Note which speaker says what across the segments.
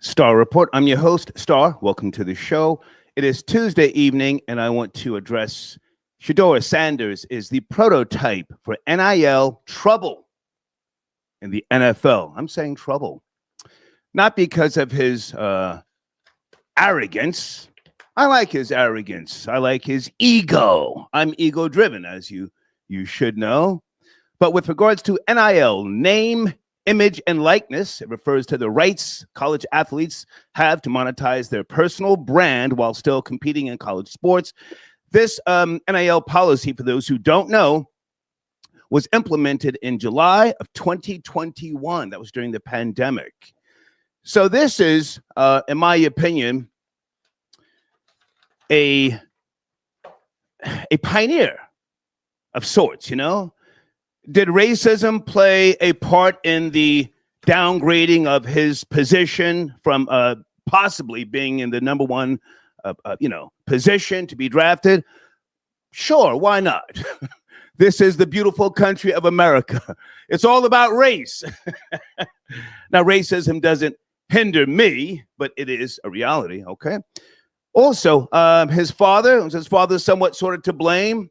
Speaker 1: Star Report. I'm your host, Star. Welcome to the show. It is Tuesday evening, and I want to address Shedeur Sanders is the prototype for NIL trouble in the NFL. I'm saying trouble, not because of his arrogance. I like his arrogance. I like his ego. I'm ego-driven, as you should know. But with regards to NIL, name, image, and likeness, it refers to the rights college athletes have to monetize their personal brand while still competing in college sports. This NIL policy, for those who don't know, was implemented in July of 2021. That was during the pandemic. So this is, in my opinion, a pioneer of sorts, you know? Did racism play a part in the downgrading of his position from possibly being in the number one, position to be drafted? Sure, why not? This is the beautiful country of America. It's all about race. Now, racism doesn't hinder me, but it is a reality, okay? Also, his father somewhat sort of to blame?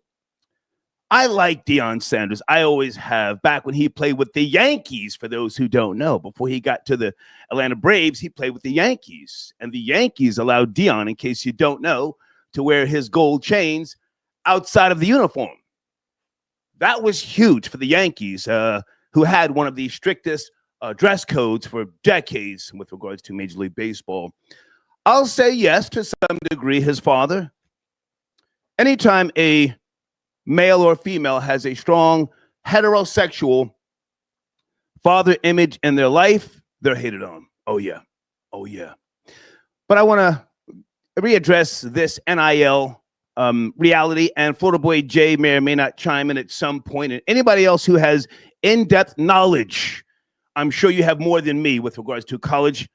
Speaker 1: I like Deion Sanders. I always have. Back when he played with the Yankees, for those who don't know, before he got to the Atlanta Braves, he played with the Yankees. And the Yankees allowed Deion, in case you don't know, to wear his gold chains outside of the uniform. That was huge for the Yankees, who had one of the strictest dress codes for decades with regards to Major League Baseball. I'll say yes to some degree, his father. Anytime a male or female has a strong heterosexual father image in their life, they're hated on. Oh, yeah. Oh, yeah. But I want to readdress this NIL reality, and Florida Boy Jay may or may not chime in at some point. And anybody else who has in-depth knowledge, I'm sure you have more than me with regards to college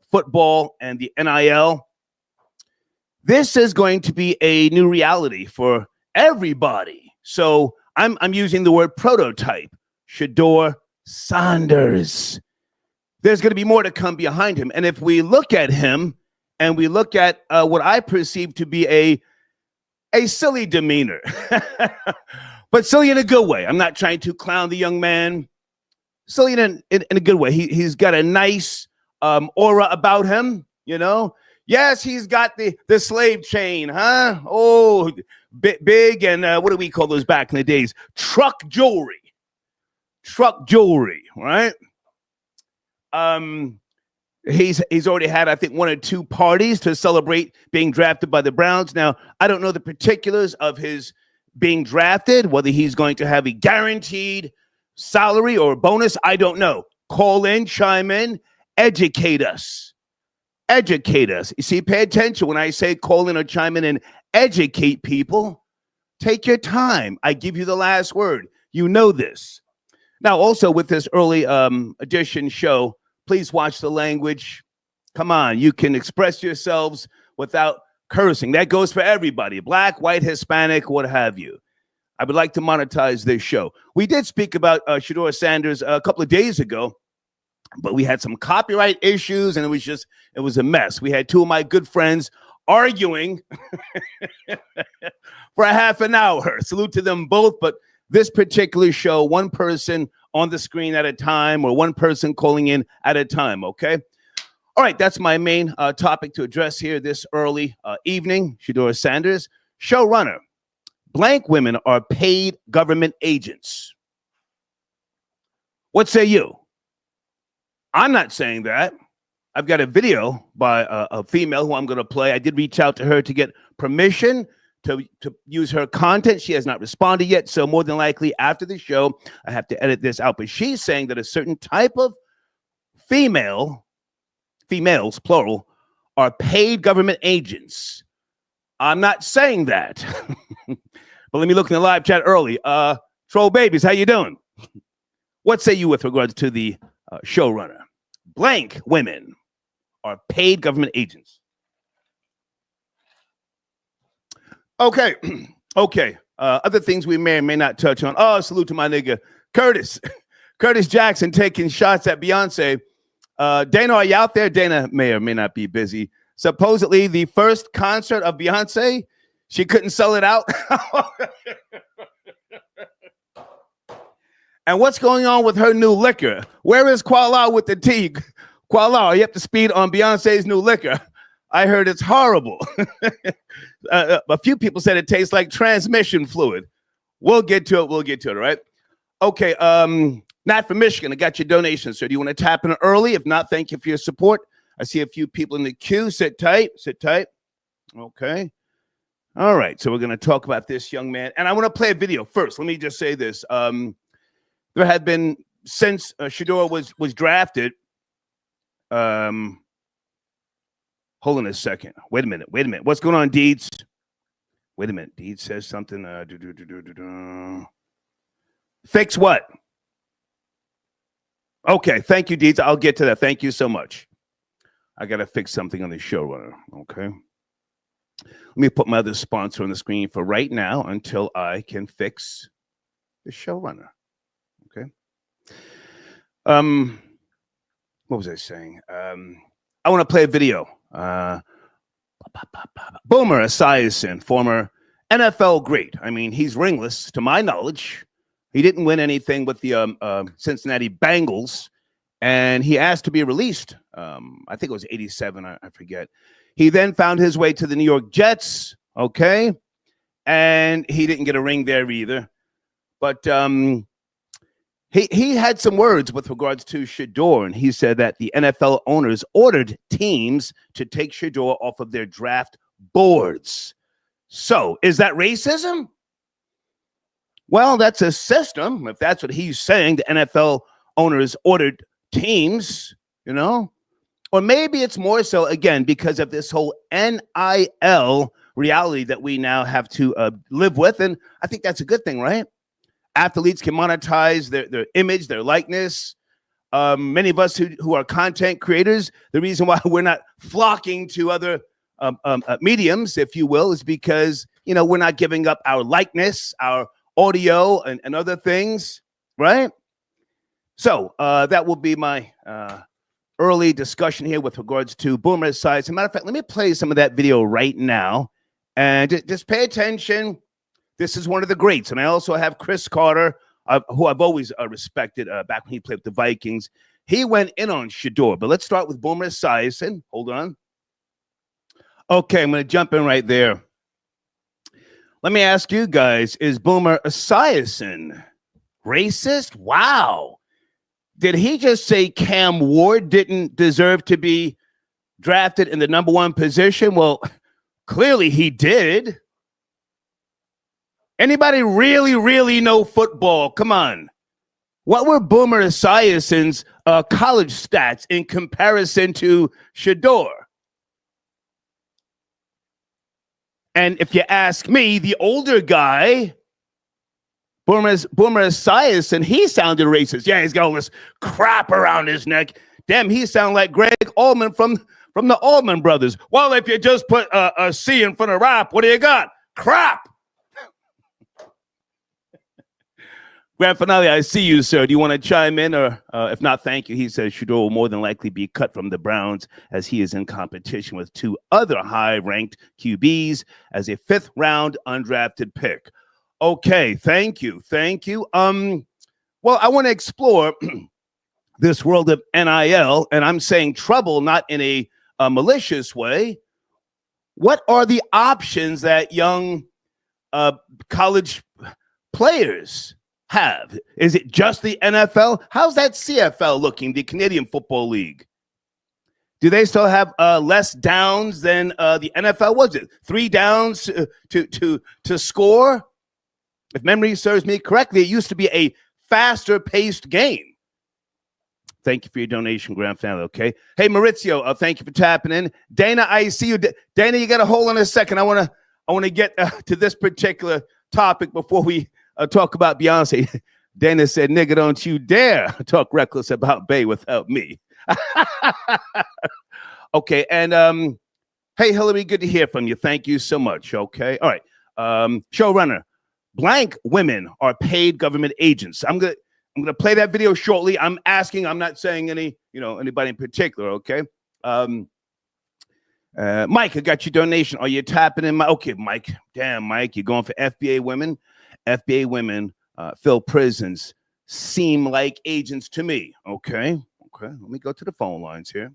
Speaker 1: football and the NIL. This is going to be a new reality for everybody. So I'm using the word prototype, Shedeur Sanders. There's going to be more to come behind him. And if we look at him and we look at what I perceive to be a silly demeanor, but silly in a good way. I'm not trying to clown the young man. Silly in a good way. He's got a nice aura about him, you know. Yes, he's got the slave chain, huh? Oh, big and what do we call those back in the days? Truck jewelry, right? He's already had, I think, one or two parties to celebrate being drafted by the Browns. Now, I don't know the particulars of his being drafted, whether he's going to have a guaranteed salary or bonus. I don't know. Call in, chime in, educate us. Educate us. You see, pay attention when I say call in or chime in and educate people. Take your time. I give you the last word. You know this. Now, also with this early edition show, please watch the language. Come on, you can express yourselves without cursing. That goes for everybody, black, white, Hispanic, what have you. I would like to monetize this show. We did speak about Shedeur Sanders a couple of days ago, but we had some copyright issues, and it was a mess. We had two of my good friends arguing for a half an hour. Salute to them both, but this particular show, one person on the screen at a time or one person calling in at a time, okay? All right, that's my main topic to address here this early evening. Shedeur Sanders, showrunner. Blank women are paid government agents. What say you? I'm not saying that. I've got a video by a female who I'm going to play. I did reach out to her to get permission to use her content. She has not responded yet, so more than likely after the show, I have to edit this out. But she's saying that a certain type of females, plural, are paid government agents. I'm not saying that. But let me look in the live chat early. Troll babies, how you doing? What say you with regards to the showrunner? Blank women are paid government agents. Okay. Other things we may or may not touch on. Oh, salute to my nigga Curtis Jackson taking shots at Beyonce. Dana, are you out there? Dana may or may not be busy. Supposedly, the first concert of Beyonce, she couldn't sell it out. And what's going on with her new liquor? Where is Kuala with the tea? Kuala, are you up to speed on Beyonce's new liquor? I heard it's horrible. A few people said it tastes like transmission fluid. We'll get to it. All right? Okay, Nat from Michigan, I got your donation, sir. Do you want to tap in early? If not, thank you for your support. I see a few people in the queue. Sit tight. Okay. All right, so we're going to talk about this young man. And I want to play a video first. Let me just say this. There had been, since Shedeur was drafted, hold on a second. Wait a minute. What's going on, Deeds? Wait a minute. Deeds says something. Fix what? Okay, thank you, Deeds. I'll get to that. Thank you so much. I got to fix something on the showrunner. Okay. Let me put my other sponsor on the screen for right now until I can fix the showrunner. Okay. What was I saying? I want to play a video. Boomer Esiason, former NFL great. I mean, he's ringless, to my knowledge. He didn't win anything with the Cincinnati Bengals, and he asked to be released. I think it was 87, I forget. He then found his way to the New York Jets, okay? And he didn't get a ring there either. But he had some words with regards to Shedeur, and he said that the NFL owners ordered teams to take Shedeur off of their draft boards. So, is that racism? Well, that's a system. If that's what he's saying, the NFL owners ordered teams, you know? Or maybe it's more so, again, because of this whole NIL reality that we now have to live with. And I think that's a good thing, right? Athletes can monetize their image, their likeness. Many of us who are content creators, the reason why we're not flocking to other mediums, if you will, is because, you know, we're not giving up our likeness, our audio and other things, right? So that will be my early discussion here with regards to Boomer Esiason. As a matter of fact, let me play some of that video right now. And just pay attention. This is one of the greats. And I also have Chris Carter, who I've always respected back when he played with the Vikings. He went in on Shedeur. But let's start with Boomer Esiason. Hold on. Okay, I'm going to jump in right there. Let me ask you guys, is Boomer Esiason racist? Wow. Did he just say Cam Ward didn't deserve to be drafted in the number one position? Well, clearly he did. Anybody really know football? Come on. What were Boomer Esiason's college stats in comparison to Shedeur? And if you ask me, the older guy, Boomer Esiason, he sounded racist. Yeah, he's got all this crap around his neck. Damn, he sounded like Greg Allman from the Allman Brothers. Well, if you just put a C in front of rap, what do you got? Crap. Grand Finale, I see you, sir. Do you want to chime in? Or if not, thank you. He says Shedeur will more than likely be cut from the Browns as he is in competition with two other high-ranked QBs as a fifth-round undrafted pick. Okay, thank you. Well, I want to explore this world of NIL, and I'm saying trouble not in a malicious way. What are the options that young college players have? Is it just the NFL? How's that CFL looking, the Canadian Football League? Do they still have less downs than the NFL? Was it 3 downs to score? If memory serves me correctly, it used to be a faster-paced game. Thank you for your donation, Grand Family, okay? Hey, Maurizio, thank you for tapping in. Dana, I see you. Dana, you got to hold on a second. I want to get to this particular topic before we talk about Beyonce. Dana said, nigga, don't you dare talk reckless about Bey without me. Okay, and hey, Hillary, good to hear from you. Thank you so much, okay? All right, showrunner, blank women are paid government agents. I'm going to I'm going to play that video shortly. I'm not saying anybody in particular, okay? Mike, I got your donation. Are you tapping in my? Okay, Mike. Damn, Mike, you're going for FBA women. FBA women fill prisons. Seem like agents to me. Okay. Let me go to the phone lines here.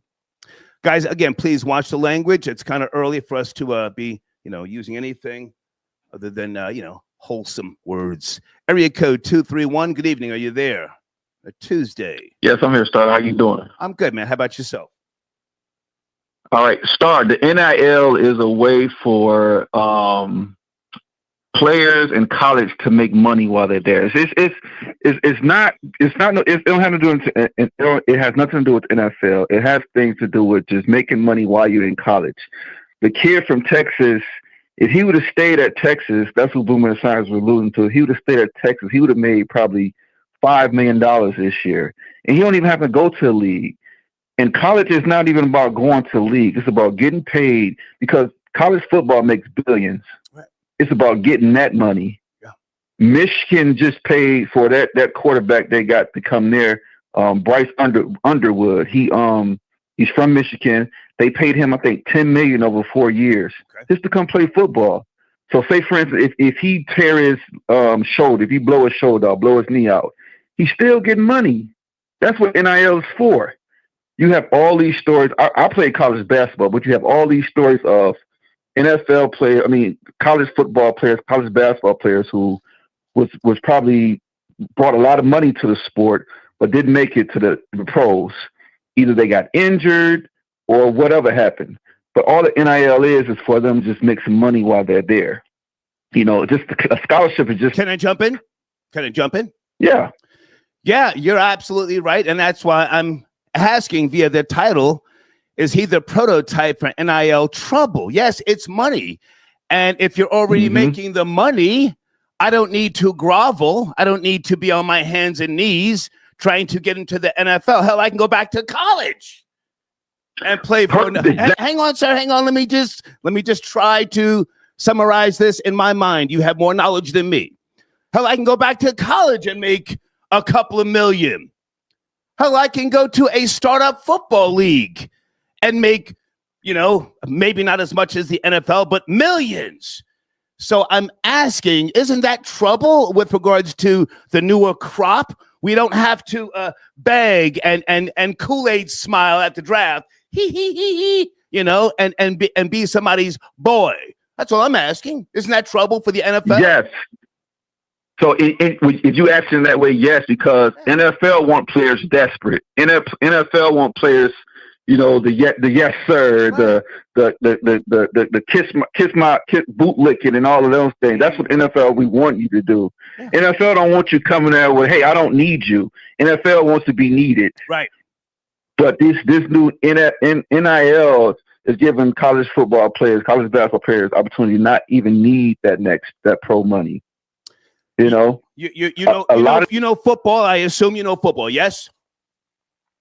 Speaker 1: Guys, again, please watch the language. It's kind of early for us to be, using anything other than, wholesome words. Area code 231. Good evening. Are you there? A Tuesday.
Speaker 2: Yes, I'm here, Star. How you doing?
Speaker 1: I'm good, man. How about yourself?
Speaker 2: All right, Star. The NIL is a way for players in college to make money while they're there. It don't have to do it has nothing to do with NFL. It has things to do with just making money while you're in college. The kid from Texas, if he would have stayed at Texas, that's what Boomer Science was alluding to. If he would have stayed at Texas, he would have made probably $5 million this year. And he don't even have to go to a league. And college is not even about going to a league. It's about getting paid, because college football makes billions. Right. It's about getting that money. Yeah. Michigan just paid for that quarterback they got to come there, Bryce Underwood. He's from Michigan. They paid him, I think, $10 million over 4 years just to come play football. So say, for instance, if he tear his shoulder, if he blow his shoulder out, blow his knee out, he's still getting money. That's what NIL is for. You have all these stories. I played college basketball, but you have all these stories of NFL players, college football players, college basketball players who was probably brought a lot of money to the sport, but didn't make it to the pros. Either they got injured or whatever happened. But all the NIL is for them just make some money while they're there. Just a scholarship is just.
Speaker 1: Can I jump in?
Speaker 2: Yeah.
Speaker 1: Yeah, you're absolutely right. And that's why I'm asking via the title, is he the prototype for NIL trouble? Yes, it's money. And if you're already making the money, I don't need to grovel. I don't need to be on my hands and knees trying to get into the NFL. Hell, I can go back to college and play for. Hang on, sir. Hang on. Let me just try to summarize this in my mind. You have more knowledge than me. Hell, I can go back to college and make a couple of million. Hell, I can go to a startup football league and make, maybe not as much as the NFL, but millions. So I'm asking, isn't that trouble with regards to the newer crop? We don't have to beg and Kool-Aid smile at the draft, and be somebody's boy. That's all I'm asking. Isn't that trouble for the NFL?
Speaker 2: Yes. So if you ask in that way, yes, because NFL want players desperate. NFL want players, the yes sir, the kiss boot licking and all of those things. That's what NFL we want you to do. Yeah. NFL don't want you coming there with, hey, I don't need you. NFL wants to be needed.
Speaker 1: Right.
Speaker 2: But this new NIL is giving college football players, college basketball players opportunity to not even need that pro money. You know football. I assume you know football. Yes.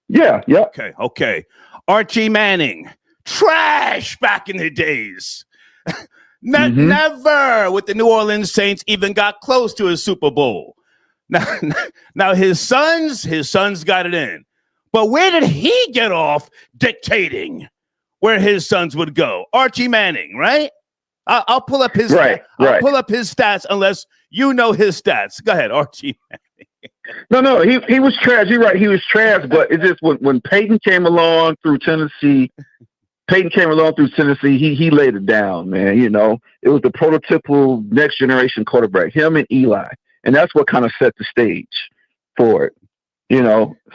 Speaker 2: Yeah. Yeah.
Speaker 1: Okay. Archie Manning, trash back in the days. Never with the New Orleans Saints even got close to a Super Bowl. Now his sons got it in. But where did he get off dictating where his sons would go? Archie Manning, right? I'll pull up his I'll pull up his stats unless you know his stats. Go ahead, Archie Manning.
Speaker 2: No, he was trash. You're right, he was trash. But it's just when Peyton came along through Tennessee, he laid it down, man. It was the prototypical next generation quarterback, him and Eli, and that's what kind of set the stage for it.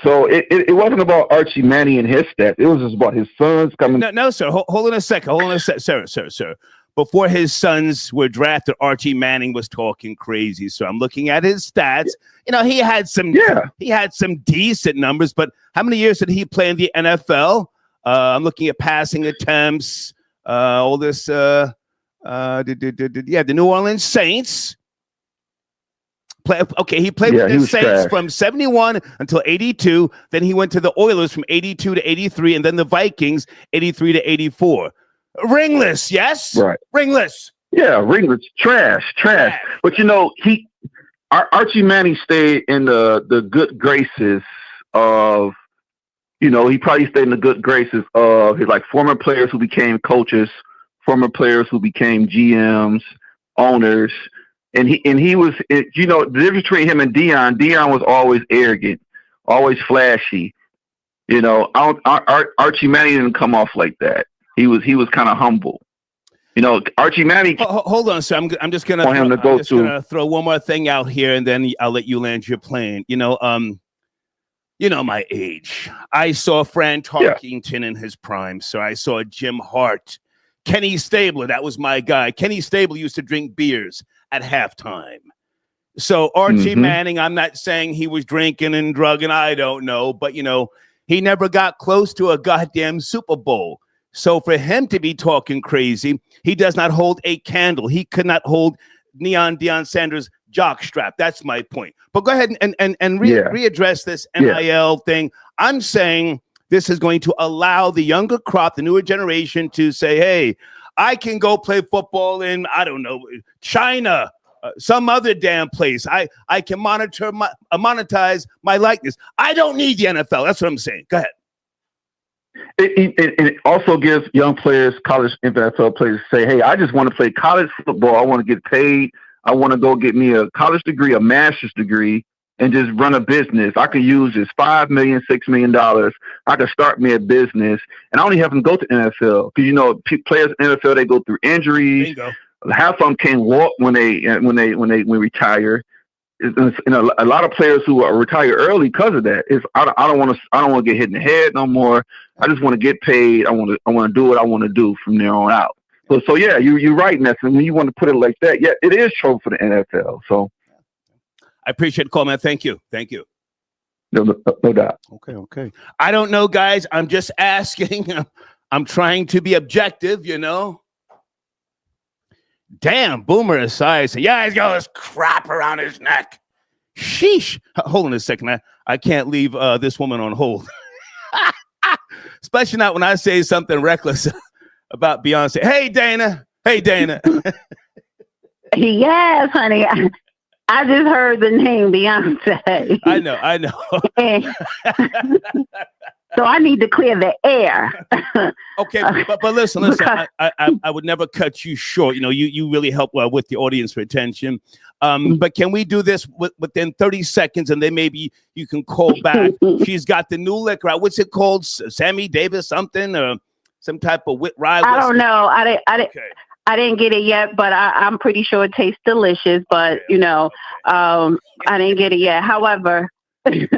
Speaker 2: So it wasn't about Archie Manning and his stats. It was just about his sons coming.
Speaker 1: No, sir. Hold on a second. Sir. Before his sons were drafted, Archie Manning was talking crazy. So I'm looking at his stats. He had some decent numbers, but how many years did he play in the NFL? I'm looking at passing attempts, all this. The New Orleans Saints. He played with the Saints from 71 until 82. Then he went to the Oilers from 82 to 83, and then the Vikings 83 to 84. Ringless, yes?
Speaker 2: Right.
Speaker 1: Ringless.
Speaker 2: Yeah, ringless. Trash. But he Archie Manning stayed in the good graces of, he probably stayed in the good graces of his former players who became coaches, former players who became GMs, owners, and he was, the difference between him and Deion was always arrogant, always flashy. Archie Manning didn't come off like that. He was kind of humble. Archie Manning.
Speaker 1: Hold on, sir. I'm just gonna throw one more thing out here, and then I'll let you land your plane. My age. I saw Fran Tarkington in his prime, so I saw Jim Hart, Kenny Stabler. That was my guy. Kenny Stabler used to drink beers at halftime. So Archie Manning, I'm not saying he was drinking and drugging. I don't know, but he never got close to a goddamn Super Bowl. So for him to be talking crazy, he does not hold a candle. He could not hold Deion Sanders' jockstrap. That's my point. But go ahead and readdress this NIL thing. I'm saying this is going to allow the younger crop, the newer generation, to say, hey, I can go play football in, I don't know, China, some other damn place. I can monetize my likeness. I don't need the NFL. That's what I'm saying. Go ahead.
Speaker 2: It also gives young players, college NFL players, say, hey, I just want to play college football. I want to get paid. I want to go get me a college degree, a master's degree, and just run a business. I could use this $5 million, $6 million. I could start me a business, and I don't even have to go to NFL because players in NFL, they go through injuries. Half of them can't walk when they retire. A lot of players who are retired early because of that. I don't want to get hit in the head no more. I just want to get paid. I want to do what I want to do from there on out. So yeah, you're right, Nelson. When you want to put it like that, yeah, it is trouble for the NFL. So
Speaker 1: I appreciate the call, man. Thank you.
Speaker 2: No doubt.
Speaker 1: Okay. I don't know, guys. I'm just asking. I'm trying to be objective, Damn, Boomer Esiason. Yeah, he's got this crap around his neck. Sheesh. Hold on a second. I can't leave this woman on hold. Especially not when I say something reckless about Beyonce. Hey, Dana.
Speaker 3: Yes, honey. I just heard the name Beyonce.
Speaker 1: I know.
Speaker 3: So I need to clear the air.
Speaker 1: Okay, but listen. I would never cut you short. You really help with the audience retention. But can we do this within 30 seconds, and then maybe you can call back? She's got the new liquor out. What's it called? Sammy Davis something or some type of rye?
Speaker 3: I don't know. I didn't get it yet, but I'm pretty sure it tastes delicious. But I didn't get it yet. However. It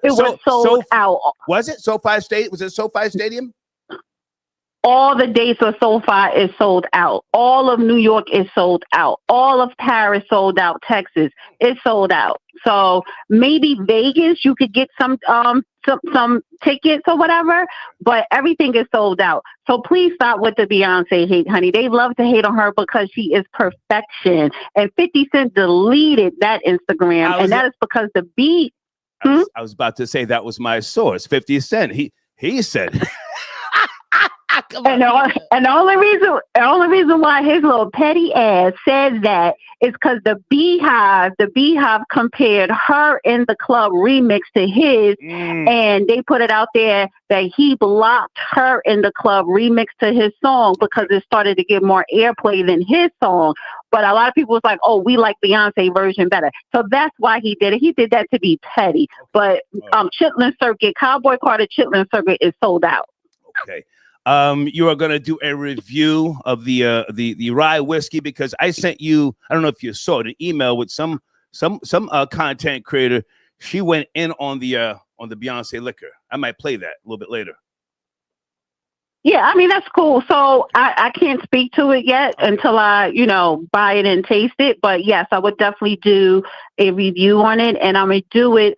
Speaker 3: was sold out.
Speaker 1: Was it SoFi State? Was it SoFi Stadium?
Speaker 3: All the dates of SoFi is sold out. All of New York is sold out. All of Paris sold out. Texas is sold out. So maybe Vegas, you could get some tickets or whatever, but everything is sold out. So please stop with the Beyonce hate, honey. They love to hate on her because she is perfection. And 50 Cent deleted that Instagram, and that is because the beat.
Speaker 1: I was about to say that was my source, 50 Cent. He said.
Speaker 3: And the only reason why his little petty ass says that is because the Beehive compared her in the club remix to his, and they put it out there that he blocked her in the club remix to his song because it started to get more airplay than his song. But a lot of people was like, "Oh, we like Beyonce version better," so that's why he did it. He did that to be petty. But Chitlin Circuit, Cowboy Carter Chitlin Circuit is sold out.
Speaker 1: Okay. You are going to do a review of the rye whiskey because I sent you, I don't know if you saw it, an email with some content creator. She went in on the Beyonce liquor. I might play that a little bit later.
Speaker 3: Yeah, I mean, that's cool. So I can't speak to it yet until I, buy it and taste it. But yes, I would definitely do a review on it, and I'm going to do it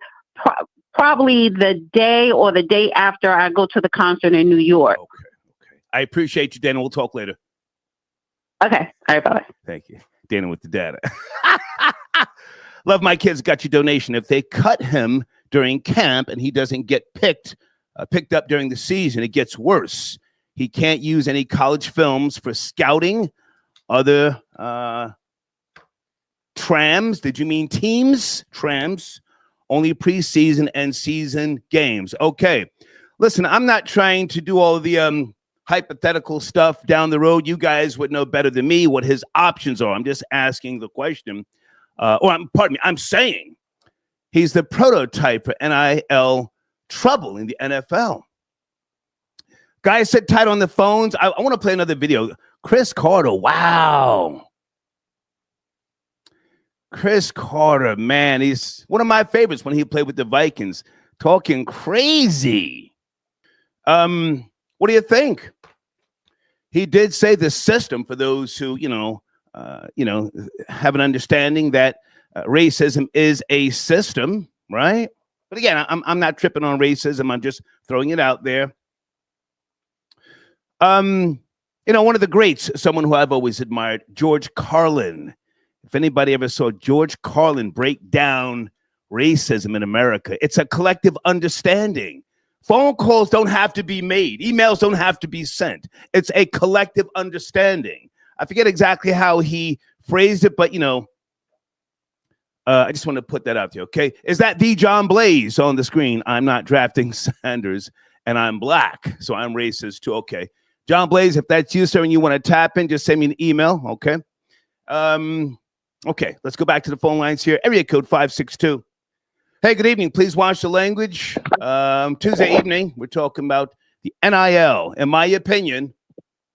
Speaker 3: probably the day or the day after I go to the concert in New York.
Speaker 1: Okay. I appreciate you, Dana. We'll talk later.
Speaker 3: Okay. All right, bye.
Speaker 1: Thank you. Dana with the data. Love My Kids got your donation. If they cut him during camp and he doesn't get picked up during the season, it gets worse. He can't use any college films for scouting, other Trams. Did you mean teams? Trams. Only preseason and season games. Okay. Listen, I'm not trying to do all the hypothetical stuff down the road. You guys would know better than me what his options are. I'm just asking the question. Pardon me. I'm saying he's the prototype for NIL trouble in the NFL. Guys, sit tight on the phones. I want to play another video. Chris Carter. Wow. Chris Carter, man, he's one of my favorites when he played with the Vikings. Talking crazy. What do you think? He did say the system, for those who, have an understanding that racism is a system, right? But again, I'm not tripping on racism. I'm just throwing it out there. One of the greats, someone who I've always admired, George Carlin. If anybody ever saw George Carlin break down racism in America, it's a collective understanding. Phone calls don't have to be made. Emails don't have to be sent. It's a collective understanding. I forget exactly how he phrased it, but, I just want to put that out there, okay? Is that the John Blaze on the screen? I'm not drafting Sanders, and I'm black, so I'm racist too. Okay. John Blaze, if that's you, sir, and you want to tap in, just send me an email, okay? Okay, let's go back to the phone lines here. Area code 562. Hey, good evening. Please watch the language. Tuesday evening, we're talking about the NIL. In my opinion,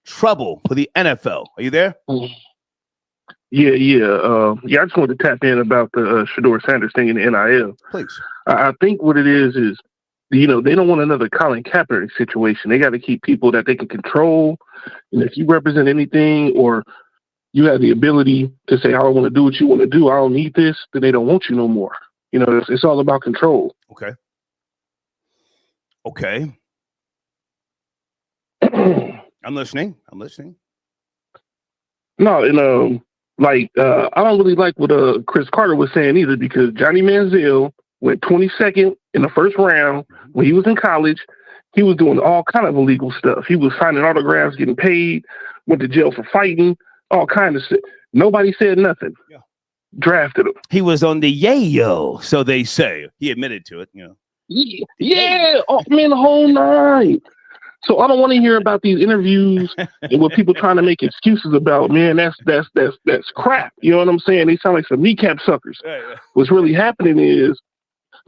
Speaker 1: trouble for the NFL. Are you there?
Speaker 4: Yeah. I just wanted to tap in about the Shedeur Sanders thing in the NIL.
Speaker 1: Please.
Speaker 4: I think what it is, they don't want another Colin Kaepernick situation. They got to keep people that they can control. And if you represent anything or you have the ability to say, I don't want to do what you want to do, I don't need this, then they don't want you no more. It's all about control.
Speaker 1: Okay. I'm listening.
Speaker 4: No, and I don't really like what Chris Carter was saying either, because Johnny Manziel went 22nd in the first round when he was in college. He was doing all kind of illegal stuff. He was signing autographs, getting paid, went to jail for fighting, all kind of shit. Nobody said nothing. Yeah. Drafted him.
Speaker 1: He was on the yayo, so they say. He admitted to it,
Speaker 4: Yeah. Oh man, the whole night. So I don't want to hear about these interviews and what people trying to make excuses about. Man, that's crap. You know what I'm saying? They sound like some kneecap suckers. Yeah. What's really happening is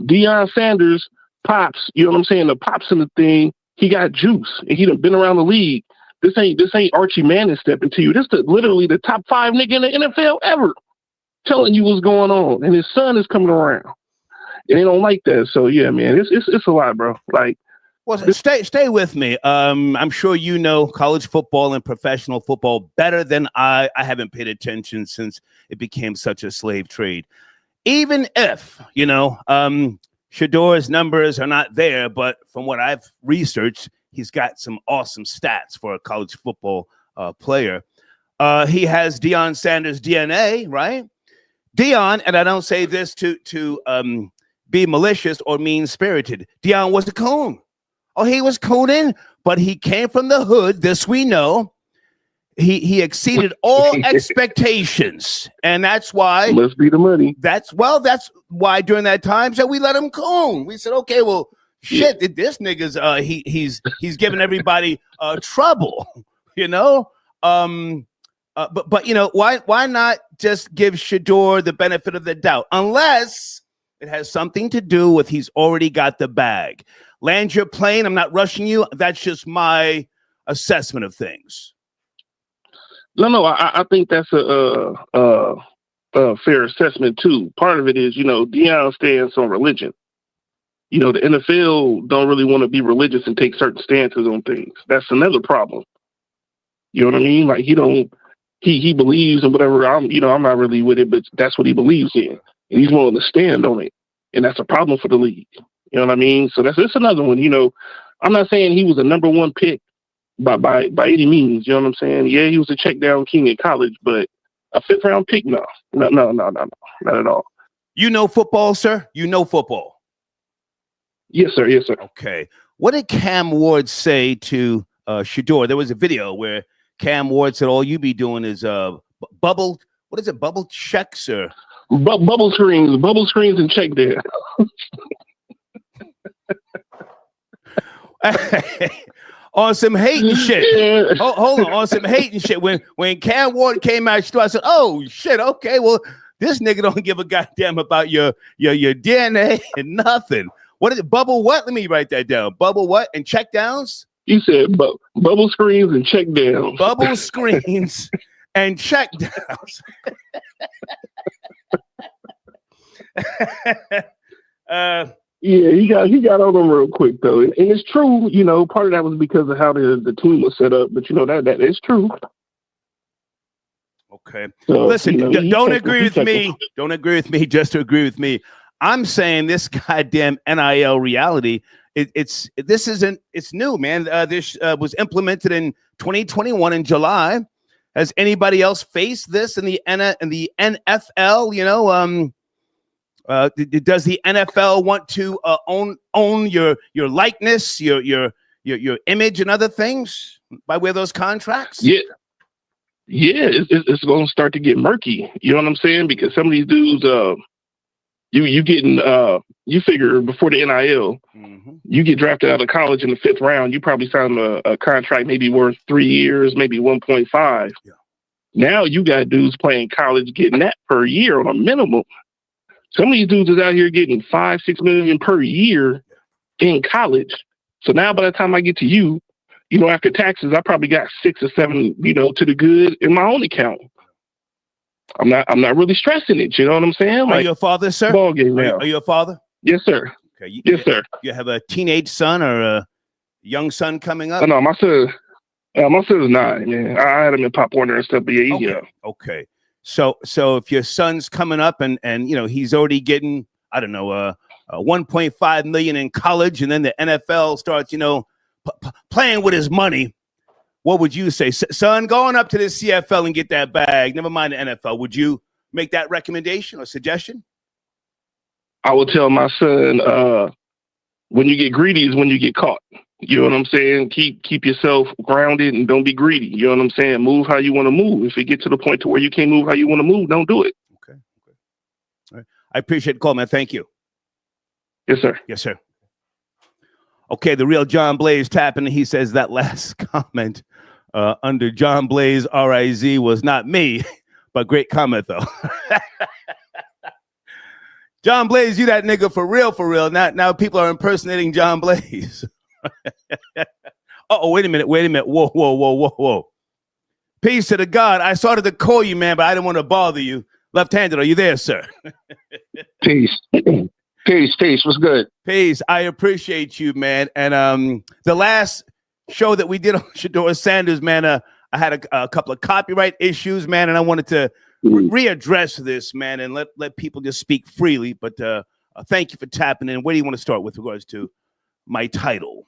Speaker 4: Deion Sanders pops. You know what I'm saying? The pops in the thing. He got juice, and he done been around the league. This ain't Archie Manning stepping to you. This is literally the top 5 nigga in the NFL ever, telling you what's going on, and his son is coming around, and they don't like that. So yeah, man, it's a lot, bro. Like,
Speaker 1: well, stay with me. I'm sure you know college football and professional football better than I. I haven't paid attention since it became such a slave trade. Even if Shedeur's numbers are not there, but from what I've researched, he's got some awesome stats for a college football player. He has Deion Sanders DNA, right? Deion, and I don't say this to be malicious or mean-spirited. Deion was a coon. Oh, he was cooning, but he came from the hood. This we know. He exceeded all expectations, and that's why.
Speaker 4: Must be the money.
Speaker 1: That's why during that time, so we let him coon. We said, okay, well, shit, this nigga's he's giving everybody trouble, But why not just give Shedeur the benefit of the doubt, unless it has something to do with he's already got the bag. Land your plane. I'm not rushing you. That's just my assessment of things.
Speaker 4: No, I think that's a fair assessment too. Part of it is, Deion stands on religion. The NFL don't really want to be religious and take certain stances on things. That's another problem. You know what I mean? Like he believes in whatever. I'm not really with it, but that's what he believes in, and he's willing to stand on it, and that's a problem for the league. You know what I mean? So that's another one. I'm not saying he was a number 1 pick by any means. You know what I'm saying? Yeah, he was a check down king in college, but a 5th round pick, no, not at all.
Speaker 1: You know football, sir? You know football?
Speaker 4: Yes, sir. Yes, sir.
Speaker 1: Okay. What did Cam Ward say to Shedeur? There was a video where Cam Ward said, all you be doing is bubble checks or
Speaker 4: bubble screens, and check there.
Speaker 1: On some hating shit.
Speaker 4: Yeah.
Speaker 1: Hold on. On some hating shit. When Cam Ward came out, I said, "Oh shit. Okay. Well, this nigga don't give a goddamn about your DNA and nothing." What is it? Bubble what? Let me write that down. Bubble what? And check downs?
Speaker 4: You said bubble screens and check downs.
Speaker 1: Bubble screens and check downs.
Speaker 4: Yeah, he got on them real quick though, and it's true. You know, part of that was because of how the team was set up, but you know that is true.
Speaker 1: Okay.
Speaker 4: So,
Speaker 1: Listen,
Speaker 4: you know,
Speaker 1: don't agree with me. Don't agree with me just to agree with me. I'm saying this goddamn NIL reality. It's new, man. This was implemented in 2021 in July. Has anybody else faced this in the NFL? You know, does the NFL want to own your likeness, your image, and other things by way of those contracts?
Speaker 4: Yeah, it's going to start to get murky. You know what I'm saying? Because some of these dudes, you figure before the NIL, you get drafted out of college in the 5th round, you probably sign a contract maybe worth 3 years, maybe 1.5. Yeah. Now you got dudes playing college getting that per year on a minimum. Some of these dudes is out here getting $5-6 million per year in college. So now by the time I get to you, you know, after taxes, I probably got 6 or 7, you know, to the good in my own account. I'm not really stressing it. You know what I'm saying?
Speaker 1: Are you a father, sir?
Speaker 4: Ball game now.
Speaker 1: Are you a father?
Speaker 4: Yes, sir.
Speaker 1: Okay.
Speaker 4: Yes, sir.
Speaker 1: You have a teenage son or a young son coming up?
Speaker 4: Oh, no, my son is 9. Yeah, I had him in Pop Warner and stuff. But yeah,
Speaker 1: okay. Okay. So if your son's coming up and you know he's already getting, I don't know, 1.5 million in college, and then the NFL starts, you know, playing with his money. What would you say, son? Going up to the CFL and get that bag. Never mind the NFL. Would you make that recommendation or suggestion?
Speaker 4: I will tell my son, when you get greedy is when you get caught. You know what I'm saying? Keep yourself grounded and don't be greedy. You know what I'm saying? Move how you want to move. If it get to the point to where you can't move how you want to move, don't do it.
Speaker 1: Okay. All right. I appreciate the call, man. Thank you.
Speaker 4: Yes, sir.
Speaker 1: Yes, sir. Okay, the real John Blaze tapping. He says that last comment under John Blaze RIZ was not me, but great comment though. John Blaze, you that nigga for real, for real. Now people are impersonating John Blaze. Oh, wait a minute. Whoa. Peace to the God. I started to call you, man, but I didn't want to bother you. Left-handed, are you there, sir?
Speaker 5: Peace. Peace. What's good?
Speaker 1: Peace. I appreciate you, man. And the last show that we did on Shedeur Sanders, man, I had a couple of copyright issues, man, and I wanted to readdress this, man, and let people just speak freely. But thank you for tapping in. Where do you want to start with regards to my title?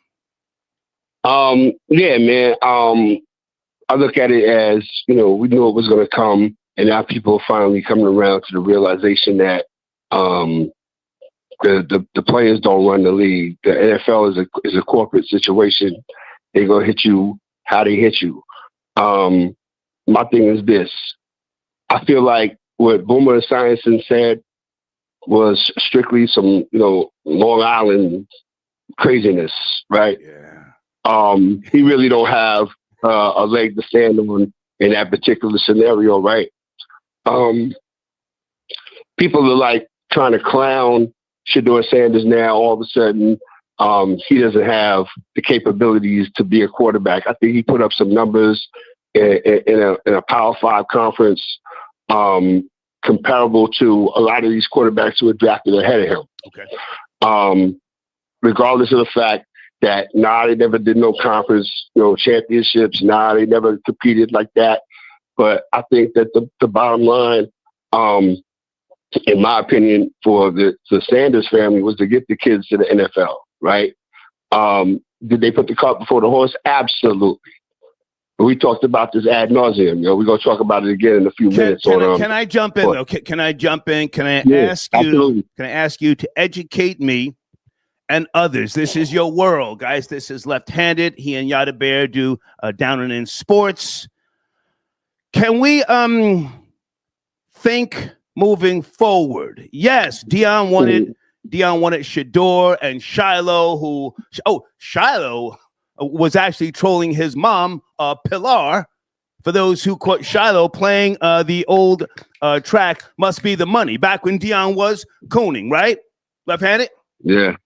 Speaker 5: Yeah, man. I look at it as, you know, we knew it was going to come, and now people are finally coming around to the realization that the players don't run the league. The NFL is a corporate situation. They're gonna hit you how they hit you. My thing is this: I feel like what Boomer Esiason said was strictly some, you know, Long Island craziness, right?
Speaker 1: Yeah.
Speaker 5: He really don't have a leg to stand on in that particular scenario, right? People are like trying to clown Shedeur Sanders now. All of a sudden, he doesn't have the capabilities to be a quarterback. I think he put up some numbers in a Power 5 conference comparable to a lot of these quarterbacks who were drafted ahead of him.
Speaker 1: Okay.
Speaker 5: Regardless of the fact that, they never did no conference, championships. They never competed like that. But I think that the bottom line, in my opinion, for the Sanders family was to get the kids to the NFL, right? Did they put the cart before the horse? Absolutely. We talked about this ad nauseum. We're going to talk about it again in a few minutes.
Speaker 1: Can I jump in, though? Can I jump in? Can I ask you? Absolutely. Can I ask you to educate me and others? This is your world, guys. This is Left-Handed. He and Yada Bear do Down and In Sports. Can we think moving forward. Yes, Dion wanted Shedeur and Shiloh, Shiloh was actually trolling his mom, Pilar. For those who caught Shiloh playing the old track, Must Be the Money, back when Dion was cooning, right? Left-handed?
Speaker 5: Yeah.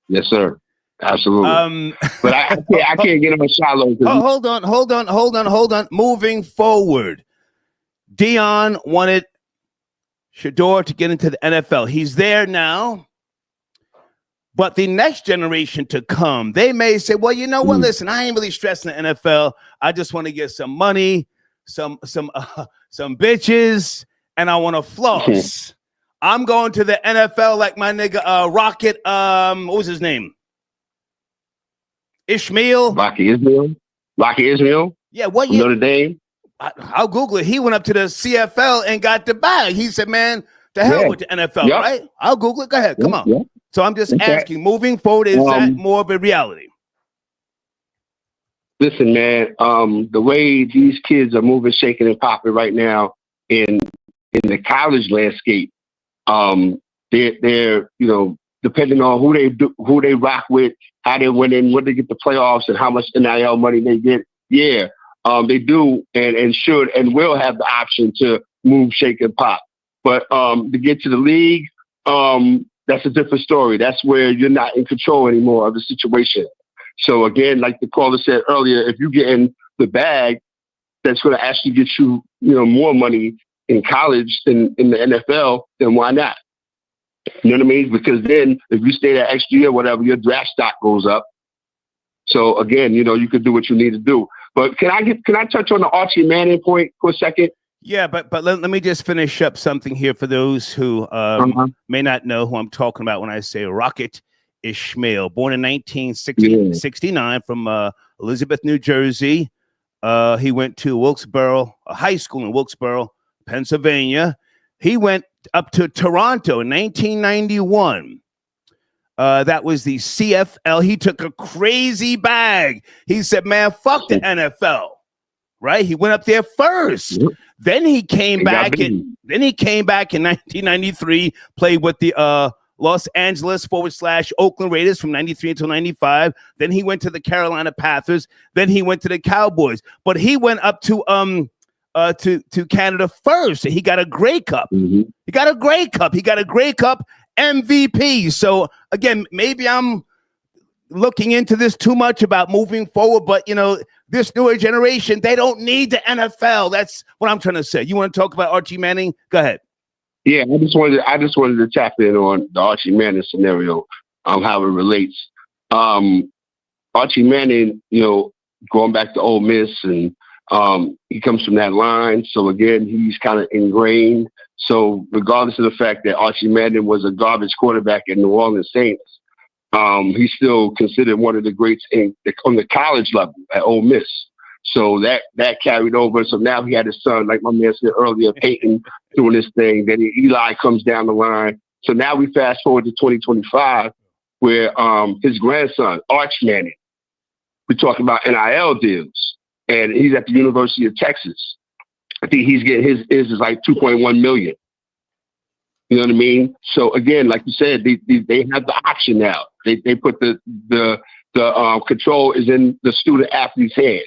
Speaker 5: Yes, sir. Absolutely. But I can't get him a Shiloh.
Speaker 1: Hold on. Moving forward, Dion wanted Shedeur to get into the NFL. He's there now. But the next generation to come, they may say, well, you know what? Listen, I ain't really stressing the NFL. I just want to get some money, some bitches, and I want to floss. I'm going to the NFL like my nigga Rocket. What was his name? Ishmael.
Speaker 5: Rocky Israel.
Speaker 1: Yeah, what year?
Speaker 5: Notre Dame.
Speaker 1: I'll Google it. He went up to the CFL and got the bag. He said, man, to hell with the NFL, right? I'll Google it. Go ahead. Come on. Yeah. So I'm just asking, moving forward, is that more of a reality?
Speaker 5: Listen, man, the way these kids are moving, shaking, and popping right now in the college landscape, they're depending on who they rock with, how they win in, when they get the playoffs, and how much NIL money they get. Yeah, they do and should and will have the option to move, shake, and pop. But to get to the league, that's a different story. That's where you're not in control anymore of the situation. So again, like the caller said earlier, if you get in the bag, that's going to actually get you, more money in college than in the NFL, then why not? You know what I mean? Because then if you stay that extra year, whatever, your draft stock goes up. So again, you could do what you need to do. But can I touch on the Archie Manning point for a second?
Speaker 1: Yeah, but let me just finish up something here for those who may not know who I'm talking about when I say Rocket Ishmael, born in 1969 from Elizabeth, New Jersey. He went to Wilkes-Barre High School in Wilkes-Barre, Pennsylvania. He went up to Toronto in 1991. That was the CFL. He took a crazy bag. He said, man, fuck the NFL. Right? He went up there first. Yep. Then he came back in 1993, played with the Los Angeles / Oakland Raiders from 93 until 95. Then he went to the Carolina Panthers. Then he went to the Cowboys. But he went up to Canada first. He got a Grey Cup. Mm-hmm. He got a Grey Cup. He got a Grey Cup MVP. So again, maybe I'm looking into this too much about moving forward, but this newer generation, they don't need the NFL. That's what I'm trying to say. You want to talk about Archie Manning? Go ahead.
Speaker 5: Yeah, I just wanted to tap in on the Archie Manning scenario, how it relates. Archie Manning, going back to Ole Miss, and he comes from that line. So again, he's kind of ingrained. So regardless of the fact that Archie Manning was a garbage quarterback at New Orleans Saints, he's still considered one of the greats on the college level at Ole Miss. So that carried over. So now he had his son, like my man said earlier, Peyton, doing this thing. Then Eli comes down the line. So now we fast forward to 2025, where his grandson, Arch Manning, we're talking about NIL deals, and he's at the University of Texas. I think he's getting his is like $2.1 million. You know what I mean? So again, like you said, they have the option now. They put the control is in the student athlete's hand.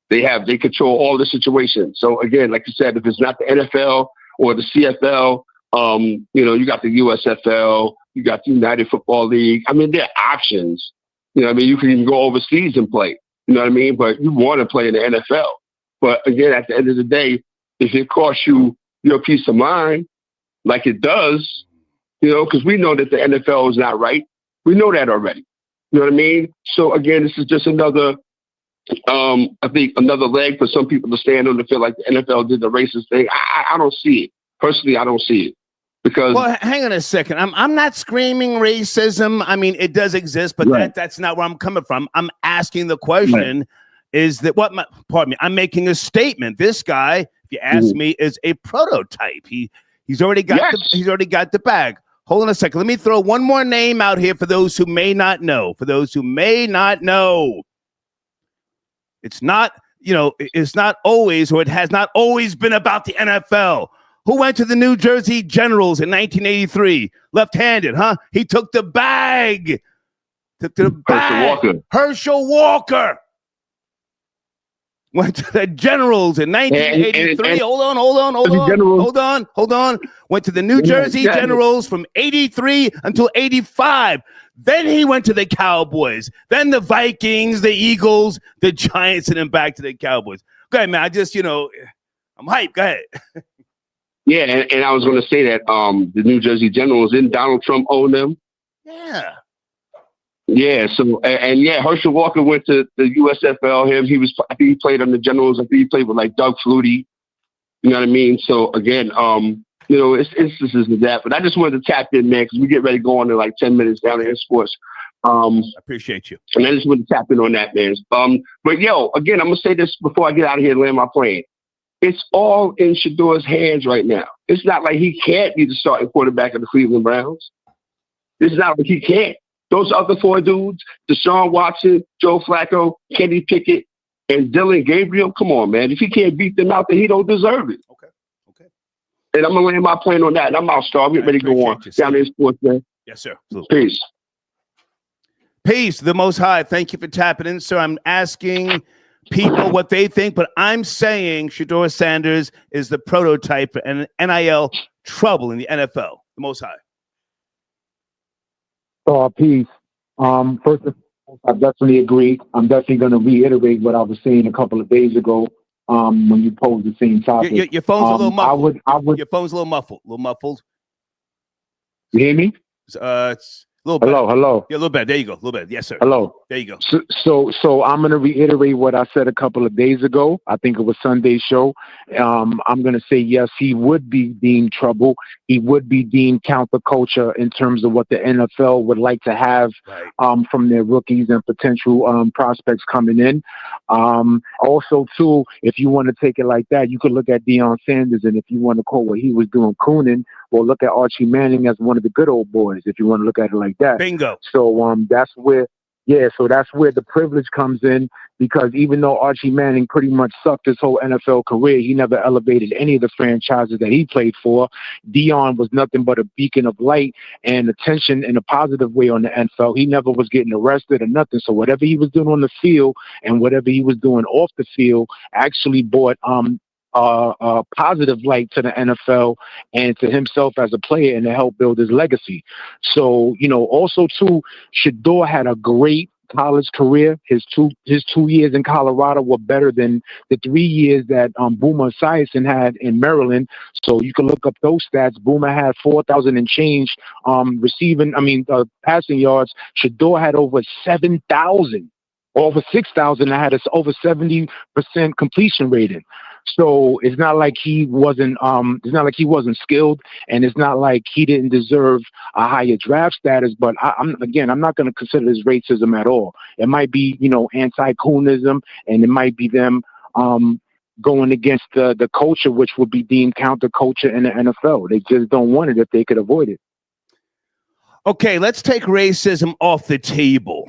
Speaker 5: They control all the situations. So again, like you said, if it's not the NFL or the CFL, you got the USFL, you got the United Football League. I mean, there are options. You know what I mean? You can even go overseas and play. You know what I mean? But you want to play in the NFL. But again, at the end of the day, if it costs you your peace of mind, like it does, because we know that the NFL is not right. We know that already. You know what I mean? So again, this is just another, I think, another leg for some people to stand on to feel like the NFL did the racist thing. I don't see it. Personally, I don't see it. Because
Speaker 1: hang on a second. I'm not screaming racism. I mean, it does exist, but that's not where I'm coming from. I'm asking the question, is that pardon me, I'm making a statement. This guy, if you ask me, is a prototype. He's already got the bag. Hold on a second. Let me throw one more name out here for those who may not know. It's not, it's not always, or it has not always been about the NFL. Who went to the New Jersey Generals in 1983? Left-handed, huh? He took the bag. Herschel Walker went to the Generals in 1983. Hold on. Went to the New Jersey Generals from 83 until 85. Then he went to the Cowboys. Then the Vikings, the Eagles, the Giants, and then back to the Cowboys. Go ahead, man. I just, I'm hyped. Go ahead.
Speaker 5: Yeah, and I was going to say that the New Jersey Generals, didn't Donald Trump own them?
Speaker 1: Yeah.
Speaker 5: Yeah, so, and Herschel Walker went to the USFL. I think he played on the Generals. I think he played with, like, Doug Flutie. You know what I mean? So, again, it's this and that. But I just wanted to tap in, man, because we get ready to go on in, like, 10 minutes down here in sports.
Speaker 1: I appreciate you.
Speaker 5: And I just wanted to tap in on that, man. But, again, I'm going to say this before I get out of here and land my plane. It's all in Shedeur's hands right now. It's not like he can't be the starting quarterback of the Cleveland Browns. It's not like he can't. Those other four dudes, Deshaun Watson, Joe Flacco, Kenny Pickett, and Dylan Gabriel, come on, man. If he can't beat them out, then he don't deserve it.
Speaker 1: Okay.
Speaker 5: And I'm going to land my plane on that. And I'm out, Star. I'm getting ready to go on. Down in sports, man.
Speaker 1: Yes, sir.
Speaker 5: Peace.
Speaker 1: Peace, the Most High. Thank you for tapping in, sir. I'm asking people what they think, but I'm saying Shedeur Sanders is the prototype for NIL trouble in the NFL. The Most High.
Speaker 6: Peace. First of all, I definitely agree. I'm definitely going to reiterate what I was saying a couple of days ago when you posed the same topic.
Speaker 1: Your phone's a little muffled.
Speaker 6: Your
Speaker 1: phone's a little muffled.
Speaker 6: You hear me?
Speaker 1: It's a little better.
Speaker 6: Hello.
Speaker 1: Yeah, a little better. There you go. A little better. Yes, sir.
Speaker 6: Hello.
Speaker 1: There you go.
Speaker 6: So I'm going to reiterate what I said a couple of days ago. I think it was Sunday's show. I'm going to say, yes, he would be deemed trouble. He would be deemed counterculture in terms of what the NFL would like to have from their rookies and potential prospects coming in. Also, too, if you want to take it like that, you could look at Deion Sanders, and if you want to call what he was doing cooning, well, look at Archie Manning as one of the good old boys, if you want to look at it like that.
Speaker 1: Bingo.
Speaker 6: So that's where the privilege comes in, because even though Archie Manning pretty much sucked his whole NFL career, he never elevated any of the franchises that he played for. Deion was nothing but a beacon of light and attention in a positive way on the NFL. He never was getting arrested or nothing. So whatever he was doing on the field and whatever he was doing off the field actually brought a positive light to the NFL and to himself as a player, and to help build his legacy. So, also too, Shedeur had a great college career. His two years in Colorado were better than the 3 years that Boomer Esiason had in Maryland. So you can look up those stats. Boomer had 4,000 and change passing yards. Shedeur had over 7,000. Over 6,000. I had over 70% completion rating. So it's not like he wasn't. It's not like he wasn't skilled, and it's not like he didn't deserve a higher draft status. But I'm not going to consider this racism at all. It might be, anti-coonism, and it might be them going against the culture, which would be deemed counterculture in the NFL. They just don't want it if they could avoid it.
Speaker 1: Okay, let's take racism off the table.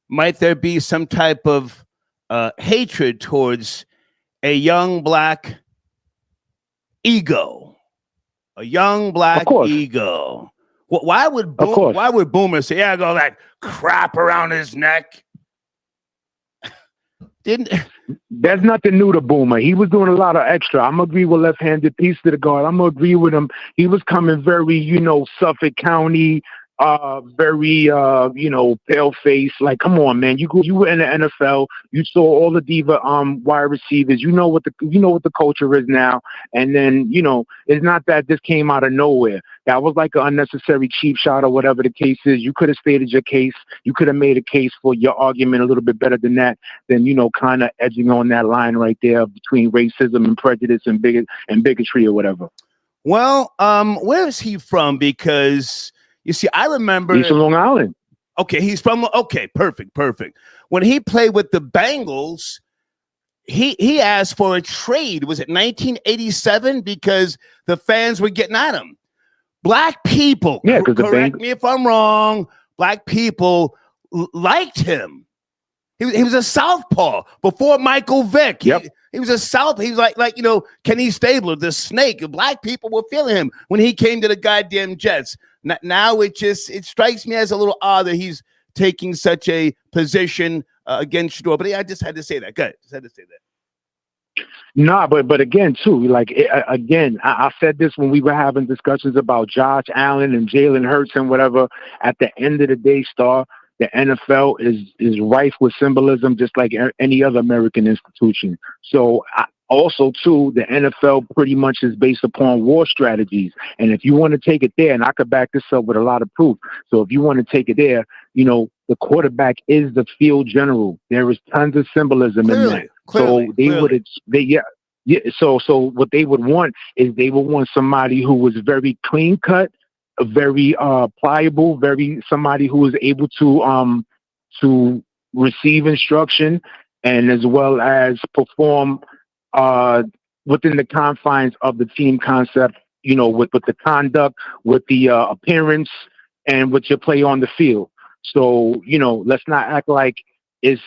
Speaker 1: Might there be some type of hatred towards a young black ego? A young black ego. Why would Boomer say, "Yeah, go that crap around his neck"?
Speaker 6: There's nothing new to Boomer. He was doing a lot of extra. I'm agree with left-handed piece to the guard. I'm agree with him. He was coming very, Suffolk County. Very pale face. Like, come on, man. You were in the NFL. You saw all the diva wide receivers. You know what the culture is now. And then it's not that this came out of nowhere. That was like an unnecessary cheap shot or whatever the case is. You could have stated your case. You could have made a case for your argument a little bit better than that. Than kind of edging on that line right there between racism and prejudice and bigotry or whatever.
Speaker 1: Well, where is he from? Because you see, I remember
Speaker 6: he's from Long Island.
Speaker 1: Okay, perfect. When he played with the Bengals, he asked for a trade. Was it 1987? Because the fans were getting at him. Black people, correct me if I'm wrong, black people liked him. He was a southpaw before Michael Vick.
Speaker 2: Yep.
Speaker 1: He was a south. He was like Kenny Stabler, the snake. Black people were feeling him when he came to the goddamn Jets. Now it strikes me as a little odd that he's taking such a position against Shedeur. But I just had to say that. Good. Just had to say that.
Speaker 6: Nah, but again, too, I said this when we were having discussions about Josh Allen and Jalen Hurts and whatever. At the end of the day, Star, the NFL is rife with symbolism, just like any other American institution. So also, too, the NFL pretty much is based upon war strategies. And if you want to take it there, and I could back this up with a lot of proof. So if you want to take it there, the quarterback is the field general. There is tons of symbolism in that. So So what they would want is they would want somebody who was very clean cut, very pliable, somebody who was able to receive instruction and as well as perform within the confines of the team concept, with the conduct, with the appearance, and with your play on the field. So, let's not act like it's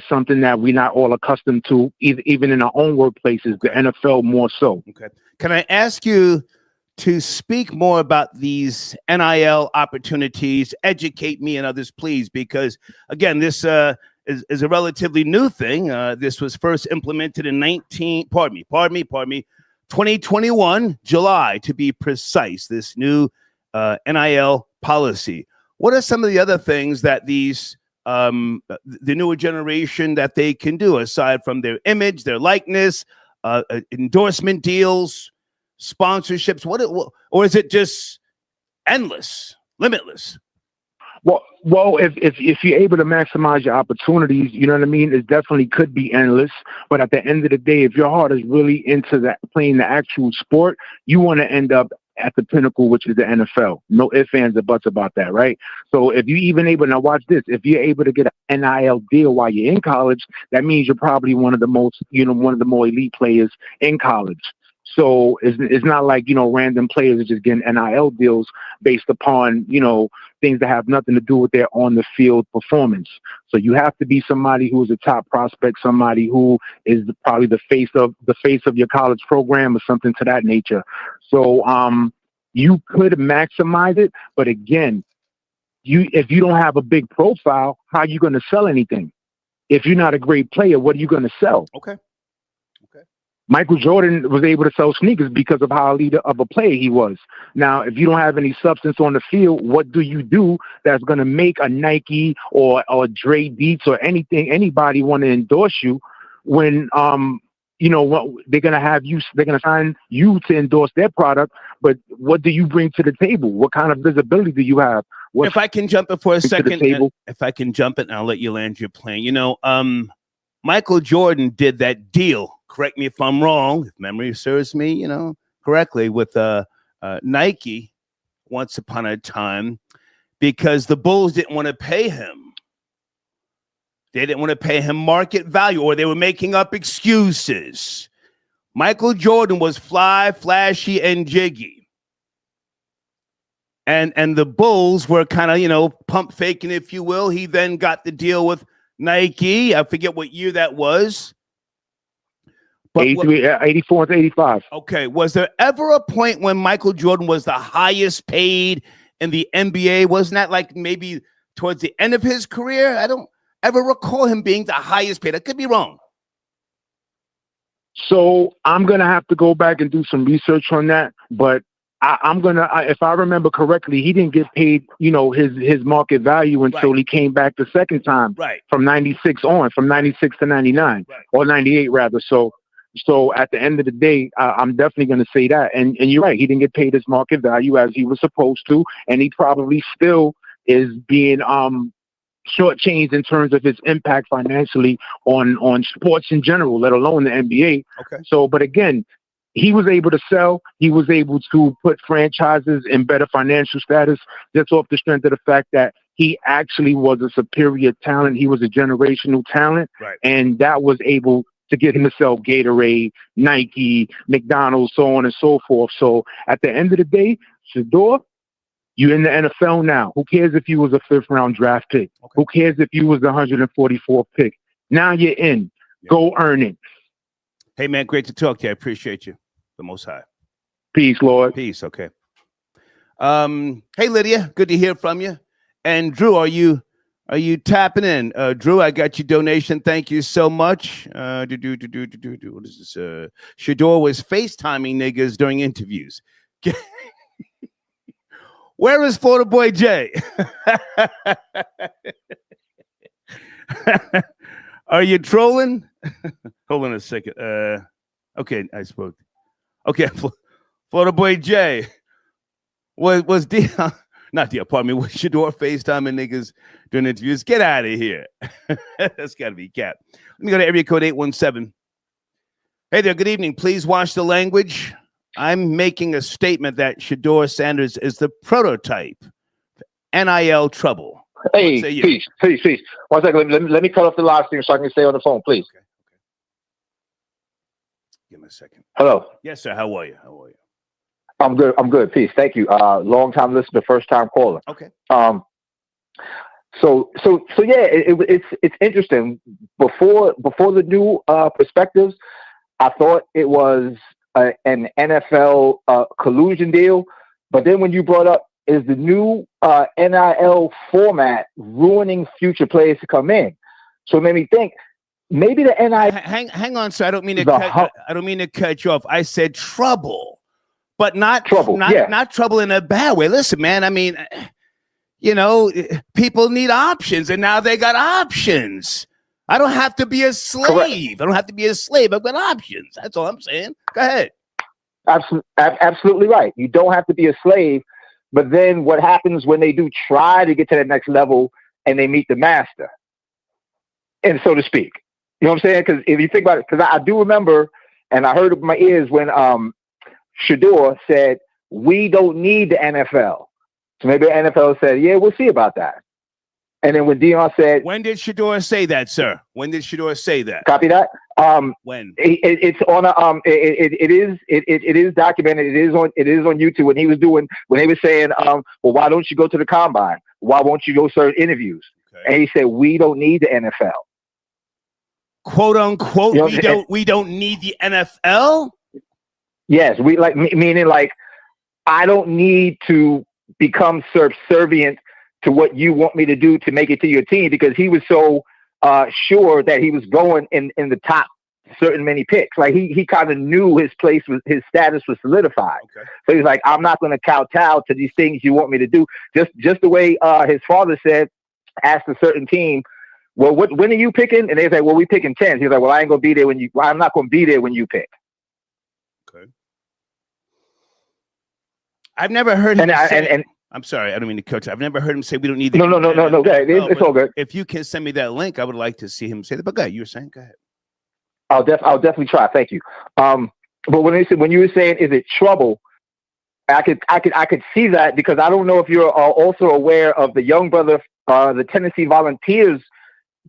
Speaker 6: something that we're not all accustomed to, even in our own workplaces, the NFL more so. Okay.
Speaker 1: Can I ask you to speak more about these NIL opportunities? Educate me and others, please, because, again, this is a relatively new thing. This was first implemented in 2021, July, to be precise, this new NIL policy. What are some of the other things that these the newer generation that they can do aside from their image, their likeness, endorsement deals, sponsorships? Or is it just endless, limitless?
Speaker 6: Well, if you're able to maximize your opportunities, you know what I mean, it definitely could be endless. But at the end of the day, if your heart is really into that, playing the actual sport, you want to end up at the pinnacle, which is the NFL. No ifs, ands, or buts about that, right? So if you even able, now watch this, if you're able to get an NIL deal while you're in college, that means you're probably one of the more elite players in college. So it's not like, random players are just getting NIL deals based upon, things that have nothing to do with their on the field performance. So you have to be somebody who is a top prospect, somebody who is probably the face of your college program or something to that nature. So you could maximize it, but again, if you don't have a big profile, how are you going to sell anything? If you're not a great player, what are you going to sell?
Speaker 1: Okay.
Speaker 6: Michael Jordan was able to sell sneakers because of how elite of a player he was. Now, if you don't have any substance on the field, what do you do that's going to make a Nike or Dre Beats or anybody want to endorse you when, they're going to have you, they're going to sign you to endorse their product, but what do you bring to the table? What kind of visibility do you have?
Speaker 1: If I can jump in for a second, if I can jump in, I'll let you land your plane. Michael Jordan did that deal. Correct me if I'm wrong, if memory serves me, correctly, with Nike once upon a time, because the Bulls didn't want to pay him. They didn't want to pay him market value, or they were making up excuses. Michael Jordan was fly, flashy, and jiggy. And the Bulls were kind of, pump faking, if you will. He then got the deal with Nike. I forget what year that was.
Speaker 6: 84 to 85.
Speaker 1: Okay. Was there ever a point when Michael Jordan was the highest paid in the NBA? Wasn't that like maybe towards the end of his career? I don't ever recall him being the highest paid. I could be wrong.
Speaker 6: So I'm going to have to go back and do some research on that. But I'm going to, if I remember correctly, he didn't get paid, his market value until he came back the second time.
Speaker 1: Right.
Speaker 6: From 96 to 99, or 98 rather. So at the end of the day, I'm definitely going to say that. And you're right. He didn't get paid his market value as he was supposed to. And he probably still is being shortchanged in terms of his impact financially on sports in general, let alone the NBA.
Speaker 1: Okay.
Speaker 6: So, but again, he was able to sell. He was able to put franchises in better financial status just off the strength of the fact that he actually was a superior talent. He was a generational talent.
Speaker 1: Right.
Speaker 6: And that was able to get him to sell Gatorade, Nike, McDonald's, so on and so forth. So at the end of the day, Shedeur, You're in the NFL now. Who cares if you was a 5th round draft pick?
Speaker 1: Okay.
Speaker 6: Who cares if you was the 144th pick? Now you're in.
Speaker 1: Yeah.
Speaker 6: Go earn it.
Speaker 1: Hey, man, great to talk to you. I appreciate you. The Most High.
Speaker 6: Peace, Lord.
Speaker 1: Peace. Okay. Hey, Lydia, good to hear from you. And Drew, are you tapping in? Drew, I got your donation. Thank you so much. What is this? Shedeur was FaceTiming niggas during interviews. Where is Florida Boy Jay? Are you trolling? Hold on a second. Okay, I spoke. Okay, Florida Boy Jay. Was Dion, not the apartment, was Shedeur FaceTiming niggas during interviews? Get out of here. That's got to be cap. Let me go to area code 817. Hey there, good evening. Please watch the language. I'm making a statement that Shedeur Sanders is the prototype. NIL trouble.
Speaker 7: Hey, peace. 1 second. Let me cut off the live stream so I can stay on the phone, please.
Speaker 1: Okay. Give me a second.
Speaker 7: Hello.
Speaker 1: Yes, sir. How are you?
Speaker 7: I'm good. Peace. Thank you. Long time listener, first time caller.
Speaker 1: Okay.
Speaker 7: So yeah, it's interesting. Before the new perspectives, I thought it was an NFL collusion deal, but then when you brought up is the new NIL format ruining future players to come in, so it made me think maybe the NIL.
Speaker 1: Hang on, sir. I don't mean to cut you off. I said trouble, but not trouble. Not trouble in a bad way. Listen, man. I mean, people need options, and now they got options. I don't have to be a slave. Correct. I don't have to be a slave. I've got options. That's all I'm saying. Go ahead.
Speaker 7: Absolutely right. You don't have to be a slave. But then what happens when they do try to get to that next level and they meet the master, and so to speak? You know what I'm saying? Because if you think about it, because I do remember, and I heard it with my ears when Shedeur said, we don't need the NFL. So maybe the NFL said, yeah, we'll see about that. And then when Dion said,
Speaker 1: when did Shedeur say that, sir? When did Shedeur say that?
Speaker 7: Copy that.
Speaker 1: When
Speaker 7: it's on a it is documented. It is on YouTube. When he was saying, well, why don't you go to the combine? Why won't you go certain interviews? Okay. And he said, we don't need the NFL.
Speaker 1: Quote unquote, we don't need the NFL.
Speaker 7: Yes, we meaning I don't need to become subservient to what you want me to do to make it to your team, because he was so sure that he was going in the top certain many picks. Like he kind of knew his status was solidified. Okay. So he's like, I'm not going to kowtow to these things you want me to do. Just the way his father said, asked a certain team, well, when are you picking? And they say, well, we picking 10. He's like, well, I'm not going to be there when you pick.
Speaker 1: Okay. I've never heard him say, I'm sorry, I don't mean to cut you. I've never heard him say we don't need the
Speaker 7: No. It's all good.
Speaker 1: If you can send me that link, I would like to see him say that. But go ahead, you were saying, go ahead.
Speaker 7: I'll definitely try. Thank you. But when you were saying, is it trouble? I could see that, because I don't know if you're also aware of the young brother, the Tennessee Volunteers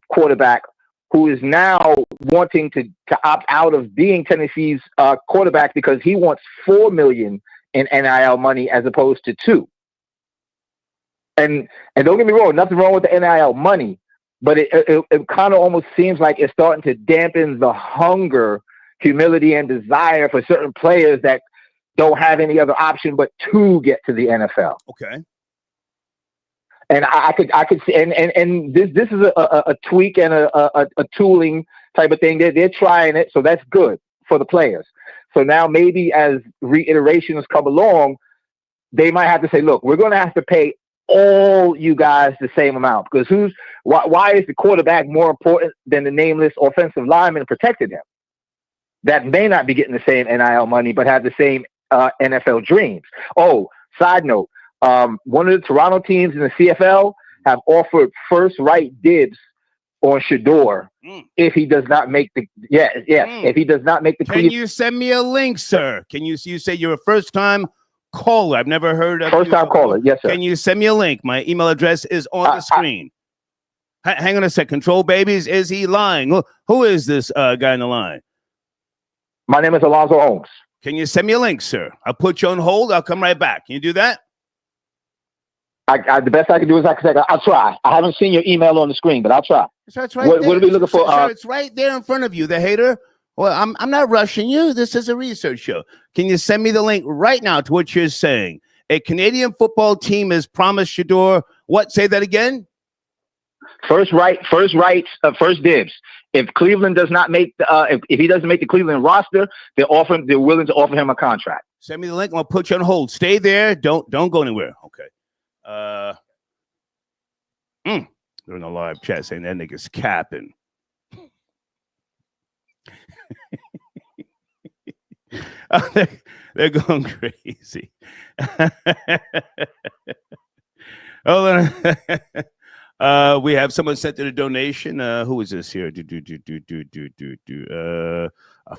Speaker 7: quarterback, who is now wanting to opt out of being Tennessee's quarterback because he wants $4 million in NIL money as opposed to $2 million. And don't get me wrong, nothing wrong with the NIL money, but it kind of almost seems like it's starting to dampen the hunger, humility, and desire for certain players that don't have any other option but to get to the NFL.
Speaker 1: Okay.
Speaker 7: And I could see, and this is a tweak and a tooling type of thing. They're trying it, so that's good for the players. So now maybe as reiterations come along, they might have to say, look, we're going to have to pay all you guys the same amount, because why is the quarterback more important than the nameless offensive lineman protecting him that may not be getting the same NIL money but have the same NFL dreams? Oh, side note, one of the Toronto teams in the CFL have offered first right dibs on Shedeur if he does not make the if he does not make the.
Speaker 1: Can you send me a link, sir? Can you say you're a first time caller? I've never heard of
Speaker 7: first time caller. Yes, sir.
Speaker 1: Can you send me a link? My email address is on the screen. Hang on a sec. Control babies, is he lying? Who is this guy in the line?
Speaker 7: My name is Alonzo Holmes.
Speaker 1: Can you send me a link, sir? I'll put you on hold. I'll come right back. Can you do that?
Speaker 7: The best I can do is I'll try. I haven't seen your email on the screen, but I'll try.
Speaker 1: So it's right
Speaker 7: what
Speaker 1: there.
Speaker 7: What are we looking for?
Speaker 1: Sir, it's right there in front of you, the hater. Well, I'm not rushing you. This is a research show. Can you send me the link right now to what you're saying? A Canadian football team has promised Shedeur. What? Say that again.
Speaker 7: First dibs. If Cleveland does not make if he doesn't make the Cleveland roster, they're willing to offer him a contract.
Speaker 1: Send me the link. I'll put you on hold. Stay there. Don't go anywhere. Okay. They're in the live chat saying that nigga's capping. They're going crazy. We have someone sent in a donation. Who is this here?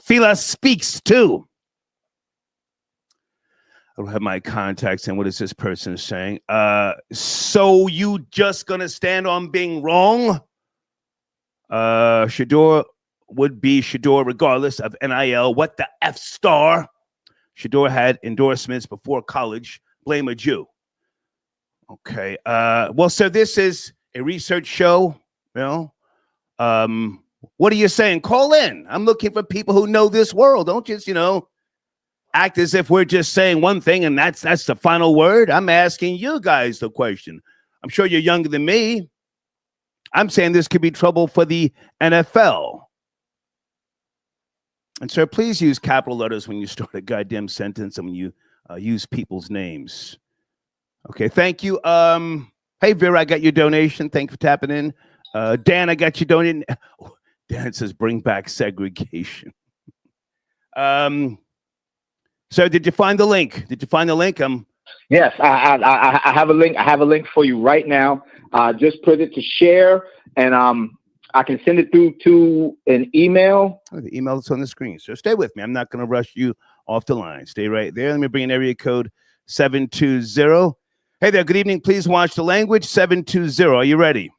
Speaker 1: Fila speaks too. I don't have my contacts, and what is this person saying? So you just gonna stand on being wrong? Shedeur would be Shedeur regardless of NIL. What the F star? Shedeur had endorsements before college. Blame a Jew. Okay. Well, so this is a research show. You know, what are you saying? Call in. I'm looking for people who know this world. Don't just, act as if we're just saying one thing and that's the final word. I'm asking you guys the question. I'm sure you're younger than me. I'm saying this could be trouble for the NFL. And sir, please use capital letters when you start a goddamn sentence and when you use people's names. Okay, thank you. Hey, Vera, I got your donation. Thank you for tapping in. Dan, I got your donation. Oh, Dan says, bring back segregation. So did you find the link?
Speaker 7: Yes, I have a link. I have a link for you right now. Just put it to share, and I can send it through to an email.
Speaker 1: Oh, the email is on the screen. So stay with me. I'm not going to rush you off the line. Stay right there. Let me bring in area code 720. Hey there. Good evening. Please watch the language. 720. Are you ready?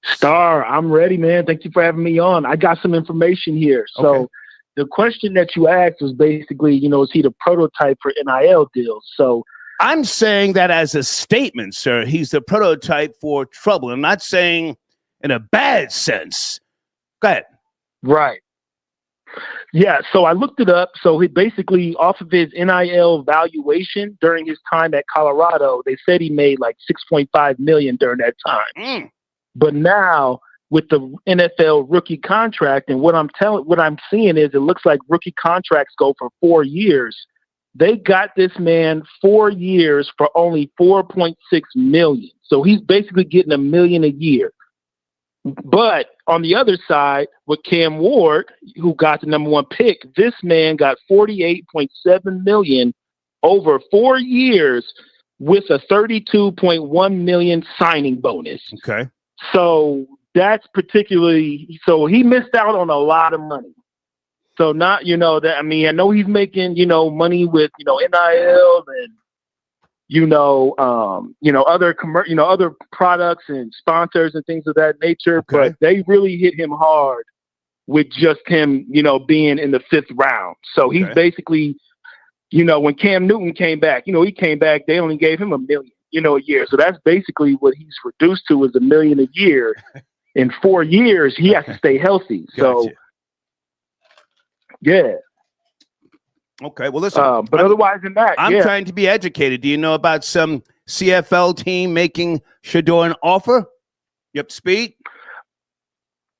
Speaker 8: Star, I'm ready, man. Thank you for having me on. I got some information here. So.
Speaker 1: Okay.
Speaker 8: The question that you asked was basically, is he the prototype for NIL deals? So
Speaker 1: I'm saying that as a statement, sir. He's the prototype for trouble. I'm not saying in a bad sense. Go ahead.
Speaker 8: Right. Yeah. So I looked it up. So he basically, off of his NIL valuation during his time at Colorado, they said he made like $6.5 million during that time. But now, with the NFL rookie contract, and what I'm seeing is it looks like rookie contracts go for 4 years. They got this man 4 years for only $4.6 million. So he's basically getting $1 million a year. But on the other side, with Cam Ward, who got the number 1 pick, this man got $48.7 million over 4 years with a $32.1 million signing bonus.
Speaker 1: Okay.
Speaker 8: So that's particularly, so he missed out on a lot of money. So not, I know he's making, money with, NIL and, other products and sponsors and things of that nature.
Speaker 1: Okay.
Speaker 8: But they really hit him hard with just him, being in the 5th round. So he's basically, when Cam Newton came back, he came back, they only gave him $1 million, a year. So that's basically what he's reduced to, is $1 million a year. In 4 years, he has to stay healthy. So, yeah.
Speaker 1: Okay. Well, listen.
Speaker 8: But otherwise than that,
Speaker 1: I'm trying to be educated. Do you know about some CFL team making Shedeur an offer? You up to speed?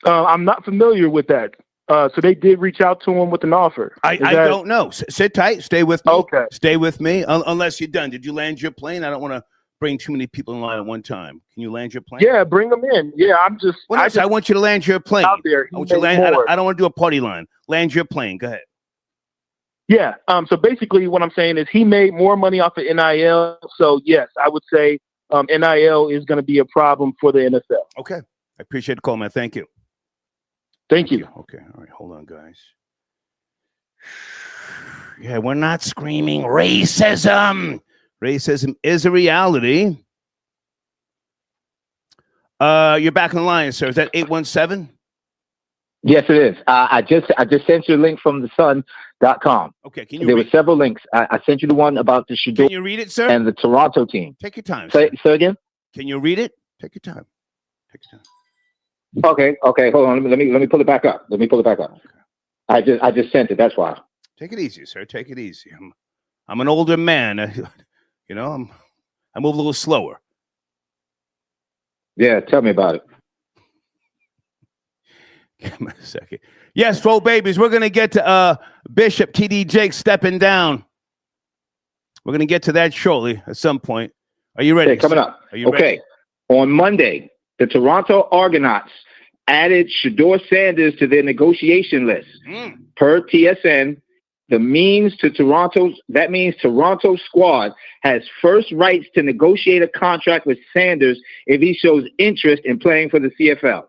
Speaker 8: I'm not familiar with that. So they did reach out to him with an offer.
Speaker 1: I don't know. Sit tight. Stay with me.
Speaker 8: Okay.
Speaker 1: Stay with me. Unless you're done. Did you land your plane? I don't want to bring too many people in line at one time. Can you land your plane?
Speaker 8: Yeah, bring them in. Yeah,
Speaker 1: I want you to land your plane.
Speaker 8: Out there.
Speaker 1: I want you to land. I don't want to do a party line. Land your plane. Go ahead.
Speaker 8: Yeah. So basically what I'm saying is he made more money off of NIL. So yes, I would say NIL is going to be a problem for the NFL.
Speaker 1: Okay. I appreciate the call, man. Thank you.
Speaker 8: Thank you.
Speaker 1: Okay. All right. Hold on, guys. Yeah, we're not screaming racism. Racism is a reality. You're back in the line, sir. Is that 817?
Speaker 7: Yes, it is. I just sent you a link from thesun.com.
Speaker 1: Okay, can you
Speaker 7: There
Speaker 1: read
Speaker 7: were several links. I sent you the one about the
Speaker 1: Can
Speaker 7: Shedeur
Speaker 1: you read it, sir?
Speaker 7: and the Toronto team.
Speaker 1: Take your time,
Speaker 7: Say
Speaker 1: sir.
Speaker 7: again?
Speaker 1: Can you read it? Take your time. Take your time.
Speaker 7: Okay. Hold on. Let me pull it back up.
Speaker 1: Okay.
Speaker 7: I just sent it. That's why.
Speaker 1: Take it easy, sir. Take it easy. I'm an older man. You know, I move a little slower.
Speaker 7: Yeah, tell me about it.
Speaker 1: Give me a second. Yes, Throw Babies. We're going to get to Bishop T.D. Jakes stepping down. We're going to get to that shortly at some point. Are you ready?
Speaker 7: Okay, coming up.
Speaker 1: Are you ready?
Speaker 7: On Monday, the Toronto Argonauts added Shedeur Sanders to their negotiation list. Per TSN, that means Toronto's squad has first rights to negotiate a contract with Sanders if he shows interest in playing for the CFL.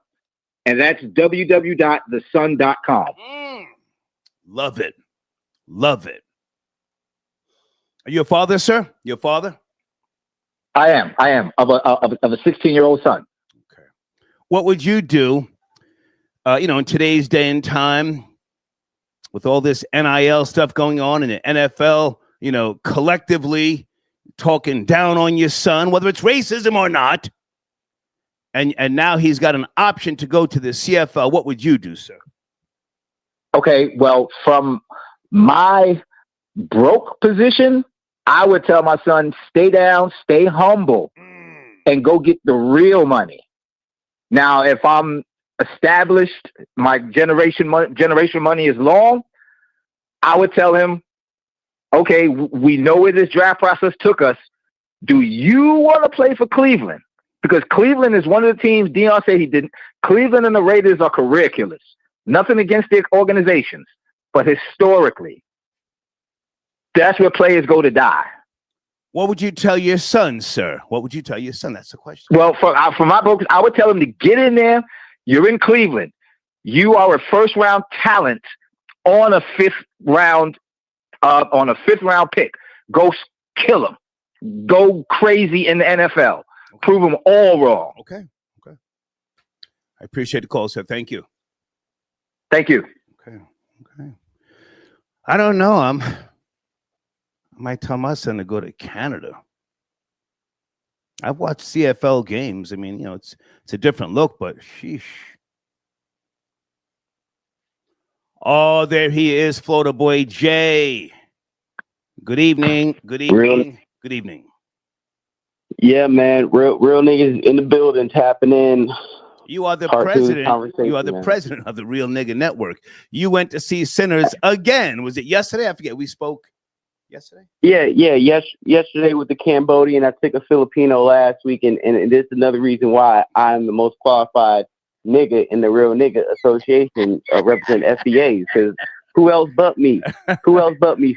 Speaker 7: And that's www.thesun.com.
Speaker 1: Love it. Love it. Are you a father, sir? You a father?
Speaker 7: I am of a 16-year-old son.
Speaker 1: Okay. What would you do, in today's day and time with all this NIL stuff going on and the NFL, collectively talking down on your son, whether it's racism or not, and now he's got an option to go to the CFL. What would you do, sir?
Speaker 7: Okay, well, from my broke position, I would tell my son, stay down, stay humble, and go get the real money. Now, if I'm established, my generation money is long, I would tell him, okay, we know where this draft process took us. Do you want to play for Cleveland? Because Cleveland is one of the teams, Deion said he didn't. Cleveland and the Raiders are career killers. Nothing against their organizations, but historically, that's where players go to die.
Speaker 1: What would you tell your son, sir? What would you tell your son? That's the question.
Speaker 7: Well, for my books, I would tell him to get in there. You're in Cleveland. You are a first-round talent on a fifth-round pick. Go kill him. Go crazy in the NFL. Okay. Prove them all wrong.
Speaker 1: Okay. I appreciate the call, sir. Thank you.
Speaker 7: Thank you.
Speaker 1: Okay. I don't know. I might tell my son to go to Canada. I've watched CFL games. I mean, it's a different look, but sheesh. Oh, there he is, Florida boy Jay. Good evening. Good evening.
Speaker 9: Yeah, man. Real niggas in the building tapping in.
Speaker 1: You are the president. You are the president of the Real Nigga Network. You went to see Sinners again. Was it yesterday? I forget. We spoke yesterday.
Speaker 9: Yeah. Yesterday with the Cambodian. I took a Filipino last week, and this is another reason why I'm the most qualified nigga in the Real Nigga Association representing FBA. Because who else but me?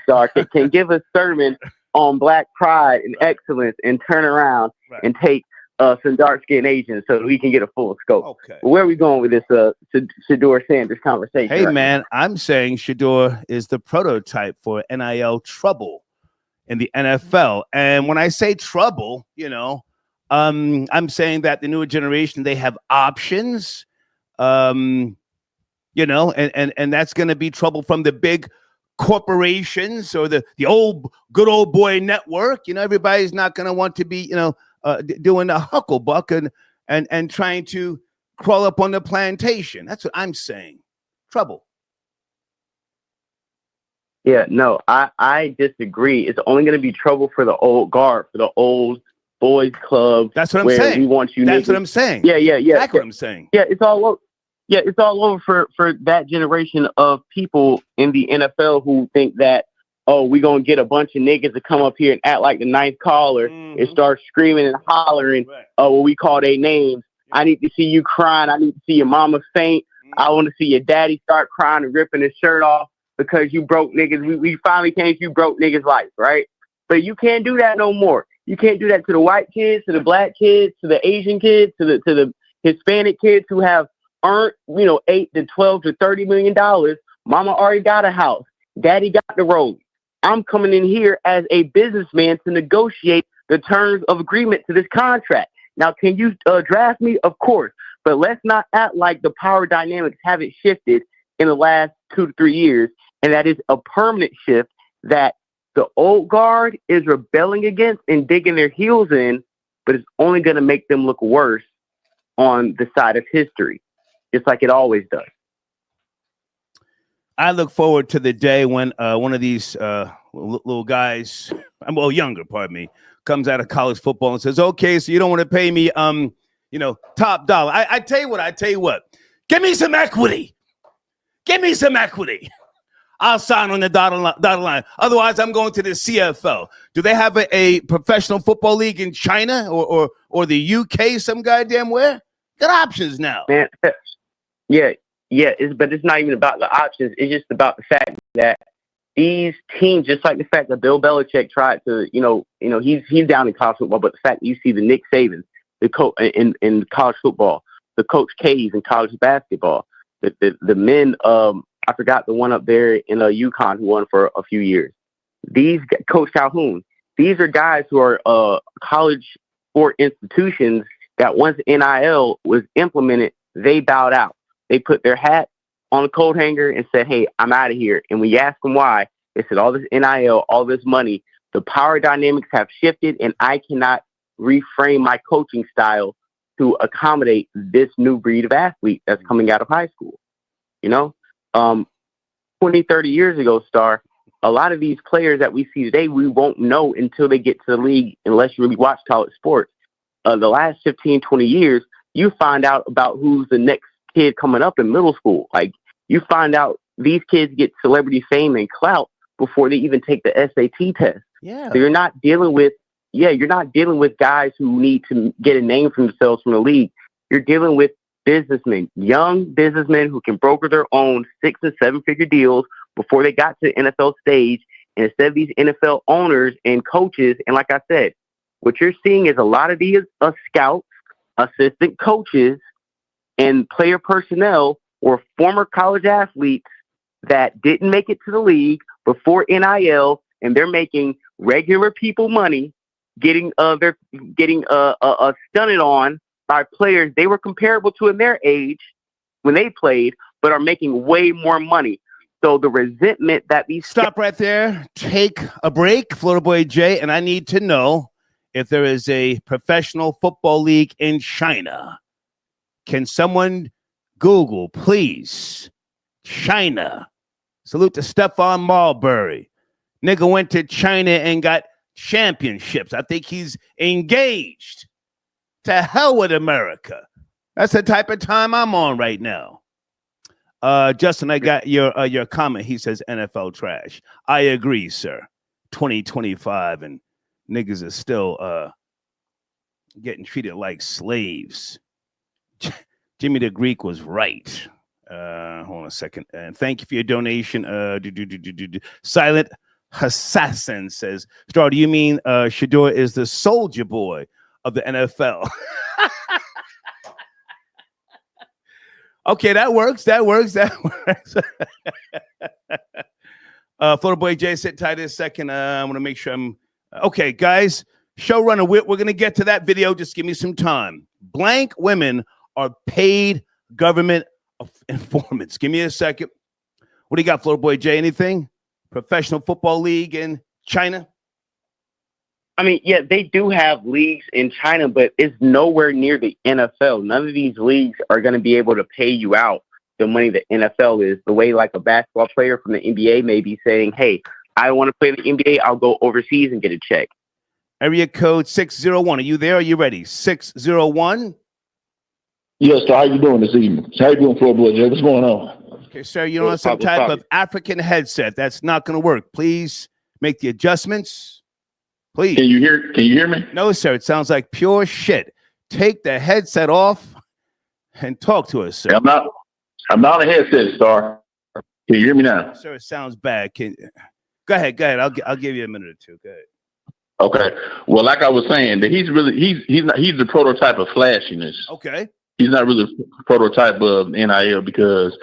Speaker 9: Star can give a sermon on Black pride and excellence and turn around and take some dark-skinned Asians so that we can get a full scope.
Speaker 1: Okay.
Speaker 9: Where are we going with this Shedeur Sanders conversation?
Speaker 1: Hey, man, I'm saying Shedeur is the prototype for NIL trouble in the NFL. And when I say trouble, I'm saying that the newer generation, they have options, and that's going to be trouble from the big corporations or the good old boy network. Everybody's not going to want to be, doing a hucklebuck and trying to crawl up on the plantation. That's what I'm saying. Trouble.
Speaker 9: Yeah, no, I disagree. It's only going to be trouble for the old guard, for the old boys club.
Speaker 1: That's what I'm saying.
Speaker 9: We want you.
Speaker 1: That's what I'm saying.
Speaker 9: Yeah.
Speaker 1: That's what I'm saying.
Speaker 9: Yeah, it's all over. Yeah, it's all over for that generation of people in the NFL who think that, we're going to get a bunch of niggas to come up here and act like the ninth caller and start screaming and hollering what we call their names. I need to see you crying. I need to see your mama faint. I want to see your daddy start crying and ripping his shirt off because you broke niggas. We finally came to you broke niggas' life, right? But you can't do that no more. You can't do that to the white kids, to the black kids, to the Asian kids, to the Hispanic kids who have earned, $8 to $12 to $30 million. Mama already got a house. Daddy got the road. I'm coming in here as a businessman to negotiate the terms of agreement to this contract. Now, can you draft me? Of course. But let's not act like the power dynamics haven't shifted in the last 2 to 3 years, and that is a permanent shift that the old guard is rebelling against and digging their heels in, but it's only going to make them look worse on the side of history, just like it always does.
Speaker 1: I look forward to the day when one of these little guys, younger, pardon me, comes out of college football and says, okay, so you don't want to pay me, top dollar. I tell you what, give me some equity. Give me some equity. I'll sign on the dotted line. Otherwise, I'm going to the CFL. Do they have a professional football league in China or the UK, some goddamn where? Got options now.
Speaker 9: Man, yeah. But it's not even about the options. It's just about the fact that these teams, just like the fact that Bill Belichick tried to, he's down in college football, but the fact that you see the Nick Sabans, the coach in college football, the Coach K's in college basketball, the men, I forgot the one up there in UConn who won for a few years. These Coach Calhoun, these are guys who are college sport institutions that once NIL was implemented, they bowed out. They put their hat on a coat hanger and said, hey, I'm out of here. And when you ask them why, they said all this NIL, all this money, the power dynamics have shifted, and I cannot reframe my coaching style to accommodate this new breed of athlete that's coming out of high school. 20, 30 years ago, Star, a lot of these players that we see today, we won't know until they get to the league unless you really watch college sports. The last 15, 20 years, you find out about who's the next kid coming up in middle school. Like, you find out these kids get celebrity fame and clout before they even take the SAT test.
Speaker 1: Yeah.
Speaker 9: So you're not dealing with guys who need to get a name for themselves from the league. You're dealing with businessmen, young businessmen who can broker their own 6- and 7-figure deals before they got to the NFL stage. And instead of these NFL owners and coaches, and like I said, what you're seeing is a lot of these scouts, assistant coaches, and player personnel or former college athletes that didn't make it to the league before NIL, and they're making regular people money, getting stunted on by players they were comparable to in their age when they played, but are making way more money. So the resentment that these...
Speaker 1: Stop right there. Take a break, Florida Boy Jay, and I need to know if there is a professional football league in China. Can someone Google, please, China? Salute to Stephon Marbury. Nigga went to China and got championships. I think he's engaged. To hell with America. That's the type of time I'm on right now. Justin, I got your comment. He says NFL trash. I agree, sir. 2025 and niggas are still getting treated like slaves. Jimmy the Greek was right. Hold on a second. And thank you for your donation. Silent Assassin says, Star, do you mean Shedeur is the soldier boy of the NFL? Okay, that works. Florida Boy Jay, sit tight a second. I want to make sure I'm okay, guys. Showrunner, we're going to get to that video. Just give me some time. Blank women are paid government informants. Give me a second. What do you got, Florida Boy Jay? Anything? Professional football league in China?
Speaker 9: I mean, yeah, they do have leagues in China, but it's nowhere near the NFL. None of these leagues are going to be able to pay you out the money the NFL is. The way like a basketball player from the NBA may be saying, hey, I want to play the NBA. I'll go overseas and get a check.
Speaker 1: Area code 601. Are you there? Are you ready? 601?
Speaker 10: Yes, sir. How you doing this evening? How you doing, Florida Boy Jay? What's going on?
Speaker 1: Okay, sir, you're on some type of African headset. That's not going to work. Please make the adjustments. Please.
Speaker 10: Can you hear me?
Speaker 1: No, sir. It sounds like pure shit. Take the headset off and talk to us, sir.
Speaker 10: I'm not a headset, Star. Can you hear me now?
Speaker 1: Sir, it sounds bad. Go ahead. I'll give you a minute or two. Go ahead.
Speaker 10: Okay. Well, like I was saying, that he's the prototype of flashiness.
Speaker 1: Okay.
Speaker 10: He's not really a prototype of NIL because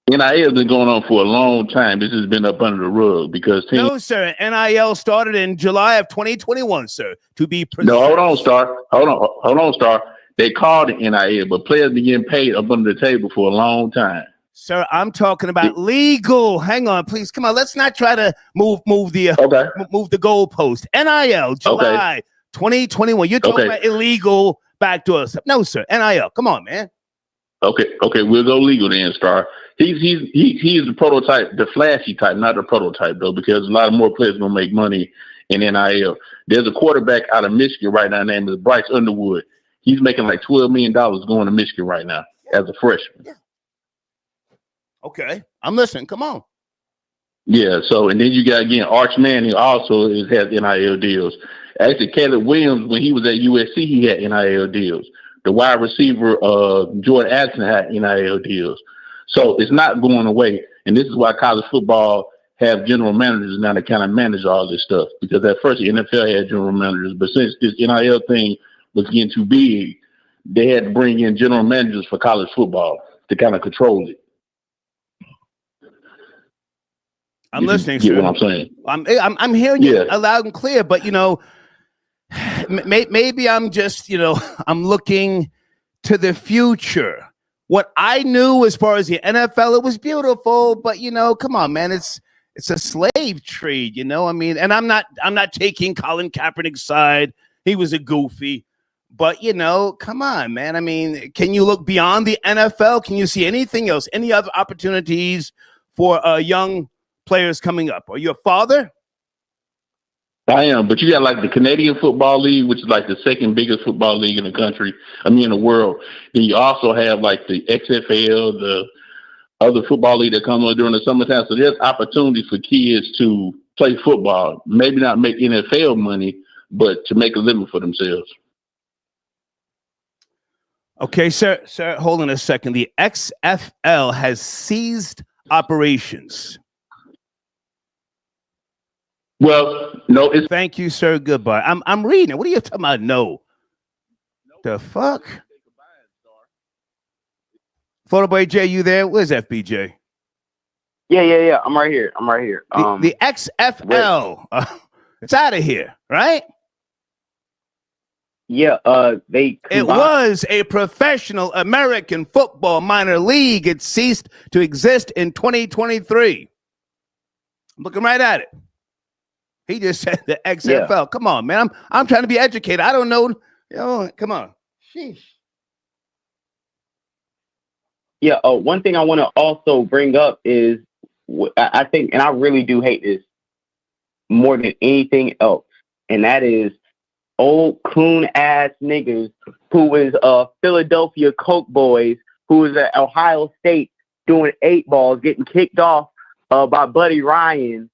Speaker 10: NIL has been going on for a long time. This has been up under the rug because
Speaker 1: no, sir. NIL started in July of 2021, sir. To be precise.
Speaker 10: No, hold on, Star. Hold on, Star. They called it NIL, but players been getting paid up under the table for a long time.
Speaker 1: Sir, I'm talking about legal. Hang on, please. Come on. Let's not try to move the goalpost. NIL, July 2021. You're talking about illegal backdoor stuff. No, sir. NIL. Come on, man.
Speaker 10: Okay, we'll go legal then, Star. He's the prototype, the flashy type, not the prototype though, because a lot of more players gonna make money in NIL. There's a quarterback out of Michigan right now named Bryce Underwood. He's making like $12 million going to Michigan right now as a freshman.
Speaker 1: Yeah. Okay, I'm listening. Come on.
Speaker 10: Yeah. So, and then you got again Arch Manning also has NIL deals. Actually, Caleb Williams, when he was at USC, he had NIL deals. The wide receiver, Jordan Addison, had NIL deals. So it's not going away. And this is why college football have general managers now to kind of manage all this stuff. Because at first the NFL had general managers, but since this NIL thing was getting too big, they had to bring in general managers for college football to kind of control it.
Speaker 1: I'm listening,
Speaker 10: sir.
Speaker 1: What
Speaker 10: I'm saying?
Speaker 1: I'm hearing you loud and clear, but maybe I'm just, I'm looking to the future. What I knew as far as the NFL, it was beautiful, but come on, man, it's a slave trade, I mean, and I'm not taking Colin Kaepernick's side. He was a goofy, but come on, man. I mean, can you look beyond the NFL? Can you see anything else? Any other opportunities for young players coming up? Are you a father?
Speaker 10: I am, but you got like the Canadian Football League, which is like the second biggest football league in the country. In the world. Then you also have like the XFL, the other football league that comes on during the summertime. So there's opportunities for kids to play football. Maybe not make NFL money, but to make a living for themselves.
Speaker 1: Okay, sir, hold on a second. The XFL has ceased operations.
Speaker 10: Well, no, it's
Speaker 1: thank you, sir. Goodbye. I'm reading it. What are you talking about? No. The fuck? Photo Boy J, you there? Where's FBJ?
Speaker 9: Yeah. I'm right here.
Speaker 1: The XFL. It's out of here, right?
Speaker 9: Yeah,
Speaker 1: it was a professional American football minor league. It ceased to exist in 2023. I'm looking right at it. He just said the XFL. Yeah. Come on, man. I'm trying to be educated. I don't know. Come on. Sheesh.
Speaker 9: Yeah. One thing I want to also bring up is I think, and I really do hate this more than anything else, and that is old coon ass niggas who was Philadelphia Coke boys, who was at Ohio State doing 8 balls, getting kicked off by Buddy Ryan.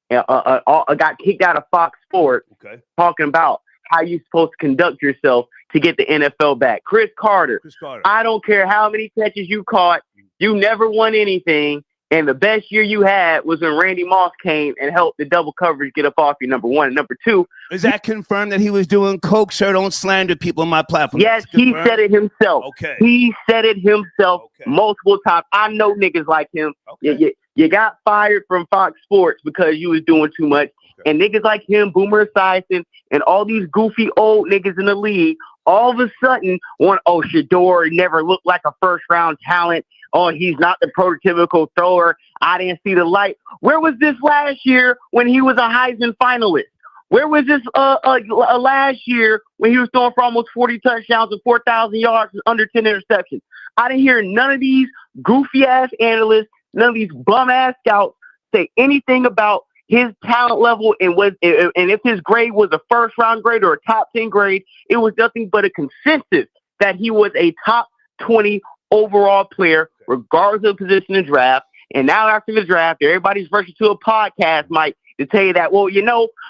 Speaker 9: Got kicked out of Fox Sports, talking about how you're supposed to conduct yourself to get the NFL back. Chris Carter. I don't care how many catches you caught, you never won anything, and the best year you had was when Randy Moss came and helped the double coverage get up off you, number one. And number two.
Speaker 1: Is that confirmed that he was doing coke, sir? Don't slander people on my platform.
Speaker 9: Yes, he said it himself.
Speaker 1: Okay.
Speaker 9: He said it himself multiple times. I know niggas like him. Okay. You got fired from Fox Sports because you was doing too much. Okay. And niggas like him, Boomer Esiason, and all these goofy old niggas in the league, all of a sudden Shedeur never looked like a first-round talent. Oh, he's not the prototypical thrower. I didn't see the light. Where was this last year when he was a Heisman finalist? Where was this last year when he was throwing for almost 40 touchdowns and 4,000 yards and under 10 interceptions? I didn't hear none of these goofy-ass analysts, none of these bum-ass scouts say anything about his talent level and if his grade was a first-round grade or a top 10 grade. It was nothing but a consensus that he was a top 20 overall player, regardless of position in the draft. And now after the draft, everybody's rushing to a podcast, Mike, to tell you that,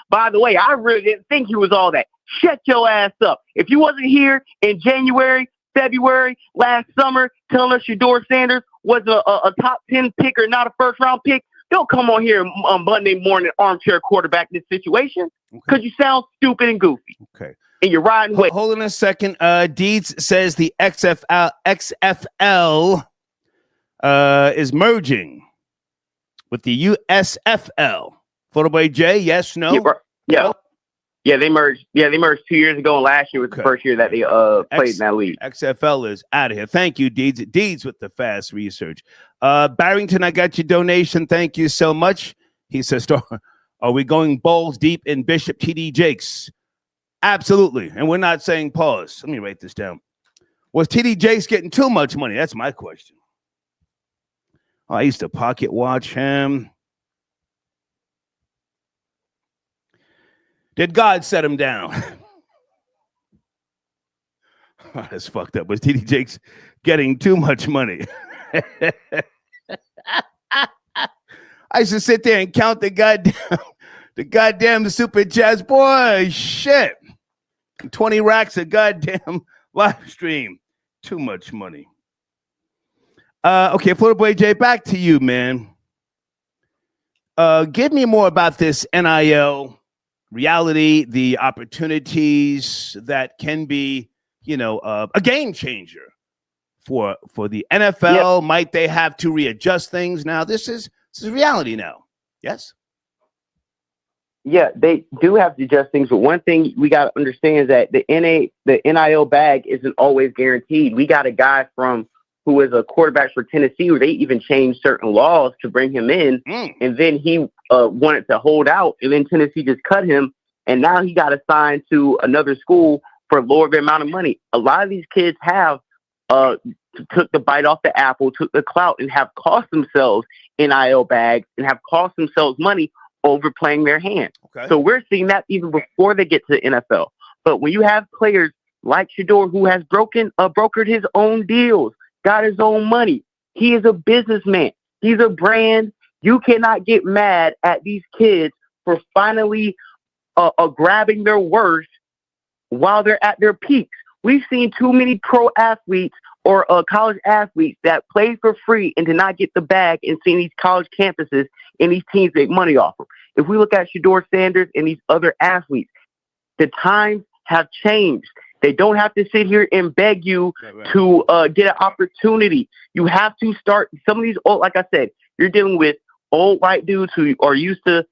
Speaker 9: by the way, I really didn't think he was all that. Shut your ass up. If you wasn't here in January, February, last summer, telling us Shedeur Sanders was a top 10 pick or not a first-round pick, don't come on here on Monday morning armchair quarterback this situation because you sound stupid and goofy.
Speaker 1: Okay.
Speaker 9: And you're riding with.
Speaker 1: Hold on a second. Deeds says the XFL is merging with the USFL. Photo Boy J, yes, no?
Speaker 9: Yeah. Yeah, they merged. Yeah, they merged 2 years ago, and last year was the first year that they played in that league.
Speaker 1: XFL is out of here. Thank you, Deeds. Deeds with the fast research. Barrington, I got your donation. Thank you so much. He says, "Are we going balls deep in Bishop TD Jakes?" Absolutely, and we're not saying pause. Let me write this down. Was TD Jakes getting too much money? That's my question. Oh, I used to pocket watch him. Did God set him down? Oh, that's fucked up. Was TD Jakes getting too much money? I used to sit there and count the goddamn super chats. Boy, shit. 20 racks of goddamn live stream. Too much money. Okay, Florida Boy J, back to you, man. Give me more about this NIL reality, the opportunities that can be, a game changer for the NFL. Yep. Might they have to readjust things now? This is reality now. Yes.
Speaker 9: Yeah, they do have to adjust things, but one thing we got to understand is that the NIL bag isn't always guaranteed. We got a guy who was a quarterback for Tennessee where they even changed certain laws to bring him in, and then he wanted to hold out, and then Tennessee just cut him, and now he got assigned to another school for a lower amount of money. A lot of these kids have took the bite off the apple, took the clout, and have cost themselves NIL bags and have cost themselves money overplaying their hand. Okay. So we're seeing that even before they get to the NFL. But when you have players like Shedeur who has brokered his own deals, got his own money, he is a businessman. He's a brand. You cannot get mad at these kids for finally grabbing their worth while they're at their peaks. We've seen too many pro athletes or college athletes that play for free and did not get the bag and seeing these college campuses and these teams make money off them. If we look at Shedeur Sanders and these other athletes, the times have changed. They don't have to sit here and beg you to get an opportunity. You have to start. Some of these old, like I said, you're dealing with old white dudes who are used to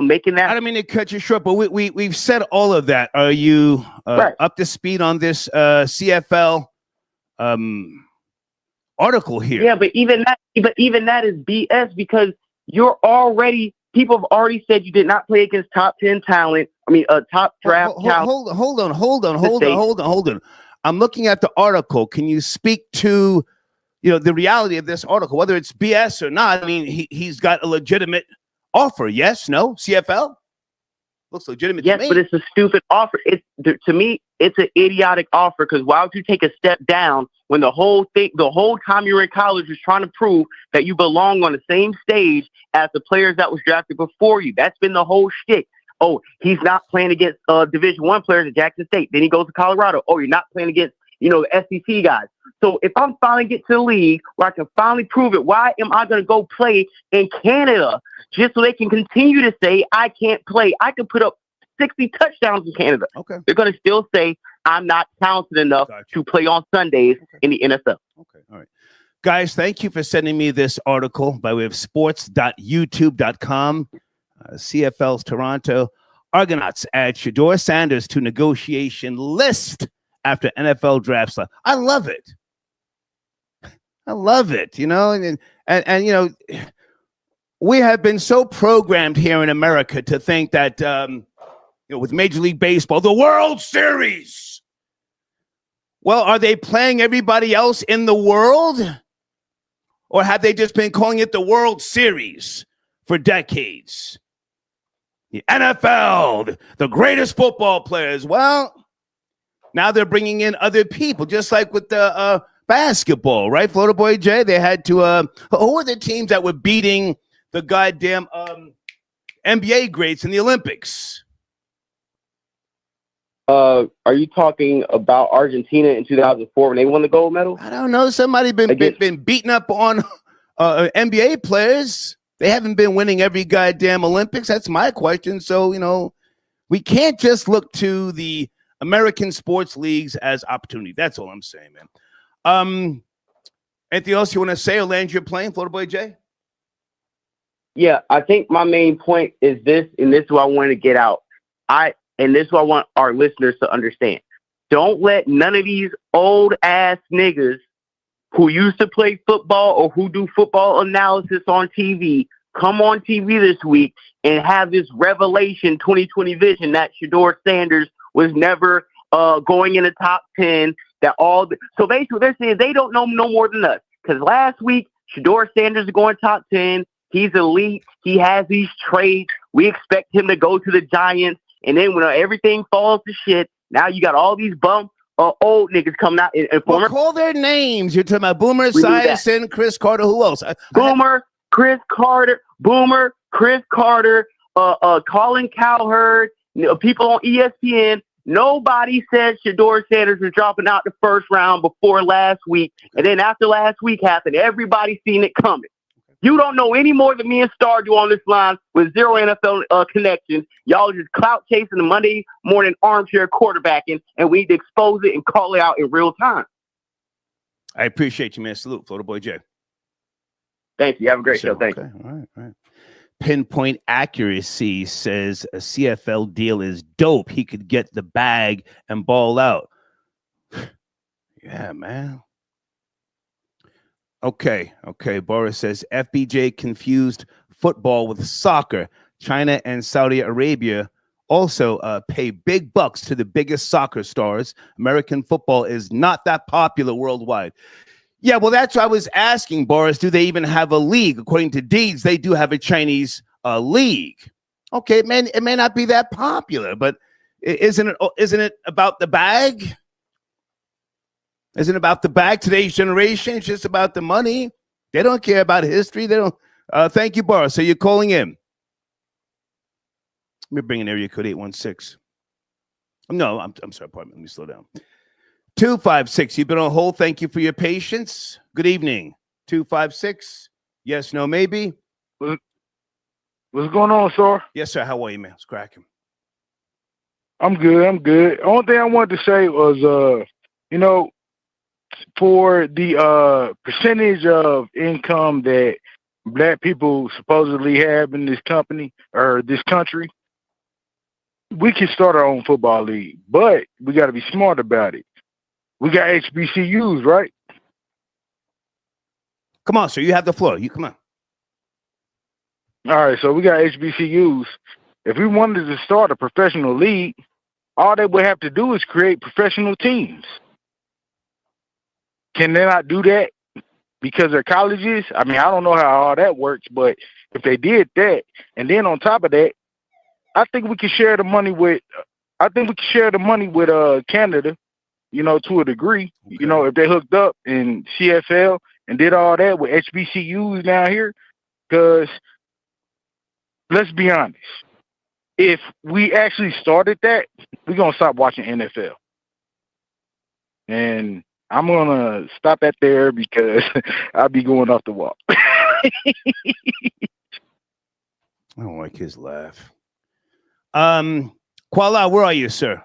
Speaker 9: making that.
Speaker 1: I don't mean to cut you short, but we've said all of that. Are you up to speed on this CFL article here?
Speaker 9: Yeah, but even that is BS because people have already said you did not play against top 10 talent. I mean, top draft talent.
Speaker 1: Hold on. I'm looking at the article. Can you speak to, the reality of this article, whether it's BS or not? I mean, he's got a legitimate offer. Yes, no, CFL looks legitimate.
Speaker 9: Yes,
Speaker 1: to me.
Speaker 9: But it's a stupid offer. To me, it's an idiotic offer because why would you take a step down when the whole time you were in college was trying to prove that you belong on the same stage as the players that was drafted before you? That's been the whole shtick. Oh, he's not playing against Division I players at Jackson State. Then he goes to Colorado. Oh, you're not playing against the SEC guys. So if I'm finally get to the league where I can finally prove it, why am I going to go play in Canada just so they can continue to say I can't play? I can put up 60 touchdowns in Canada. Okay. They're going to still say I'm not talented enough to play on Sundays in the NFL.
Speaker 1: Okay. All right. Guys, thank you for sending me this article by way of sports.youtube.com. CFL's Toronto Argonauts add Shedeur Sanders to negotiation list after NFL draft slot. I love it. And we have been so programmed here in America to think that, with Major League Baseball, the World Series. Well, are they playing everybody else in the world? Or have they just been calling it the World Series for decades? The NFL, the greatest football players. Well, now they're bringing in other people, just like with the basketball, right? Florida Boy J, they had to, who were the teams that were beating the goddamn NBA greats in the Olympics?
Speaker 9: Are you talking about Argentina in 2004 when they won the gold medal?
Speaker 1: I don't know. Somebody been beating up on NBA players. They haven't been winning every goddamn Olympics. That's my question. So, we can't just look to the American sports leagues as opportunity. That's all I'm saying, man. Anything else you want to say or land your plane, Florida Boy J?
Speaker 9: Yeah, I think my main point is this, and this is what I wanted to get out. and this is what I want our listeners to understand. Don't let none of these old ass niggas who used to play football or who do football analysis on TV come on TV this week and have this revelation 2020 vision that Shedeur Sanders was never going in the top 10. So basically they're saying they don't know no more than us. Because last week, Shedeur Sanders is going top 10. He's elite. He has these traits. We expect him to go to the Giants. And then when everything falls to shit, now you got all these old niggas coming out.
Speaker 1: Well, call their names. You're talking about Boomer Esiason, Chris Carter. Who else?
Speaker 9: Chris Carter, Colin Cowherd, people on ESPN. Nobody said Shedeur Sanders was dropping out the first round before last week. And then after last week happened, everybody seen it coming. You don't know any more than me and Star do on this line with zero NFL connections. Y'all just clout chasing the Monday morning armchair quarterbacking, and we need to expose it and call it out in real time.
Speaker 1: I appreciate you, man. Salute, Florida Boy J.
Speaker 9: Thank you. Have a great show. Thank
Speaker 1: you. All right. Pinpoint Accuracy says a CFL deal is dope. He could get the bag and ball out. Yeah, man. Okay. Boris says FBJ confused football with soccer. China and Saudi Arabia also pay big bucks to the biggest soccer stars. American football is not that popular worldwide. Yeah, well, that's what I was asking, Boris. Do they even have a league? According to Deeds, they do have a Chinese league. Okay, it may not be that popular, but isn't it about the bag? Isn't it about the bag? Today's generation, it's just about the money. They don't care about history. They don't. Thank you, Boris. So you're calling in. Let me bring in area code 816. No, I'm sorry, pardon me. Let me slow down. 256. You've been on hold. Thank you for your patience. Good evening. 256. Yes, no, maybe.
Speaker 6: What's going on, sir?
Speaker 1: Yes, sir. How are you, man? It's cracking.
Speaker 6: I'm good. Only thing I wanted to say was, for the percentage of income that black people supposedly have in this company or this country, we can start our own football league, but we got to be smart about it. We got HBCUs, right?
Speaker 1: Come on, sir. You have the floor. You come on.
Speaker 6: All right, so we got HBCUs. If we wanted to start a professional league, all they would have to do is create professional teams. Can they not do that because they're colleges? I mean, I don't know how all that works, but if they did that, and then on top of that, I think we could share the money with. Canada. To a degree. Okay. If they hooked up in CFL and did all that with HBCUs down here, because let's be honest, if we actually started that, we're gonna stop watching NFL. And I'm gonna stop that there because I'll be going off the wall.
Speaker 1: I don't like his laugh. Kuala, where are you, sir?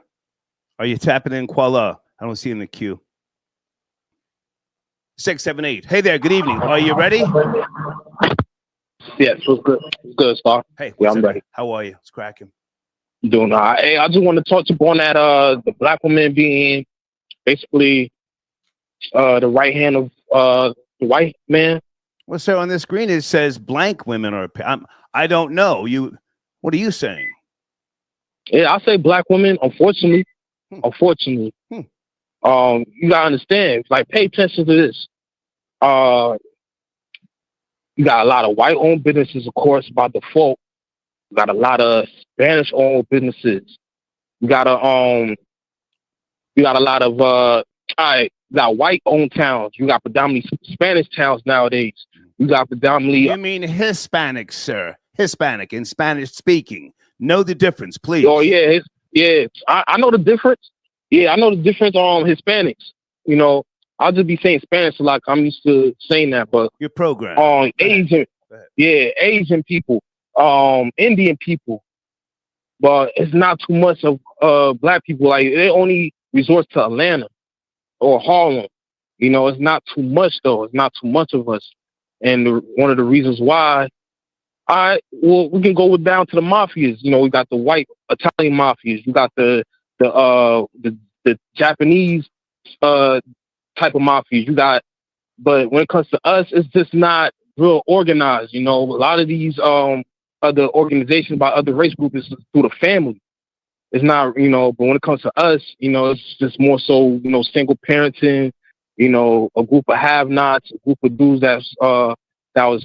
Speaker 1: Are you tapping in Kuala? I don't see in the queue. 678. Hey there. Good evening. Are you ready?
Speaker 11: Yes. What's good? What's good, Star?
Speaker 1: Hey.
Speaker 11: Yeah, I'm ready.
Speaker 1: How are you? It's cracking.
Speaker 11: Doing all right. Hey, I just want to touch upon that. The black woman being basically the right hand of the white man.
Speaker 1: Well, sir, on the screen it says blank women are. I don't know. What are you saying?
Speaker 11: Yeah, I say black women. Unfortunately. You gotta understand, like, pay attention to this. You got a lot of white-owned businesses, of course, by default. You got a lot of Spanish-owned businesses. You got a lot of you got white-owned towns. You got predominantly Spanish towns nowadays. You got predominantly.
Speaker 1: You mean Hispanic, sir? Hispanic and Spanish speaking. Know the difference, please.
Speaker 11: Oh yeah, I know the difference. Yeah, I know the difference on Hispanics. I'll just be saying Spanish a lot. I'm used to saying that, but
Speaker 1: your program
Speaker 11: Asian, Asian people, Indian people, but it's not too much of black people. Like, they only resort to Atlanta or Harlem. It's not too much though. It's not too much of us, and one of the reasons why All right, well, we can go down to the mafias. You know, we got the white Italian mafias. You got the Japanese type of mafias. You got, but when it comes to us, it's just not real organized. You know, a lot of these other organizations by other race groups is through the family. It's not, you know, but when it comes to us, you know, it's just more so, you know, single parenting, you know, a group of have-nots, a group of dudes that was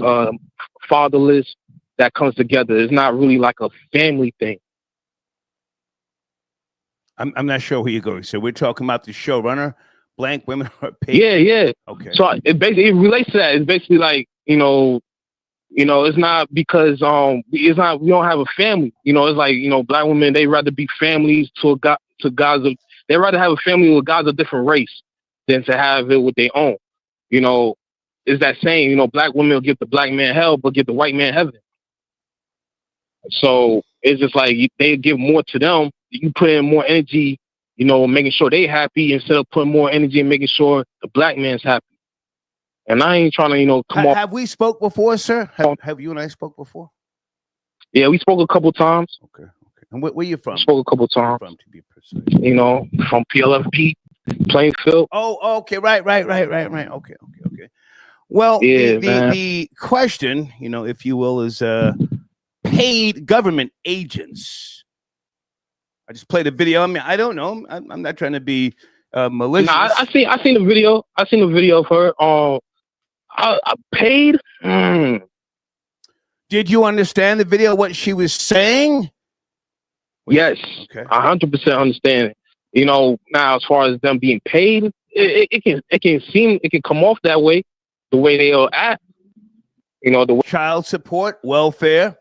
Speaker 11: fatherless, that comes together. It's not really like a family thing.
Speaker 1: I'm not sure where you're going. So we're talking about the showrunner, blank women are paid.
Speaker 11: Yeah.
Speaker 1: Okay.
Speaker 11: So it relates to that. It's basically like, you know, it's not because we don't have a family. You know, it's like, you know, black women, they rather be families to guys of, they rather have a family with guys of different race than to have it with their own. You know, it's that saying, you know, black women will give the black man hell, but give the white man heaven. So it's just like they give more to them. You put in more energy, you know, making sure they happy instead of putting more energy in making sure the black man's happy. And I ain't trying to, you know, come off.
Speaker 1: Have we spoke before, sir? Have you and I spoke before?
Speaker 11: Yeah, we spoke a couple times.
Speaker 1: Okay. And where you from?
Speaker 11: We spoke a couple times.
Speaker 1: From, to be precise.
Speaker 11: You know, from PLFP, Plainfield.
Speaker 1: Oh, okay, right. Okay. Well,
Speaker 11: yeah,
Speaker 1: the question, you know, if you will, is paid government agents. I just played a video. I mean, I don't know. I'm not trying to be malicious.
Speaker 11: No, I seen the video. I seen the video of her. I paid.
Speaker 1: Did you understand the video? What she was saying?
Speaker 11: Yes.
Speaker 1: Okay.
Speaker 11: 100% understand. You know, now as far as them being paid, it can come off that way, the way they are act. You know, the
Speaker 1: child support, welfare,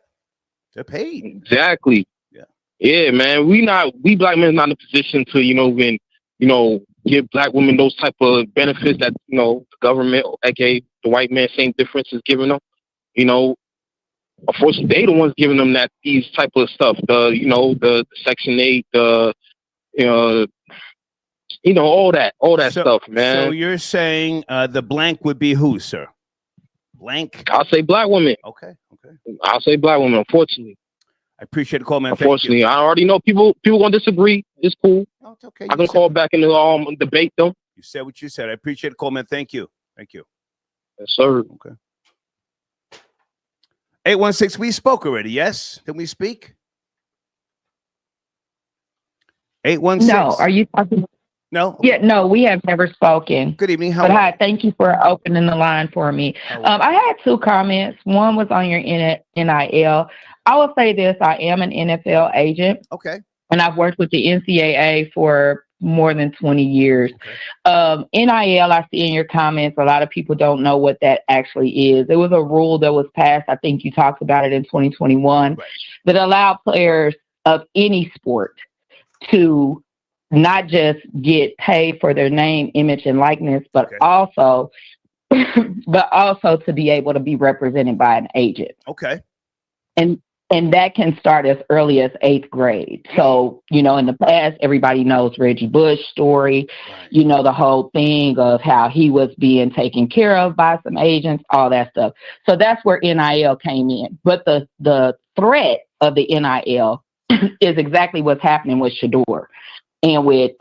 Speaker 1: they're paid.
Speaker 11: Exactly. Yeah, man. We black men not in a position to, you know, give black women those type of benefits that, you know, the government, aka the white man, same difference is giving them. You know, unfortunately, they the ones giving them these type of stuff. The Section 8, all that stuff, man.
Speaker 1: So you're saying the blank would be who, sir? Blank.
Speaker 11: I'll say black women.
Speaker 1: Okay.
Speaker 11: I'll say black women. Unfortunately.
Speaker 1: I appreciate the call, man.
Speaker 11: Unfortunately, I already know people gonna disagree. It's cool.
Speaker 1: No, it's okay.
Speaker 11: I can call back and debate them.
Speaker 1: You said what you said. I appreciate the call, man. Thank you.
Speaker 11: Yes, sir.
Speaker 1: Okay. 816. We spoke already. Yes. Did we speak? 816.
Speaker 12: No. Are you talking?
Speaker 1: No.
Speaker 12: Yeah. No. We have never spoken.
Speaker 1: Good evening.
Speaker 12: But hi. Thank you for opening the line for me. I had two comments. One was on your NIL. I will say this, I am an NFL agent.
Speaker 1: Okay.
Speaker 12: And I've worked with the NCAA for more than 20 years. Okay. NIL, I see in your comments, a lot of people don't know what that actually is. It was a rule that was passed, I think you talked about it in 2021, right, that allowed players of any sport to not just get paid for their name, image, and likeness, but also to be able to be represented by an agent.
Speaker 1: Okay.
Speaker 12: And that can start as early as 8th grade. So, you know, in the past, everybody knows Reggie Bush story, right, you know, the whole thing of how he was being taken care of by some agents, all that stuff. So that's where NIL came in. But the threat of the NIL is exactly what's happening with Shedeur and with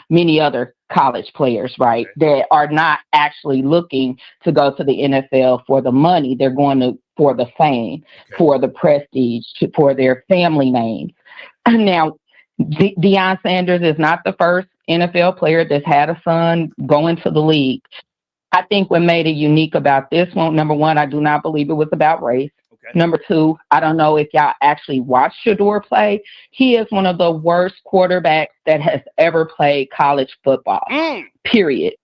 Speaker 12: many other college players, right, that are not actually looking to go to the NFL for the money. They're going for the fame, for the prestige, for their family names. Now, Shedeur Sanders is not the first NFL player that's had a son go into the league. I think what made it unique about this one, number one, I do not believe it was about race. Number two, I don't know if y'all actually watched Shedeur play. He is one of the worst quarterbacks that has ever played college football, period.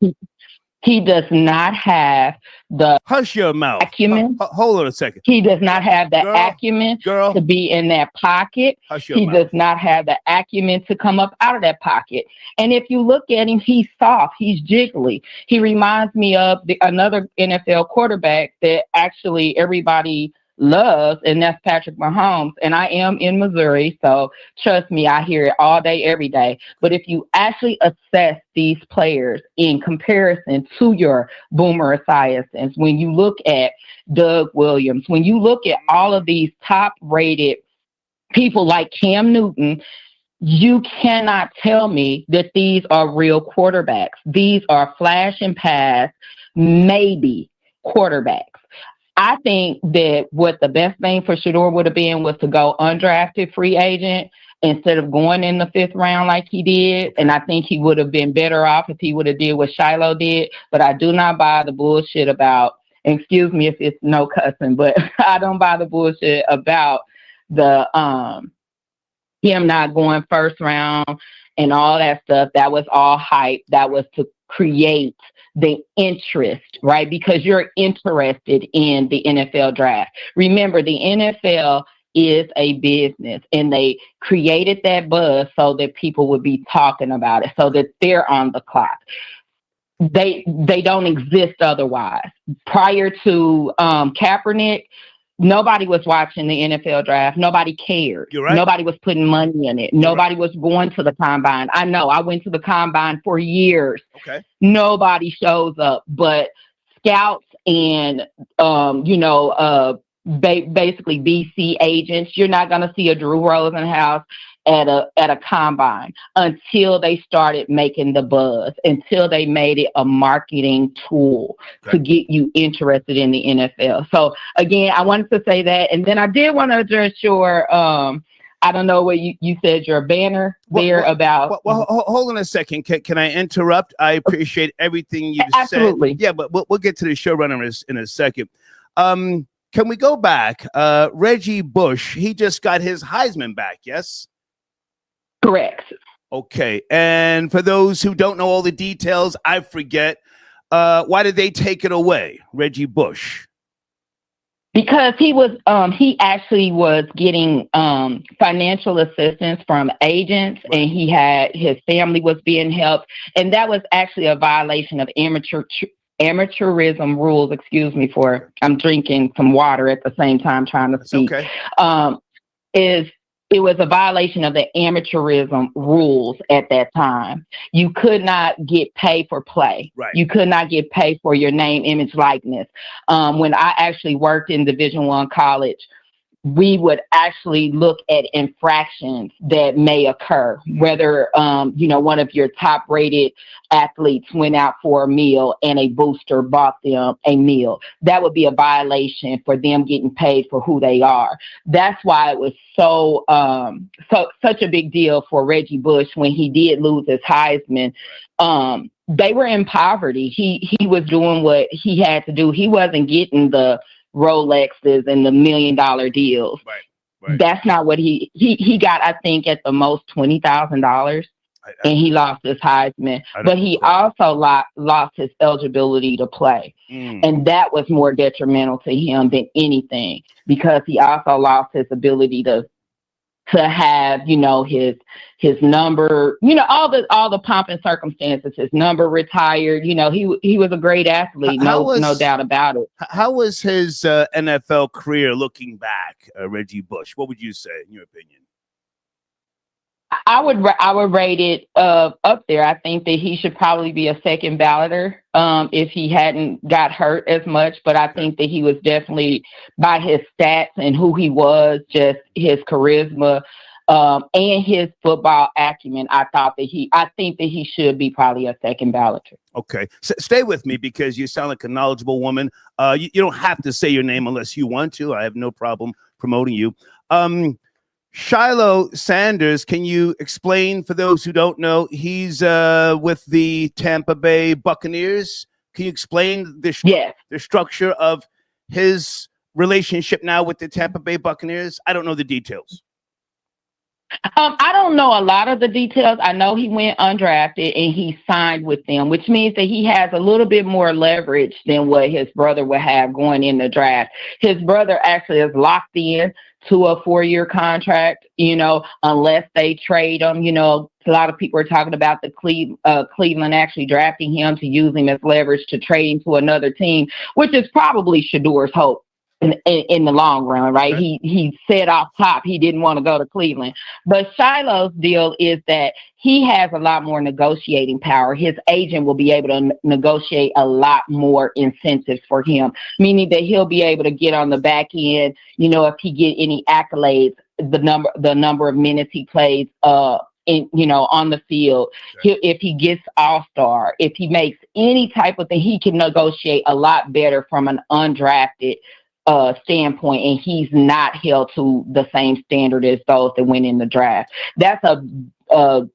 Speaker 12: He does not have the
Speaker 1: hush your mouth
Speaker 12: acumen.
Speaker 1: Hold on a second.
Speaker 12: He does not have the acumen to be in that pocket. He does not have the acumen to come up out of that pocket. And if you look at him, he's soft. He's jiggly. He reminds me of another NFL quarterback that actually everybody loves, and that's Patrick Mahomes. And I am in Missouri, so trust me, I hear it all day, every day. But if you actually assess these players in comparison to your Boomer Esiasons, when you look at Doug Williams, when you look at all of these top-rated people like Cam Newton, you cannot tell me that these are real quarterbacks. These are flash and pass, maybe quarterbacks. I think that what the best thing for Shedeur would have been was to go undrafted free agent instead of going in the 5th round like he did. And I think he would have been better off if he would have did what Shiloh did. But I do not buy the bullshit about, excuse me if it's no cussing, but I don't buy the bullshit about the him not going 1st round and all that stuff. That was all hype. That was to create the interest, right? Because you're interested in the NFL draft. Remember, the NFL is a business, and they created that buzz so that people would be talking about it, so that they're on the clock. They don't exist otherwise. Prior to Kaepernick, nobody was watching the NFL draft. Nobody cared.
Speaker 1: You're right.
Speaker 12: Nobody was putting money in it. Nobody was going to the combine. I know. I went to the combine for years.
Speaker 1: Okay. Nobody
Speaker 12: shows up, but scouts and basically BC agents. You're not going to see a Drew Rosenhaus at a combine until they started making the buzz, until they made it a marketing tool to get you interested in the NFL. So again, I wanted to say that, and then I did want to address your I don't know what you said, your banner there about.
Speaker 1: Well, hold on a second. Can I interrupt? I appreciate everything you
Speaker 12: Absolutely.
Speaker 1: said. Yeah, but we'll get to the showrunner in a second. Can we go back? Reggie Bush, he just got his Heisman back, yes?
Speaker 12: Correct.
Speaker 1: Okay. And for those who don't know all the details, I forget. Why did they take it away, Reggie Bush?
Speaker 12: Because he actually was getting financial assistance from agents, and his family was being helped, and that was actually a violation of amateurism rules. Excuse me I'm drinking some water at the same time trying to speak. Okay. It was a violation of the amateurism rules at that time. You could not get paid for play.
Speaker 1: Right.
Speaker 12: You could not get paid for your name, image, likeness. When I actually worked in Division I college, we would actually look at infractions that may occur, whether, one of your top rated athletes went out for a meal and a booster bought them a meal. That would be a violation for them getting paid for who they are. That's why it was such a big deal for Reggie Bush when he did lose his Heisman. They were in poverty. He was doing what he had to do. He wasn't getting the Rolexes and the $1 million deals.
Speaker 1: Right.
Speaker 12: That's not what he got. I think at the most $20,000, and he lost his Heisman. But he also lost his eligibility to play, and that was more detrimental to him than anything, because he also lost his ability to have his number, all the pomp and circumstances, his number retired. He was a great athlete, no doubt about it.
Speaker 1: How was his NFL career looking back, Reggie Bush? What would you say, in your opinion?
Speaker 12: I would rate it up there. I think that he should probably be a second balloter if he hadn't got hurt as much. But I think that he was definitely, by his stats and who he was, just his charisma and his football acumen, I think that he should be probably a second balloter.
Speaker 1: Okay. Stay with me, because you sound like a knowledgeable woman. You don't have to say your name unless you want to. I have no problem promoting you. Shedeur Sanders, can you explain, for those who don't know, he's with the Tampa Bay Buccaneers. Can you explain the structure of his relationship now with the Tampa Bay Buccaneers? I don't know the details.
Speaker 12: I don't know a lot of the details. I know he went undrafted and he signed with them, which means that he has a little bit more leverage than what his brother would have going in the draft. His brother actually is locked in to a 4-year contract, unless they trade him. A lot of people are talking about the Cleveland actually drafting him to use him as leverage to trade him to another team, which is probably Shedeur's hope. in the long run, right? He said off top he didn't want to go to Cleveland. But Shiloh's deal is that he has a lot more negotiating power. His agent will be able to negotiate a lot more incentives for him, meaning that he'll be able to get on the back end, if he get any accolades, the number of minutes he plays on the field. If he gets all-star, if he makes any type of thing, he can negotiate a lot better from an undrafted standpoint, and he's not held to the same standard as those that went in the draft. That's a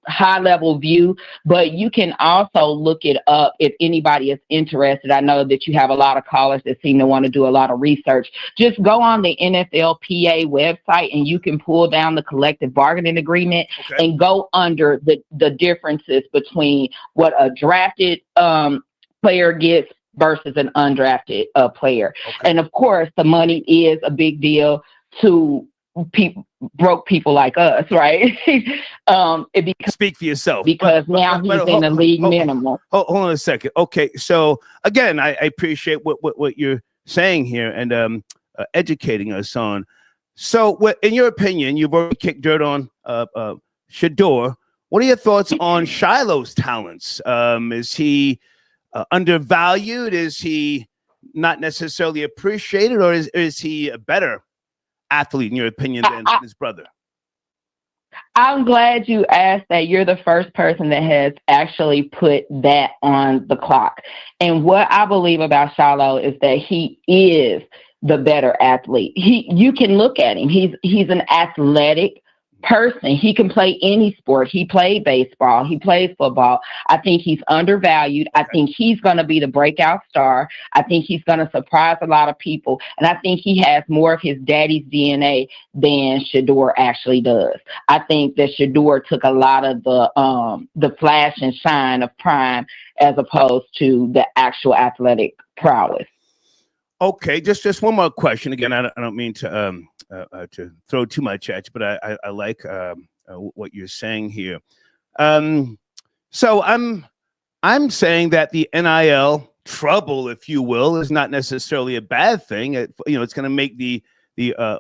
Speaker 12: high level view, but you can also look it up if anybody is interested. I know that you have a lot of callers that seem to want to do a lot of research. Just go on the NFLPA website and you can pull down the collective bargaining agreement and go under the differences between what a drafted player gets versus an undrafted player. And of course, the money is a big deal to broke people like us, right?
Speaker 1: Speak for yourself.
Speaker 12: Because now he's in the league minimum.
Speaker 1: Hold on a second. Okay, so again, I appreciate what you're saying here and educating us on. So, in your opinion, you've already kicked dirt on Shedeur. What are your thoughts on Shiloh's talents? Is he undervalued? Is he not necessarily appreciated, or is he a better athlete in your opinion than his brother?
Speaker 12: I'm glad you asked that. You're the first person that has actually put that on the clock. And what I believe about Shiloh is that he is the better athlete. You can look at him. He's an athletic person. He can play any sport. He played baseball. He plays football. I think he's undervalued. I think he's going to be the breakout star. I think he's going to surprise a lot of people. And I think he has more of his daddy's DNA than Shedeur actually does. I think that Shedeur took a lot of the flash and shine of prime as opposed to the actual athletic prowess.
Speaker 1: Okay, just one more question. Again, I don't mean to throw too much at you, but I like what you're saying here. So I'm saying that the NIL trouble, if you will, is not necessarily a bad thing. It's going to make the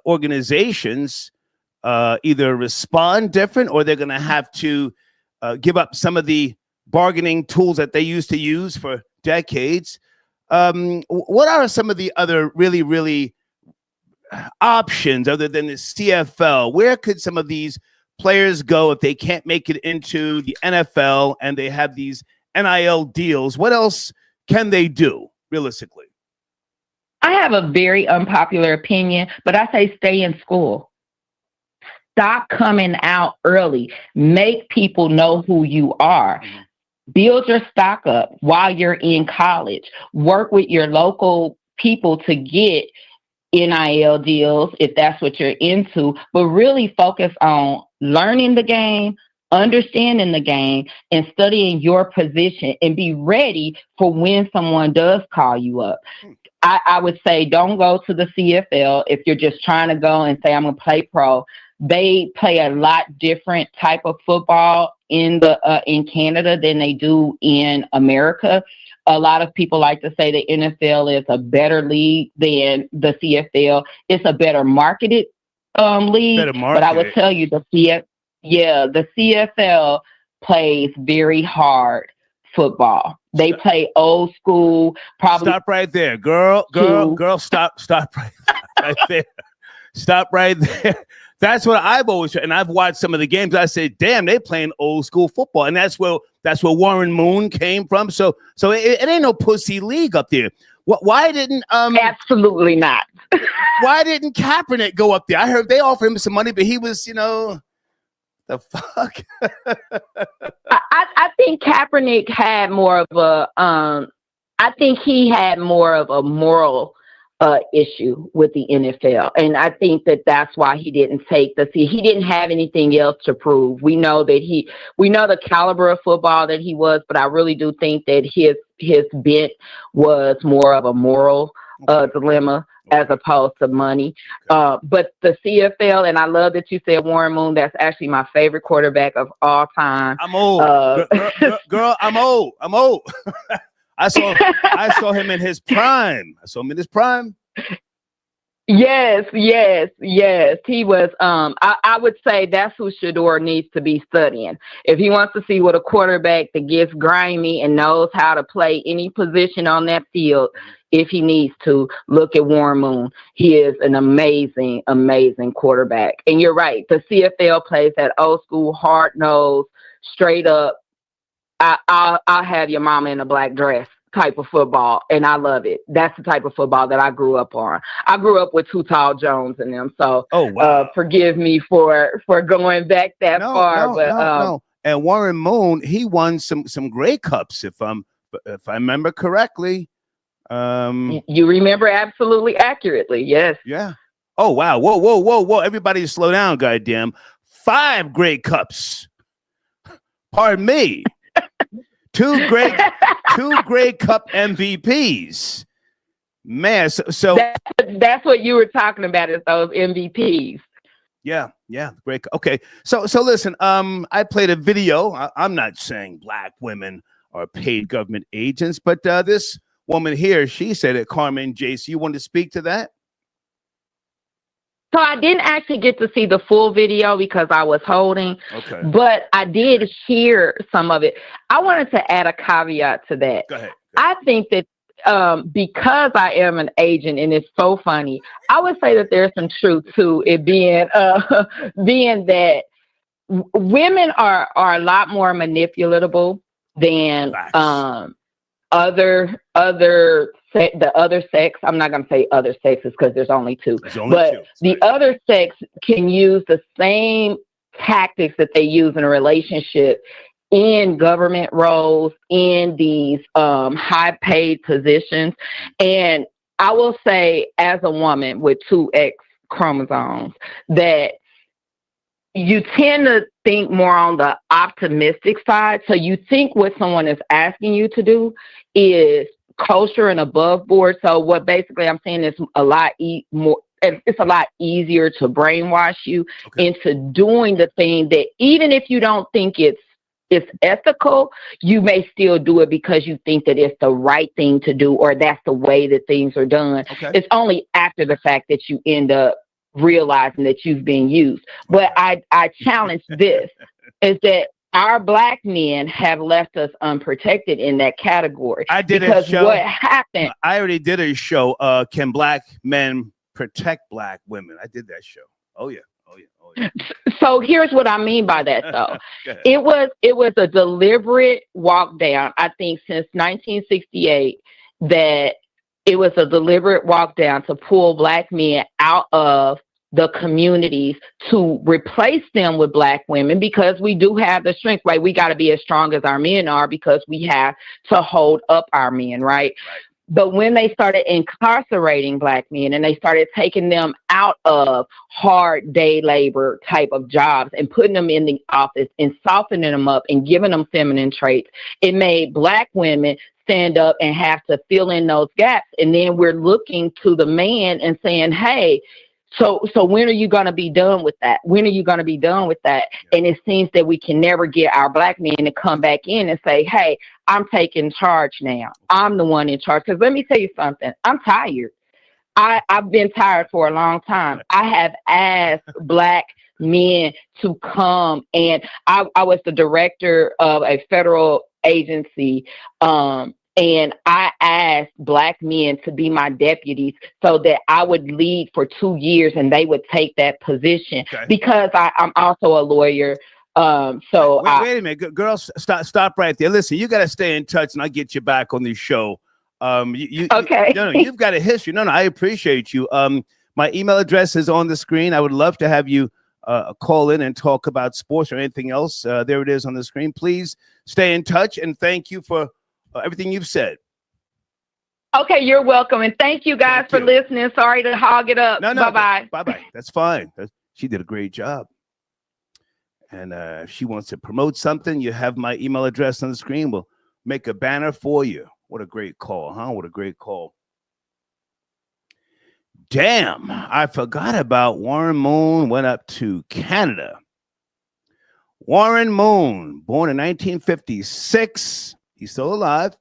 Speaker 1: organizations either respond different, or they're going to have to give up some of the bargaining tools that they used to use for decades. What are some of the other really options other than the CFL? Where could some of these players go if they can't make it into the NFL and they have these NIL deals? What else can they do realistically?
Speaker 12: I have a very unpopular opinion, but I say stay in school. Stop coming out early. Make people know who you are. Build your stock up while you're in college. Work with your local people to get NIL deals if that's what you're into, but really focus on learning the game, understanding the game, and studying your position, and be ready for when someone does call you up. I would say don't go to the CFL if you're just trying to go and say, I'm going to play pro. They play a lot different type of football in Canada than they do in America. A lot of people like to say the NFL is a better league than the CFL. It's a better marketed league. But I would tell you the CFL plays very hard football. They play old school. Probably
Speaker 1: stop right there, girl. Stop right there. Stop right there. That's what I've always, and I've watched some of the games. I said, damn, they playing old school football. And that's where Warren Moon came from. So it ain't no pussy league up there. Why didn't
Speaker 12: absolutely not.
Speaker 1: Why didn't Kaepernick go up there? I heard they offered him some money, but he was, the fuck.
Speaker 12: I think Kaepernick had more of a I think he had more of a moral issue with the NFL. And I think that that's why he didn't take he didn't have anything else to prove. We know the caliber of football that he was, but I really do think that his bent was more of a moral dilemma as opposed to money. But the CFL, and I love that you said Warren Moon, that's actually my favorite quarterback of all time.
Speaker 1: I'm old. Girl, I'm old. I saw him in his prime.
Speaker 12: Yes. He was. I would say that's who Shedeur needs to be studying. If he wants to see what a quarterback that gets grimy and knows how to play any position on that field, if he needs to, look at Warren Moon. He is an amazing, amazing quarterback. And you're right. The CFL plays that old school, hard nosed, straight up. I'll have your mama in a black dress type of football, and I love it. That's the type of football that I grew up on. I grew up with Too Tall Jones and them, so forgive me for going back that far.
Speaker 1: No. And Warren Moon, he won some Grey Cups, if I remember correctly.
Speaker 12: You remember absolutely accurately, yes.
Speaker 1: Yeah. Oh wow! Whoa! Everybody, slow down, goddamn! 5 Grey Cups. Pardon me. 2 Grey Cup MVPs. Man, so
Speaker 12: that's what you were talking about, is those MVPs.
Speaker 1: Yeah, great. Okay, so listen. I played a video. I'm not saying black women are paid government agents, but this woman here, she said it. Carmen Jace, you want to speak to that?
Speaker 12: So I didn't actually get to see the full video because I was holding,
Speaker 1: okay,
Speaker 12: but I did hear some of it. I wanted to add a caveat to that.
Speaker 1: Go ahead.
Speaker 12: I think that because I am an agent, and it's so funny, I would say that there's some truth to it being that women are a lot more manipulatable than the other sex. I'm not going to say other sexes because there's only two. The other sex can use the same tactics that they use in a relationship in government roles, in these high paid positions. And I will say, as a woman with 2 X chromosomes, that you tend to think more on the optimistic side. So you think what someone is asking you to do is kosher and above board. So what basically I'm saying is a lot more. It's a lot easier to brainwash you into doing the thing that, even if you don't think it's ethical, you may still do it because you think that it's the right thing to do, or that's the way that things are done. It's only after the fact that you end up realizing that you've been used. But I challenge this, is that our black men have left us unprotected in that category.
Speaker 1: I did a show. What happened? I already did a show. Can black men protect black women? I did that show. Oh yeah.
Speaker 12: So here's what I mean by that, though. It was a deliberate walk down. I think since 1968 that it was a deliberate walk down to pull black men out of the communities to replace them with black women, because we do have the strength, right? We got to be as strong as our men are because we have to hold up our men, right? But when they started incarcerating black men and they started taking them out of hard day labor type of jobs and putting them in the office and softening them up and giving them feminine traits, it made black women stand up and have to fill in those gaps. And then we're looking to the man and saying, hey, so when are you going to be done with that? When are you going to be done with that? And it seems that we can never get our black men to come back in and say, hey, I'm taking charge now. I'm the one in charge. Because let me tell you something. I'm tired. I've been tired for a long time. I have asked black men to come, and I was the director of a federal agency, and I asked black men to be my deputies so that I would lead for 2 years and they would take that position, because I'm also a lawyer. So
Speaker 1: wait a minute, girls, stop right there. Listen, you got to stay in touch, and I'll get you back on the show. You've got a history. No, I appreciate you. My email address is on the screen. I would love to have you call in and talk about sports or anything else. There it is on the screen. Please stay in touch, and thank you for everything you've said.
Speaker 12: Okay, you're welcome, and thank you guys for listening. Sorry to hog it up.
Speaker 1: No,
Speaker 12: bye.
Speaker 1: That's fine. She did a great job. And if she wants to promote something, you have my email address on the screen. We'll make a banner for you. What a great call, huh? What a great call. Damn, I forgot about Warren Moon. Went up to Canada. Warren Moon, born in 1956. He's still alive.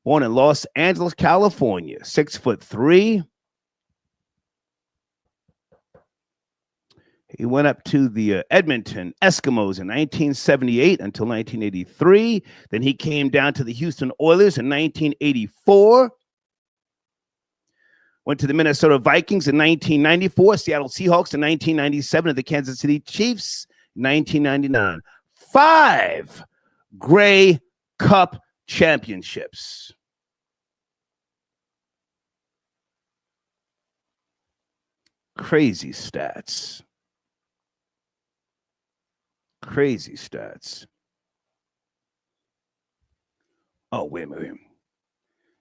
Speaker 1: Born in Los Angeles, California. 6'3", He went up to the Edmonton Eskimos in 1978 until 1983. Then he came down to the Houston Oilers in 1984. Went to the Minnesota Vikings in 1994, Seattle Seahawks in 1997, and the Kansas City Chiefs in 1999. 5 Grey Cup championships. Crazy stats. Crazy stats. Oh, wait a minute.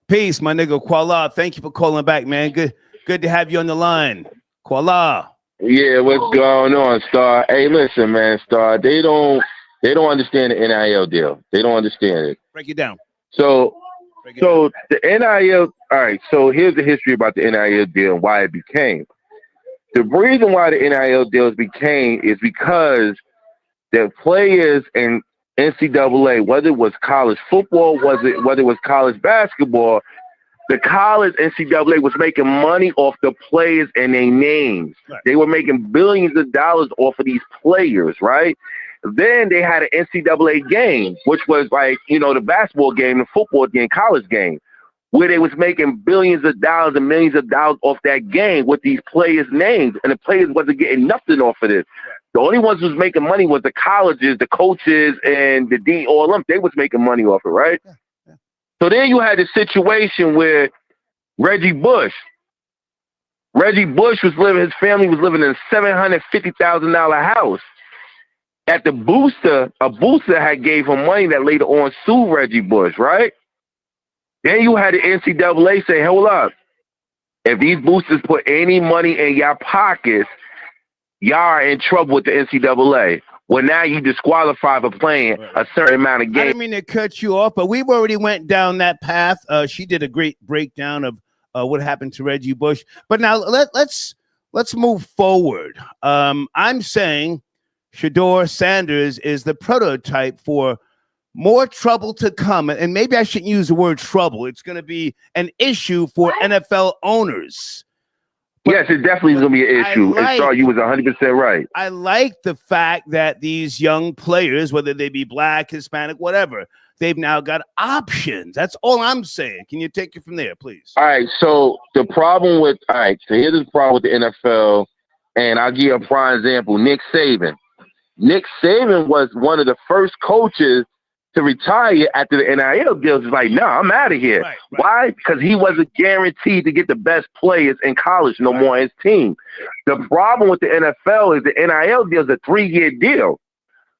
Speaker 1: Peace, my nigga Kuala. Thank you for calling back, man. Good to have you on the line. Kuala.
Speaker 13: Yeah, what's going on, Star? Hey, listen, man, Star. They don't understand the NIL deal. They don't understand it.
Speaker 1: Break it down.
Speaker 13: So the NIL, all right, so here's the history about the NIL deal and why it became. The reason why the NIL deals became is because the players in NCAA, whether it was college football, whether it was college basketball, the college NCAA was making money off the players and their names. Right. They were making billions of dollars off of these players, right? Then they had an NCAA game, which was like, the basketball game, the football game, college game, where they was making billions of dollars and millions of dollars off that game with these players' names, and the players wasn't getting nothing off of this. The only ones who was making money was the colleges, the coaches, and the D.O. They was making money off it, right? Yeah. So then you had a situation where Reggie Bush was living, his family was living in a $750,000 house. At the booster, a booster had gave him money that later on sued Reggie Bush, right? Then you had the NCAA say, hold up, if these boosters put any money in your pockets, y'all are in trouble with the NCAA. Well, now you disqualify for playing a certain amount of games.
Speaker 1: I didn't mean to cut you off, but we've already went down that path. She did a great breakdown of what happened to Reggie Bush. But now let's move forward. I'm saying Shedeur Sanders is the prototype for more trouble to come. And maybe I shouldn't use the word trouble. It's going to be an issue for NFL owners. But,
Speaker 13: yes, it definitely is going to be an issue. And Star, you was 100% right.
Speaker 1: I like the fact that these young players, whether they be black, Hispanic, whatever, they've now got options. That's all I'm saying. Can you take it from there, please?
Speaker 13: All right. So here's the problem with the NFL, and I'll give you a prime example. Nick Saban. Nick Saban was one of the first coaches to retire after the NIL deals. Is like, no, I'm out of here. Right. Why? Because he wasn't guaranteed to get the best players in college no more on his team. The problem with the NFL is the NIL deal is a 3-year deal.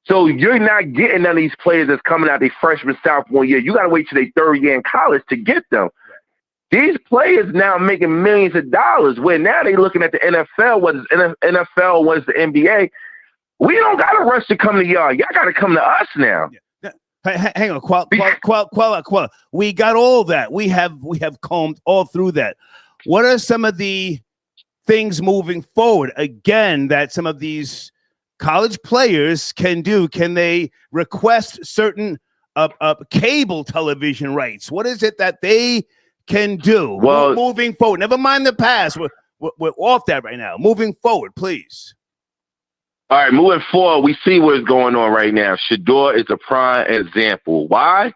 Speaker 13: So you're not getting none of these players that's coming out their freshman, sophomore year. You got to wait till their 3rd year in college to get them. These players now making millions of dollars, where now they're looking at the NFL, whether it's NFL, whether it's the NBA. We don't got to rush to come to y'all. Y'all got to come to us now.
Speaker 1: Yeah. Hang on, Kuala. We got all that. We have combed all through that. What are some of the things moving forward? Again, that some of these college players can do. Can they request certain cable television rights? What is it that they can do? Well, moving forward. Never mind the past. We're off that right now. Moving forward, please.
Speaker 13: All right, moving forward, we see what's going on right now. Shedeur is a prime example. Why?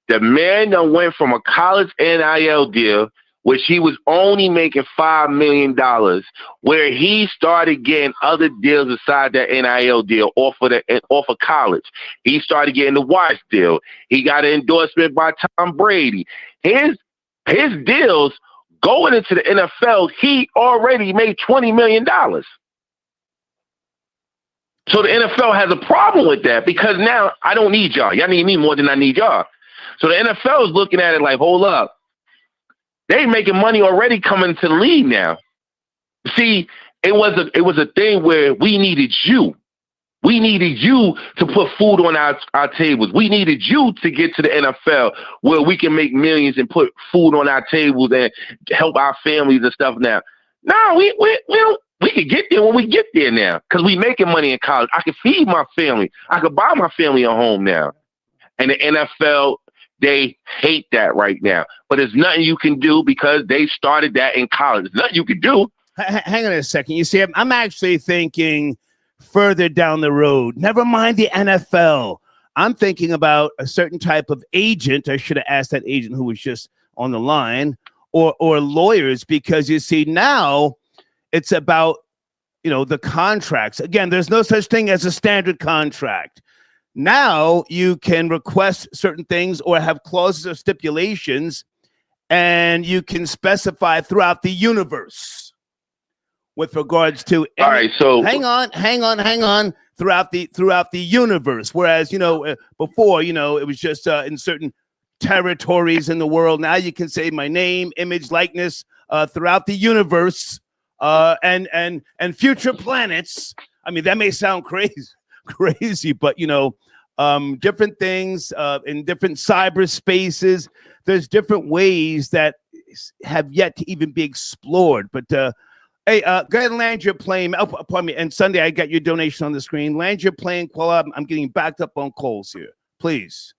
Speaker 13: The man that went from a college NIL deal, which he was only making $5 million, where he started getting other deals aside that NIL deal off of college. He started getting the watch deal. He got an endorsement by Tom Brady. His deals going into the NFL, he already made $20 million. So the NFL has a problem with that because now I don't need y'all. Y'all need me more than I need y'all. So the NFL is looking at it like, hold up. They making money already coming to the league now. See, it was a thing where we needed you. We needed you to put food on our tables. We needed you to get to the NFL where we can make millions and put food on our tables and help our families and stuff now. No, we don't. We can get there when we get there now because we making money in college. I can feed my family. I can buy my family a home now. And the NFL, they hate that right now. But there's nothing you can do because they started that in college. There's nothing you can do.
Speaker 1: Hang on a second. You see, I'm actually thinking further down the road. Never mind the NFL. I'm thinking about a certain type of agent. I should have asked that agent who was just on the line, or lawyers, because you see now it's about, the contracts. Again, there's no such thing as a standard contract. Now you can request certain things or have clauses or stipulations, and you can specify throughout the universe with regards to
Speaker 13: all right. So
Speaker 1: hang on throughout the universe. Whereas before it was just in certain territories in the world. Now you can say my name, image, likeness throughout the universe and future planets. I mean, that may sound crazy, but different things in different cyberspaces. There's different ways that have yet to even be explored. But hey, go ahead and land your plane. Oh, pardon me. And Sunday, I got your donation on the screen. Land your plane, Quilla. I'm getting backed up on calls here. Please.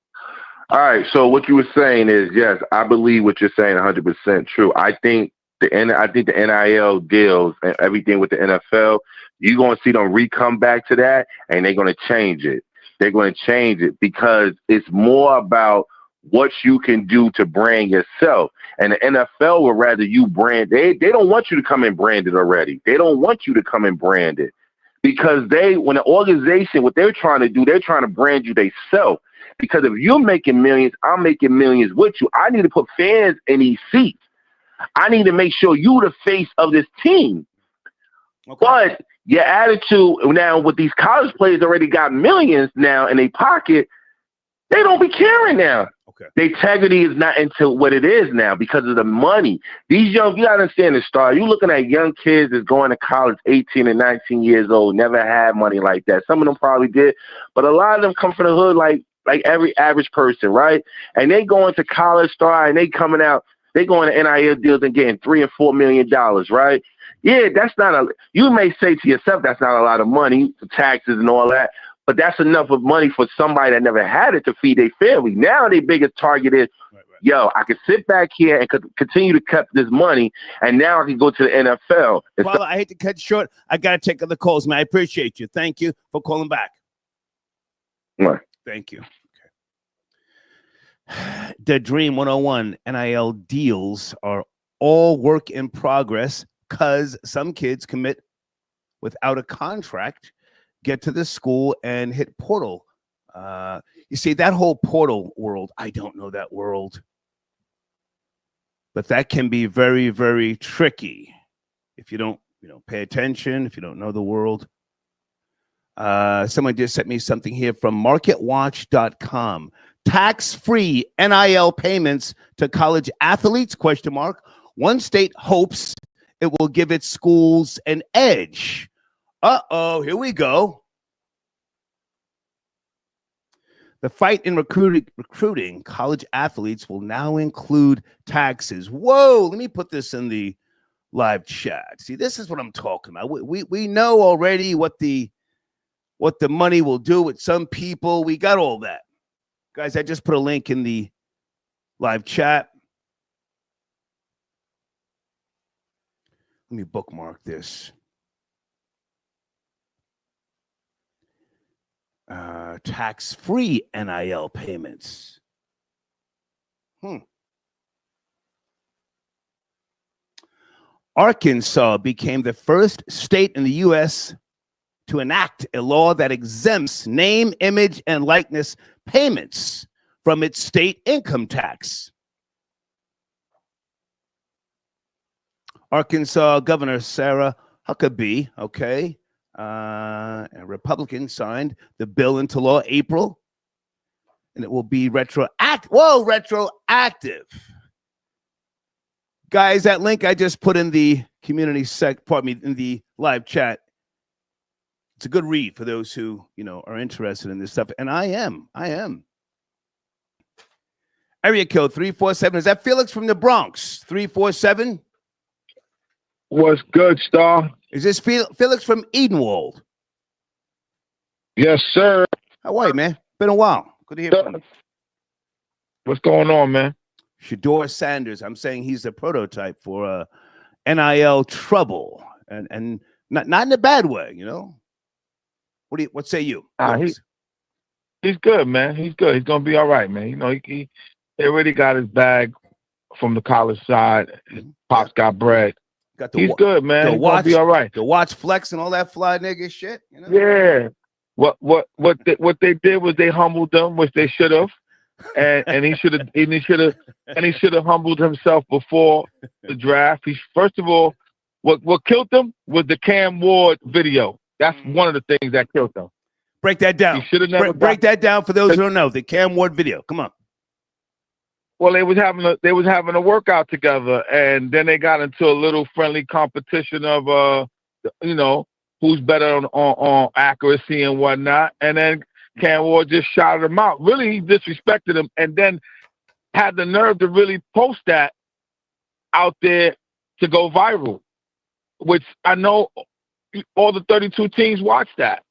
Speaker 13: all right. So what you were saying is, yes, I believe what you're saying 100% true. I think the NIL deals and everything with the NFL, you're going to see them come back to that, and they're going to change it. They're going to change it because it's more about what you can do to brand yourself. And the NFL would rather you brand. They don't want you to come in branded already. They don't want you to come in branded because when an organization, what they're trying to do, they're trying to brand you themselves. Because if you're making millions, I'm making millions with you. I need to put fans in these seats. I need to make sure you the face of this team. Okay. But your attitude now with these college players already got millions now in their pocket, they don't be caring now.
Speaker 1: Okay.
Speaker 13: The integrity is not into what it is now because of the money. These you gotta understand the Star. You're looking at young kids that's going to college 18 and 19 years old, never had money like that. Some of them probably did, but a lot of them come from the hood like every average person, right? And they going to college, Star, and they coming out, they going to NIL deals and getting $3 and $4 million, right? Yeah, that's not you may say to yourself that's not a lot of money for taxes and all that, but that's enough of money for somebody that never had it to feed their family. Now their biggest target is, yo, I can sit back here and continue to cut this money, and now I can go to the NFL.
Speaker 1: Well, I hate to cut short. I got to take other calls, man. I appreciate you. Thank you for calling back.
Speaker 13: Right.
Speaker 1: Thank you. Okay. The Dream 101 NIL deals are all work in progress because some kids commit without a contract, get to the school and hit portal. You see, that whole portal world, I don't know that world. But that can be very, very tricky if you don't, pay attention, if you don't know the world. Someone just sent me something here from marketwatch.com. Tax-free NIL payments to college athletes, ? One state hopes it will give its schools an edge. Uh-oh, here we go. The fight in recruiting college athletes will now include taxes. Whoa, let me put this in the live chat. See, this is what I'm talking about. We know already what the money will do with some people. We got all that. Guys, I just put a link in the live chat. Let me bookmark this. Tax-free NIL payments. Arkansas became the first state in the U.S. to enact a law that exempts name, image, and likeness payments from its state income tax. Arkansas Governor Sarah Huckabee, a Republican, signed the bill into law April, and it will be retroactive. Guys, that link I just put in the community in the live chat. It's a good read for those who, are interested in this stuff. And I am. Area code 347. Is that Felix from the Bronx? 347?
Speaker 11: What's good, Star?
Speaker 1: Is this Felix from Edenwald?
Speaker 11: Yes, sir.
Speaker 1: How are you, man? Been a while. Good to hear from you.
Speaker 11: What's going on, man?
Speaker 1: Shedeur Sanders. I'm saying he's the prototype for NIL trouble. And not in a bad way, What say you?
Speaker 11: He's good, man. He's good. He's gonna be all right, man. You know, he already got his bag from the college side. His pops got bread. He's good, man. He's gonna be all right.
Speaker 1: The watch flex and all that fly nigga shit. You know?
Speaker 11: Yeah. What they did was they humbled them, which they should have, and he should have humbled himself before the draft. First of all, what killed him was the Cam Ward video. That's one of the things that killed him.
Speaker 1: Break that down.
Speaker 11: He should have never
Speaker 1: break that down for those who don't know the Cam Ward video. Come on.
Speaker 11: Well, they was having a workout together, and then they got into a little friendly competition of who's better on accuracy and whatnot. And then Cam Ward just shouted him out. Really, he disrespected him, and then had the nerve to really post that out there to go viral, which I know all the 32 teams watched that.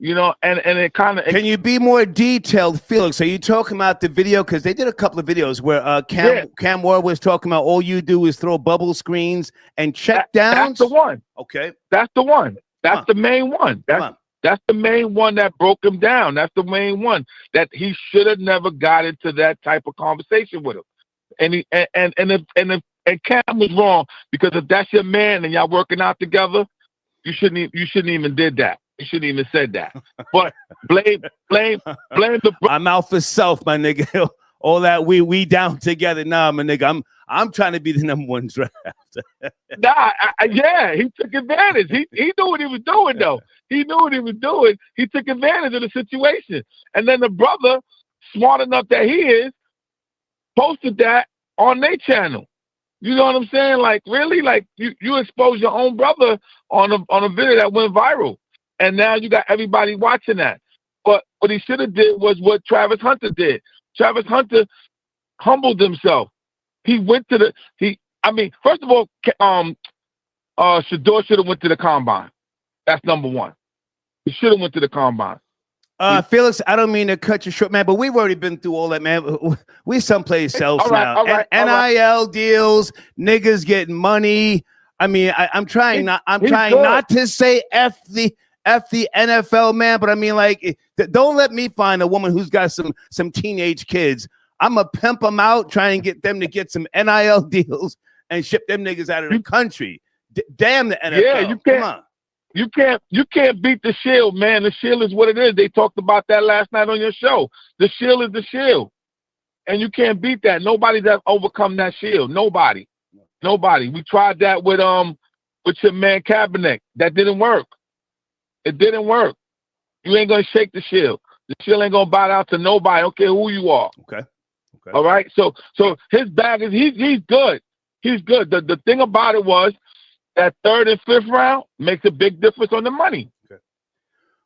Speaker 11: You know, and it kind of...
Speaker 1: Can you be more detailed, Felix? Are you talking about the video? Because they did a couple of videos where Cam Ward was talking about all you do is throw bubble screens and check downs?
Speaker 11: That's the one.
Speaker 1: Okay.
Speaker 11: That's the one. That's the main one. That's the main one that broke him down. That's the main one that he should have never got into that type of conversation with him. And Cam was wrong, because if that's your man and y'all working out together, you shouldn't even did that. You shouldn't even said that. But blame the...
Speaker 1: I'm out for self, my nigga. All that we down together. Nah, my nigga. I'm trying to be the number one draft.
Speaker 11: He took advantage. He knew what he was doing, though. He knew what he was doing. He took advantage of the situation. And then the brother, smart enough that he is, posted that on their channel. You know what I'm saying? Like, really? Like, you expose your own brother on a video that went viral. And now you got everybody watching that. But what he should have did was what Travis Hunter did. Travis Hunter humbled himself. He went to first of all, Shedeur should have went to the combine. That's number one. He should have went to the combine.
Speaker 1: Felix, I don't mean to cut you short, man, but we've already been through all that, man. We someplace else now. NIL deals, niggas getting money. I mean, I'm trying not to say F the NFL, man, but I mean, like, don't let me find a woman who's got some teenage kids. I'm going to pimp them out, try and get them to get some NIL deals and ship them niggas out of the country. Damn the NFL.
Speaker 11: Yeah, you can't. Come on. You can't beat the Shield, man. The Shield is what it is. They talked about that last night on your show. The Shield is the Shield, and you can't beat that. Nobody's ever overcome that Shield. Nobody. We tried that with your man Kaepernick. That didn't work. It didn't work. You ain't gonna shake the Shield. The Shield ain't gonna bow down to nobody. I don't care who you are.
Speaker 1: Okay.
Speaker 11: All right. So his bag is he's good. He's good. The thing about it was that third and fifth round makes a big difference on the money.
Speaker 1: Okay.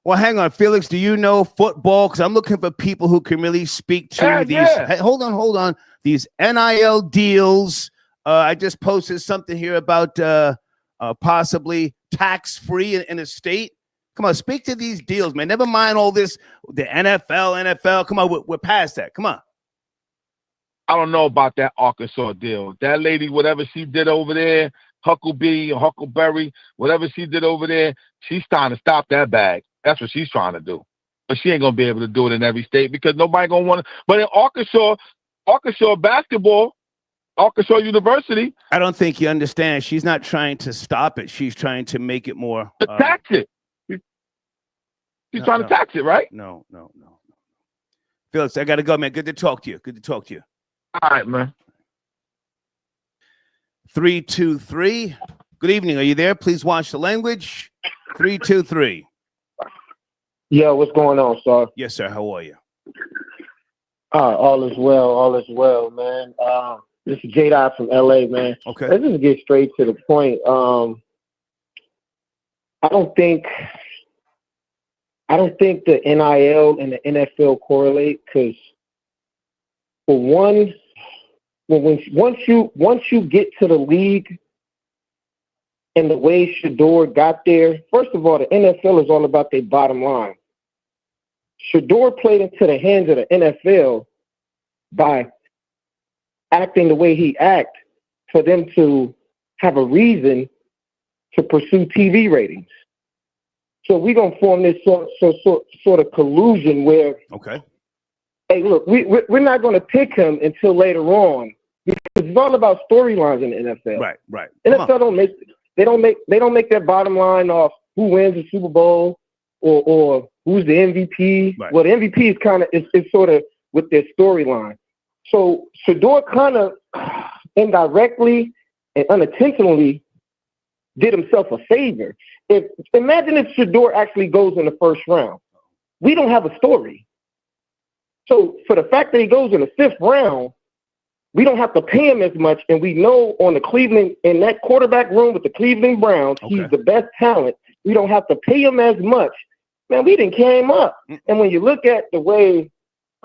Speaker 1: Well, hang on, Felix. Do you know football? Because I'm looking for people who can really speak to these.
Speaker 11: Yeah.
Speaker 1: Hey, hold on. These NIL deals. I just posted something here about possibly tax-free in a state. Come on, speak to these deals, man. Never mind all this, the NFL. Come on, we're past that. Come on.
Speaker 11: I don't know about that Arkansas deal. That lady, whatever she did over there, Huckleberry or Huckleberry, whatever she did over there, she's trying to stop that bag. That's what she's trying to do. But she ain't going to be able to do it in every state because nobody going to want to. But in Arkansas basketball, Arkansas University.
Speaker 1: I don't think you understand. She's not trying to stop it. She's trying to make it more.
Speaker 11: Tax it. She's trying to tax it, right?
Speaker 1: No. Felix, I got to go, man. Good to talk to you.
Speaker 11: All right, man.
Speaker 1: 323. Good evening. Are you there? Please watch the language. 323.
Speaker 14: Yeah, what's going on, sir?
Speaker 1: Yes, sir. How are you?
Speaker 14: All is well, man. This is J-Dot from LA, man.
Speaker 1: Okay.
Speaker 14: Let's just get straight to the point. I don't think the NIL and the NFL correlate because, for one, once you get to the league and the way Shedeur got there, first of all, the NFL is all about their bottom line. Shedeur played into the hands of the NFL by acting the way he acted for them to have a reason to pursue TV ratings. So we're gonna form this sort of collusion where,
Speaker 1: okay,
Speaker 14: hey, look, we're not gonna pick him until later on because it's all about storylines in the NFL.
Speaker 1: Right.
Speaker 14: NFL don't make their bottom line off who wins the Super Bowl or who's the MVP.
Speaker 1: Right.
Speaker 14: Well, the MVP is kind of is sort of with their storyline. So Shedeur kind of indirectly and unintentionally did himself a favor. Imagine if Shedeur actually goes in the first round. We don't have a story. So for the fact that he goes in the 5th round, we don't have to pay him as much, and we know on the Cleveland, in that quarterback room with the Cleveland Browns, he's the best talent. We don't have to pay him as much. Man, we didn't carry him up. And when you look at the way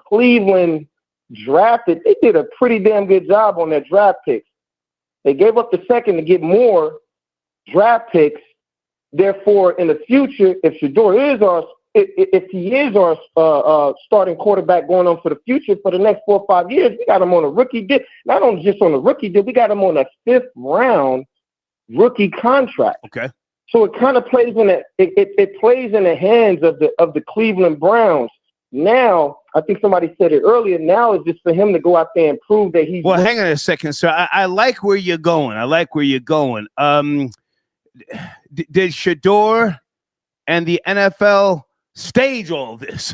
Speaker 14: Cleveland drafted, they did a pretty damn good job on their draft picks. They gave up the 2nd to get more draft picks. Therefore, in the future, if Shedeur is if he is our starting quarterback going on for the future for the next 4 or 5 years, we got him on a rookie deal. Not only just on a rookie deal, we got him on a 5th round rookie contract.
Speaker 1: Okay.
Speaker 14: So it kind of plays in it plays in the hands of the Cleveland Browns. Now, I think somebody said it earlier. Now it's just for him to go out there and prove that he's.
Speaker 1: Well, hang on a second, sir. I like where you're going. Did Shedeur and the NFL stage all this?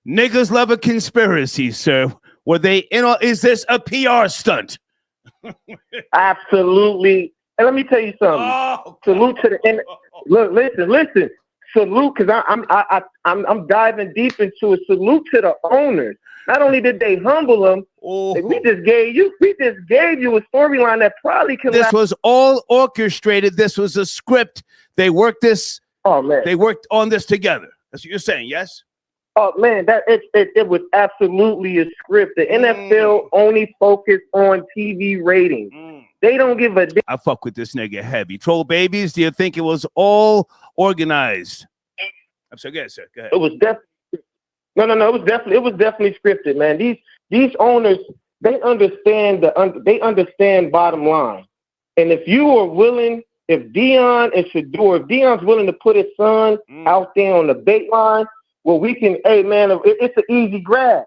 Speaker 1: Niggas love a conspiracy, sir. Were they in on? Is this a PR stunt?
Speaker 14: Absolutely. And let me tell you something. Salute to the look. Listen. Salute, because I'm diving deep into it. Salute to the owners. Not only did they humble them, we just gave you a storyline that probably could.
Speaker 1: This was all orchestrated. This was a script. They worked this.
Speaker 14: Oh man,
Speaker 1: they worked on this together. That's what you're saying, yes?
Speaker 14: Oh man, it was absolutely a script. The NFL only focused on TV ratings. They don't give a damn.
Speaker 1: I fuck with this nigga heavy. Troll babies, do you think it was all organized? I'm sorry, go ahead, sir. Go ahead.
Speaker 14: It was definitely no. It was definitely scripted, man. These owners, they understand bottom line. And if you are willing, if Deion and Shedeur, if Deion's willing to put his son out there on the bait line, well, we can. Hey, man, it's an easy grab.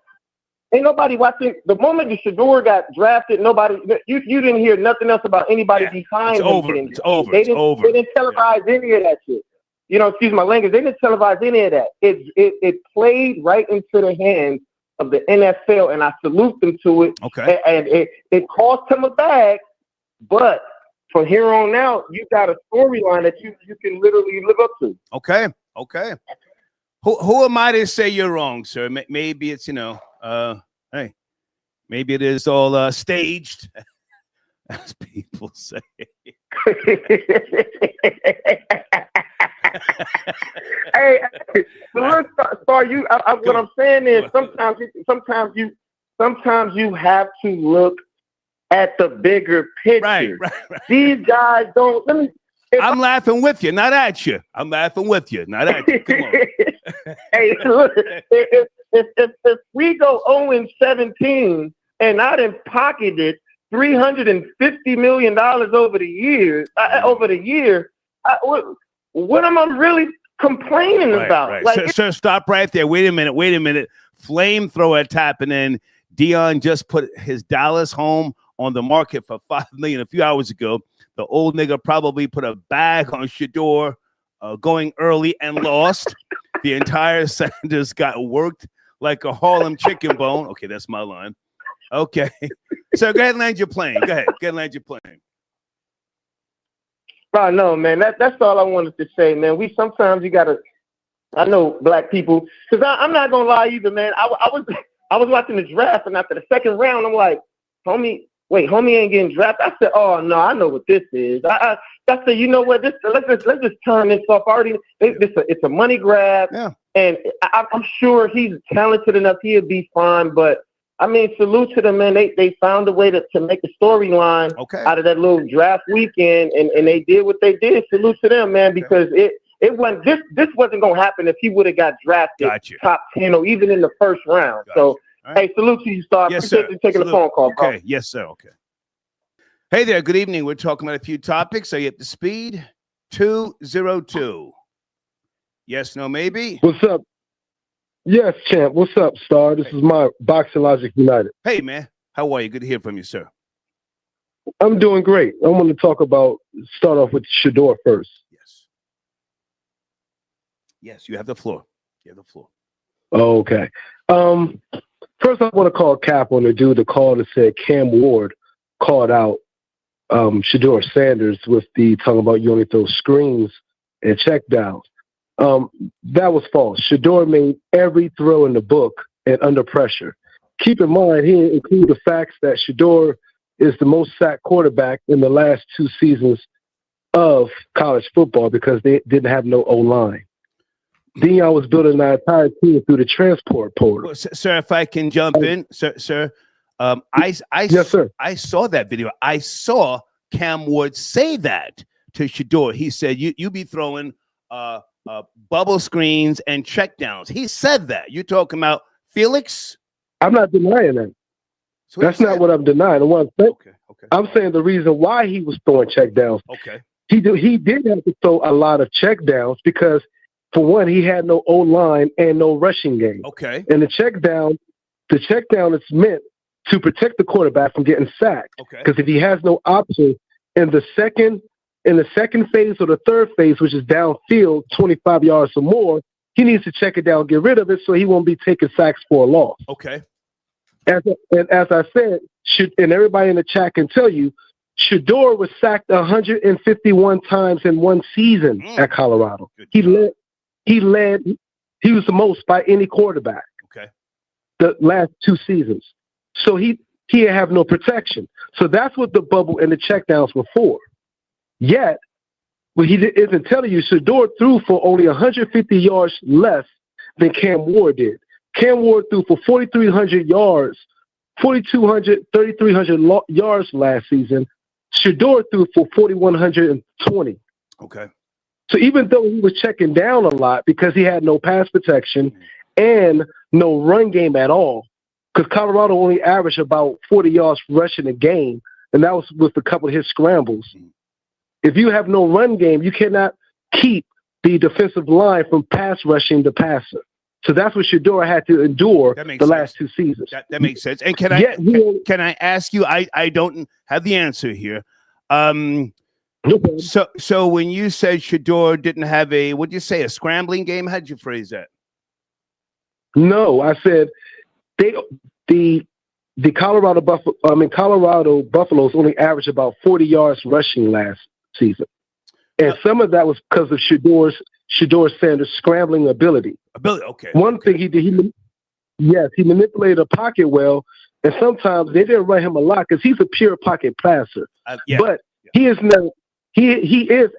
Speaker 14: Ain't nobody watching. The moment the Shedeur got drafted, you didn't hear nothing else about anybody behind him.
Speaker 1: It's over.
Speaker 14: They didn't televise any of that shit. Excuse my language. They didn't televise any of that. It played right into the hands of the NFL, and I salute them to it.
Speaker 1: Okay.
Speaker 14: And it cost him a bag, but from here on out, you got a storyline that you can literally live up to.
Speaker 1: Okay. Who am I to say you're wrong, sir? Maybe it's hey, maybe it is all staged, as people say.
Speaker 14: Hey, look, you. What I'm saying is sometimes you have to look at the bigger picture. Right. These guys don't.
Speaker 1: I'm laughing with you, not at you. I'm laughing with you, not at you. Come on.
Speaker 14: Hey, look, if we go 0-17 and I done pocketed $350 million over the year, what am I really complaining about?
Speaker 1: Right.
Speaker 14: Like,
Speaker 1: Sir, stop right there. Wait a minute. Flamethrower tapping in. Deion just put his Dallas home on the market for $5 million a few hours ago. The old nigga probably put a bag on Shedeur going early and lost. The entire Sanders got worked like a Harlem chicken bone. Okay, that's my line. Okay. So go ahead and land your plane. Go ahead and land your plane.
Speaker 14: Oh, no, man. That's all I wanted to say, man. Sometimes you got to, I know black people, because I'm not going to lie either, man. I was watching the draft, and after the 2nd round, I'm like, homie ain't getting drafted. I said, oh, no, I know what this is. I said, you know what? Let's just turn this off. It's a money grab.
Speaker 1: Yeah.
Speaker 14: And I'm sure he's talented enough. He'll be fine. But, I mean, salute to them, man. They found a way to make a storyline out of that little draft weekend, and they did what they did. Salute to them, man, because it wasn't this wasn't going to happen if he would have got drafted top 10 or even in the 1st round. So, hey, salute to you, Star.
Speaker 1: Yes,
Speaker 14: appreciate
Speaker 1: sir.
Speaker 14: you taking the phone call, bro.
Speaker 1: Okay, yes, sir. Okay. Hey there, good evening. We're talking about a few topics. Are you up to speed? 202. Yes, no, maybe.
Speaker 15: What's up? Yes, champ. What's up, Star? This is my Boxing Logic United.
Speaker 1: Hey, man. How are you? Good to hear from you, sir.
Speaker 15: I'm doing great. I want to start off with Shedeur first.
Speaker 1: Yes, you have the floor. You have the floor.
Speaker 15: Okay. First, I want to call cap on the dude that called and said Cam Ward called out Shedeur Sanders with the talking about you only throw screens and check downs. That was false. Shedeur made every throw in the book and under pressure. Keep in mind, he included the facts that Shedeur is the most sacked quarterback in the last 2 seasons of college football because they didn't have no O-line. Deion was building that entire team through the transport portal.
Speaker 1: Well, sir, if I can jump in, sir. Yes, sir. I saw that video. I saw Cam Ward say that to Shedeur. He said, "You be throwing bubble screens and check downs." He said that. You talking about Felix?
Speaker 15: I'm not denying that. That's not what I'm denying. I'm saying the reason why he was throwing check downs.
Speaker 1: Okay.
Speaker 15: He did have to throw a lot of check downs because, for one, he had no O-line and no rushing game.
Speaker 1: Okay.
Speaker 15: And the check down is meant to protect the quarterback from getting sacked.
Speaker 1: Okay.
Speaker 15: Because if he has no option in the second phase or the third phase, which is downfield 25 yards or more, he needs to check it down, get rid of it, so he won't be taking sacks for a loss.
Speaker 1: Okay.
Speaker 15: As I said, and everybody in the chat can tell you, Shedeur was sacked 151 times in one season at Colorado. He was the most by any quarterback.
Speaker 1: Okay.
Speaker 15: The last 2 seasons. So he have no protection. So that's what the bubble and the checkdowns were for. Yet, what he isn't telling you, Shedeur threw for only 150 yards less than Cam Ward did. Cam Ward threw for 4,300 yards, 3,300 yards last season. Shedeur threw for 4,120.
Speaker 1: Okay.
Speaker 15: So even though he was checking down a lot because he had no pass protection and no run game at all, because Colorado only averaged about 40 yards rushing a game, and that was with a couple of his scrambles. If you have no run game, you cannot keep the defensive line from pass rushing the passer. So that's what Shedeur had to endure the last 2 seasons.
Speaker 1: That makes sense. And can I ask you? I don't have the answer here. So when you said Shedeur didn't have what'd you say, a scrambling game? How'd you phrase that?
Speaker 15: No, I said the Colorado Buffaloes only averaged about 40 yards rushing last season, and some of that was because of Shedeur Sanders' scrambling ability.
Speaker 1: Okay.
Speaker 15: One thing he did, he manipulated a pocket well, and sometimes they didn't run him a lot because he's a pure pocket passer. But he is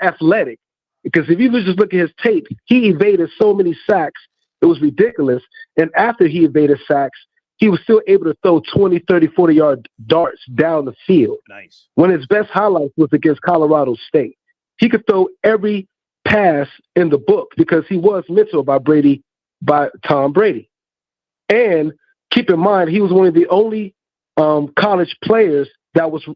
Speaker 15: athletic, because if you just look at his tape, he evaded so many sacks, it was ridiculous. And after he evaded sacks, he was still able to throw 20, 30, 40-yard darts down the field.
Speaker 1: Nice.
Speaker 15: One of his best highlights was against Colorado State. He could throw every pass in the book because he was mentored by Tom Brady. And keep in mind, he was one of the only college players that was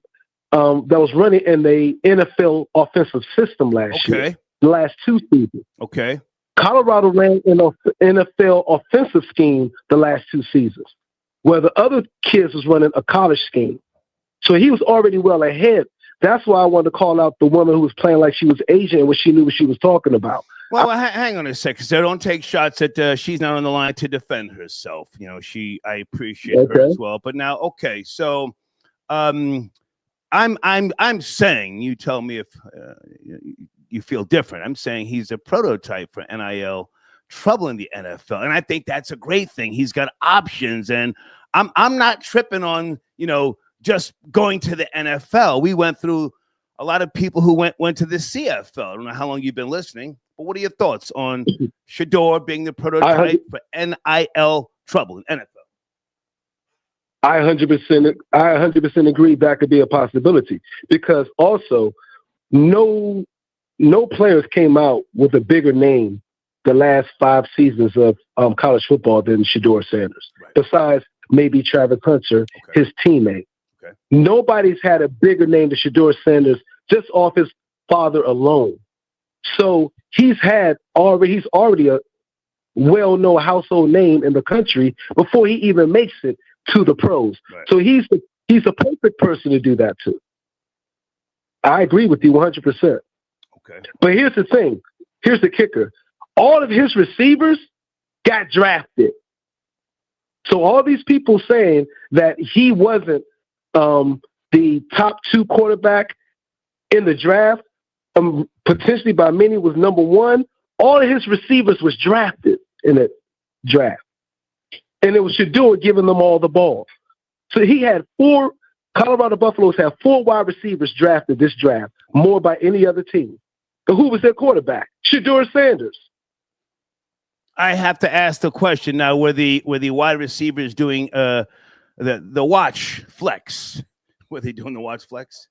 Speaker 15: running in the NFL offensive system last year, the last 2 seasons.
Speaker 1: Okay.
Speaker 15: Colorado ran an NFL offensive scheme the last 2 seasons, where the other kids was running a college scheme. So he was already well ahead. That's why I wanted to call out the woman who was playing like she was Asian and she knew what she was talking about.
Speaker 1: Well, hang on a second. So don't take shots at she's not on the line to defend herself. You know, I appreciate her as well. But now, okay, so I'm saying, you tell me if you feel different. I'm saying he's a prototype for NIL trouble in the NFL, and I think that's a great thing. He's got options, and I'm not tripping on just going to the NFL. We went through a lot of people who went to the CFL. I don't know how long you've been listening, but what are your thoughts on Shedeur being the prototype for NIL trouble in NFL?
Speaker 15: I 100% agree that could be a possibility, because also no players came out with a bigger name the last 5 seasons of college football than Shedeur Sanders, besides maybe Travis Hunter, his teammate. Nobody's had a bigger name than Shedeur Sanders just off his father alone. So he's already a well-known household name in the country before he even makes it to the pros.
Speaker 1: Right.
Speaker 15: So he's the perfect person to do that to. I agree with you 100%.
Speaker 1: Okay.
Speaker 15: But here's the thing. Here's the kicker. All of his receivers got drafted. So all these people saying that he wasn't the top 2 quarterback in the draft, potentially by many was number 1, all of his receivers was drafted in the draft. And it was Shedeur giving them all the ball. So he had 4, Colorado Buffaloes have 4 wide receivers drafted this draft, more by any other team. But who was their quarterback? Shedeur Sanders.
Speaker 1: I have to ask the question now: Were the wide receivers doing the watch flex? Were they doing the watch flex?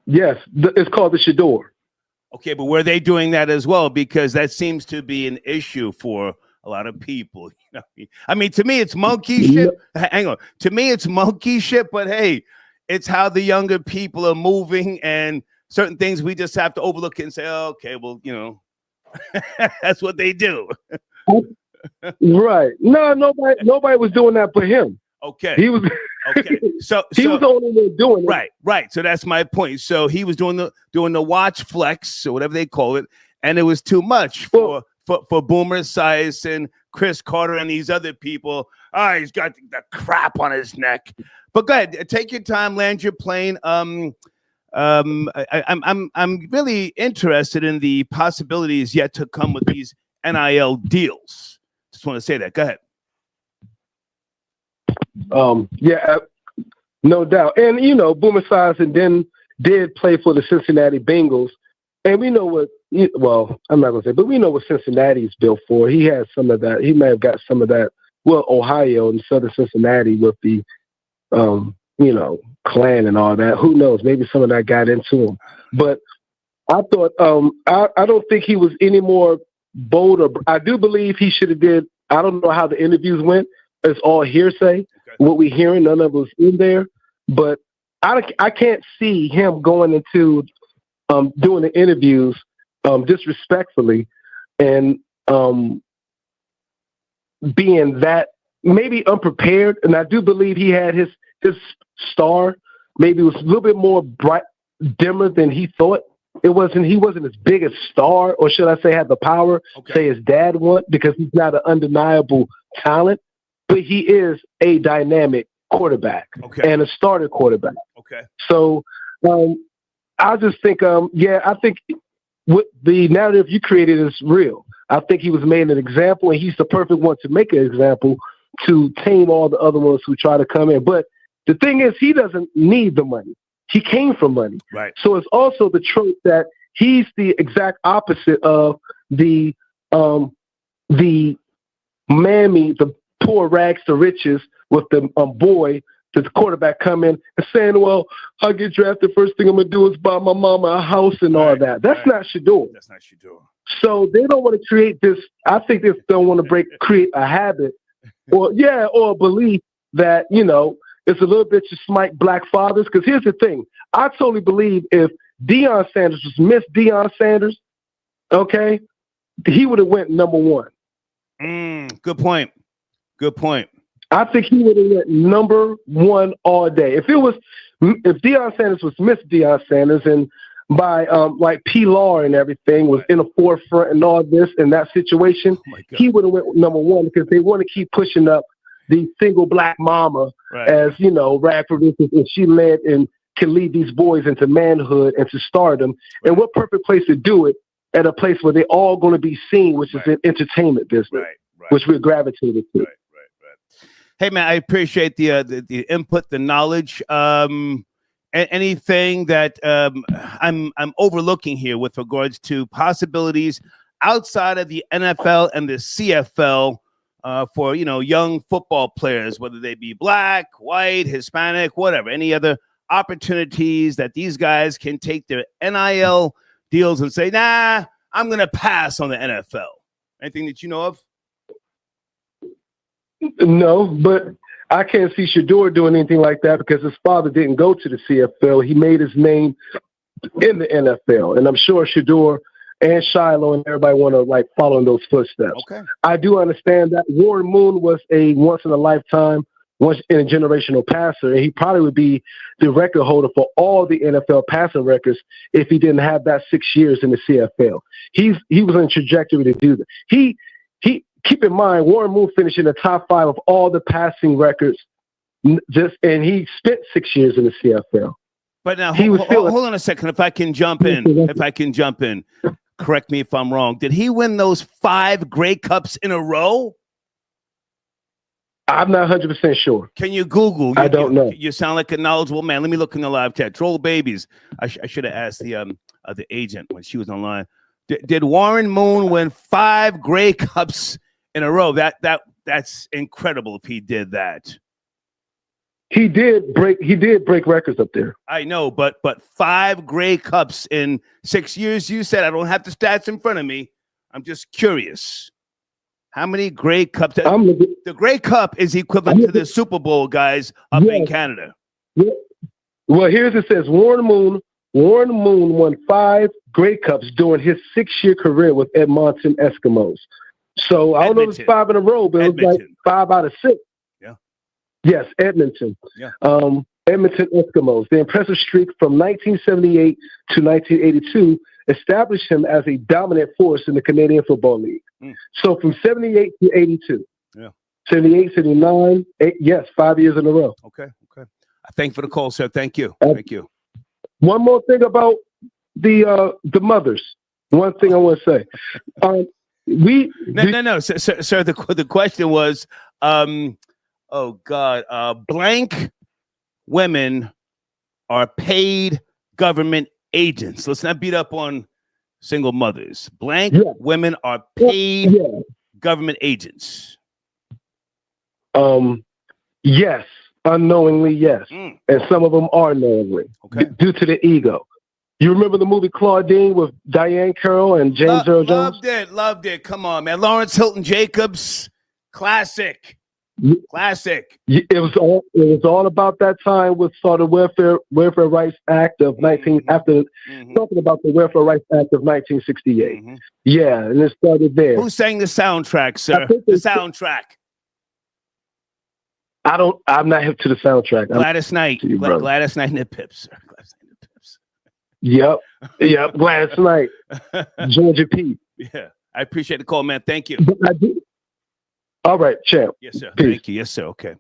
Speaker 15: Yes, it's called the Shedeur.
Speaker 1: Okay, but were they doing that as well? Because that seems to be an issue for a lot of people. You know? I mean, to me, it's monkey shit. Hang on. To me, it's monkey shit. But hey, it's how the younger people are moving, and certain things we just have to overlook and say, oh, okay, well, you know. That's what they do.
Speaker 15: Right. No, nobody was doing that for him.
Speaker 1: Okay.
Speaker 15: He was
Speaker 1: okay. So
Speaker 15: he was the only one doing it.
Speaker 1: Right. So that's my point. So he was doing the watch flex or whatever they call it, and it was too much for Boomer Esiason, Chris Carter, and these other people. He's got the crap on his neck. But go ahead, take your time, land your plane. I'm really interested in the possibilities yet to come with these NIL deals. Just want to say that. Go ahead.
Speaker 15: Yeah, no doubt. And you know, Boomer Esiason then did play for the Cincinnati Bengals, and we know what. Well, I'm not gonna say, but we know what Cincinnati's built for. He has some of that. He may have got some of that. Well, Ohio and Southern Cincinnati with the, you know, Klan and all that. Who knows? Maybe some of that got into him. But I thought I don't think he was any more bold. I do believe he should have did. I don't know how the interviews went. It's all hearsay. Okay. What we hearing, none of us in there. But I can't see him going into doing the interviews disrespectfully and being that maybe unprepared. And I do believe he had his star maybe was a little bit more bright, dimmer than he thought. He wasn't his biggest star, or should I say had the power, say his dad was, because he's not an undeniable talent, but he is a dynamic quarterback and a starter quarterback.
Speaker 1: Okay.
Speaker 15: So I just think, I think what the narrative you created is real. I think he was made an example, and he's the perfect one to make an example to tame all the other ones who try to come in. But the thing is, he doesn't need the money. He came from money.
Speaker 1: Right.
Speaker 15: So it's also the trope that he's the exact opposite of the mammy, the poor rags to riches with the boy, the quarterback come in and saying, well, I'll get drafted. First thing I'm going to do is buy my mama a house and all that. That's not Shedeur.
Speaker 1: That's not Shedeur.
Speaker 15: So they don't want to create this. I think they don't want to create a habit or a belief that, you know, it's a little bit to smite black fathers. Because here's the thing. I totally believe if Deion Sanders was Miss Deion Sanders, okay, he would have went number one.
Speaker 1: Good point. Good point.
Speaker 15: I think he would have went number one all day. If Deion Sanders was Miss Deion Sanders and by like P. Law and everything was in the forefront and all this and that situation, he would have went number one because they want to keep pushing up the single black mama as, you know, rag producers, and she led and can lead these boys into manhood and to stardom. And what perfect place to do it at a place where they're all going to be seen, which is an entertainment business, which we're gravitated to.
Speaker 1: Hey man, I appreciate the input, the knowledge. Anything that I'm overlooking here with regards to possibilities outside of the NFL and the CFL for, you know, young football players, whether they be black, white, Hispanic, whatever, any other opportunities that these guys can take their NIL deals and say, nah, I'm going to pass on the NFL. Anything that you know of?
Speaker 15: No, but I can't see Shedeur doing anything like that because his father didn't go to the CFL. He made his name in the NFL. And I'm sure Shedeur and Shiloh and everybody want to like follow in those footsteps.
Speaker 1: Okay.
Speaker 15: I do understand that Warren Moon was a once in a lifetime, once in a generational passer, and he probably would be the record holder for all the NFL passing records if he didn't have that 6 years in the CFL. He was on a trajectory to do that. He keep in mind, Warren Moon finished in the top 5 of all the passing records, and he spent 6 years in the CFL.
Speaker 1: But now, hold on a second. If I can jump in, correct me if I'm wrong. Did he win those 5 Grey Cups in a row?
Speaker 15: I'm not 100% sure.
Speaker 1: Can you Google?
Speaker 15: I don't know.
Speaker 1: You sound like a knowledgeable man. Let me look in the live chat. Troll babies. I should have asked the agent when she was online. Did Warren Moon win 5 Grey Cups in a row? That's incredible if he did that.
Speaker 15: He did break records up there.
Speaker 1: I know, but 5 Grey Cups in 6 years. You said I don't have the stats in front of me. I'm just curious. How many Grey Cups? The Grey Cup is equivalent to the Super Bowl, guys, up in Canada.
Speaker 15: Yeah. Well, here's it says Warren Moon won 5 Grey Cups during his 6-year career with Edmonton Eskimos. So I don't know if it's 5 in a row, but it was like 5 out of 6.
Speaker 1: Yeah.
Speaker 15: Yes, Edmonton.
Speaker 1: Yeah.
Speaker 15: Edmonton Eskimos. The impressive streak from 1978 to 1982 established him as a dominant force in the Canadian Football League. So from 78 to 82.
Speaker 1: Yeah.
Speaker 15: 78, 79, 5 years in a row.
Speaker 1: Okay. Thank you for the call, sir. Thank you. Thank you.
Speaker 15: One more thing about the mothers. One thing I want to say.
Speaker 1: No, sir. The question was, blank women are paid government agents. Let's not beat up on single mothers. Blank women are paid government agents.
Speaker 15: Yes, unknowingly, yes, and some of them are knowingly, due to the ego. You remember the movie Claudine with Diane Carroll and James Earl Jones?
Speaker 1: Loved it. Come on, man. Lawrence Hilton Jacobs, classic.
Speaker 15: It was all about that time with the Welfare Rights Act of talking about the Welfare Rights Act of 1968. Yeah, and it started there.
Speaker 1: Who sang the soundtrack, sir? The soundtrack.
Speaker 15: I'm not hip to the soundtrack.
Speaker 1: Gladys Knight. Gladys Knight and the Pips, sir.
Speaker 15: Yep. Gladys Knight. Georgia P.
Speaker 1: Yeah. I appreciate the call, man. Thank you.
Speaker 15: All right, champ.
Speaker 1: Yes, sir.
Speaker 15: Peace.
Speaker 1: Thank you. Yes, sir. Okay.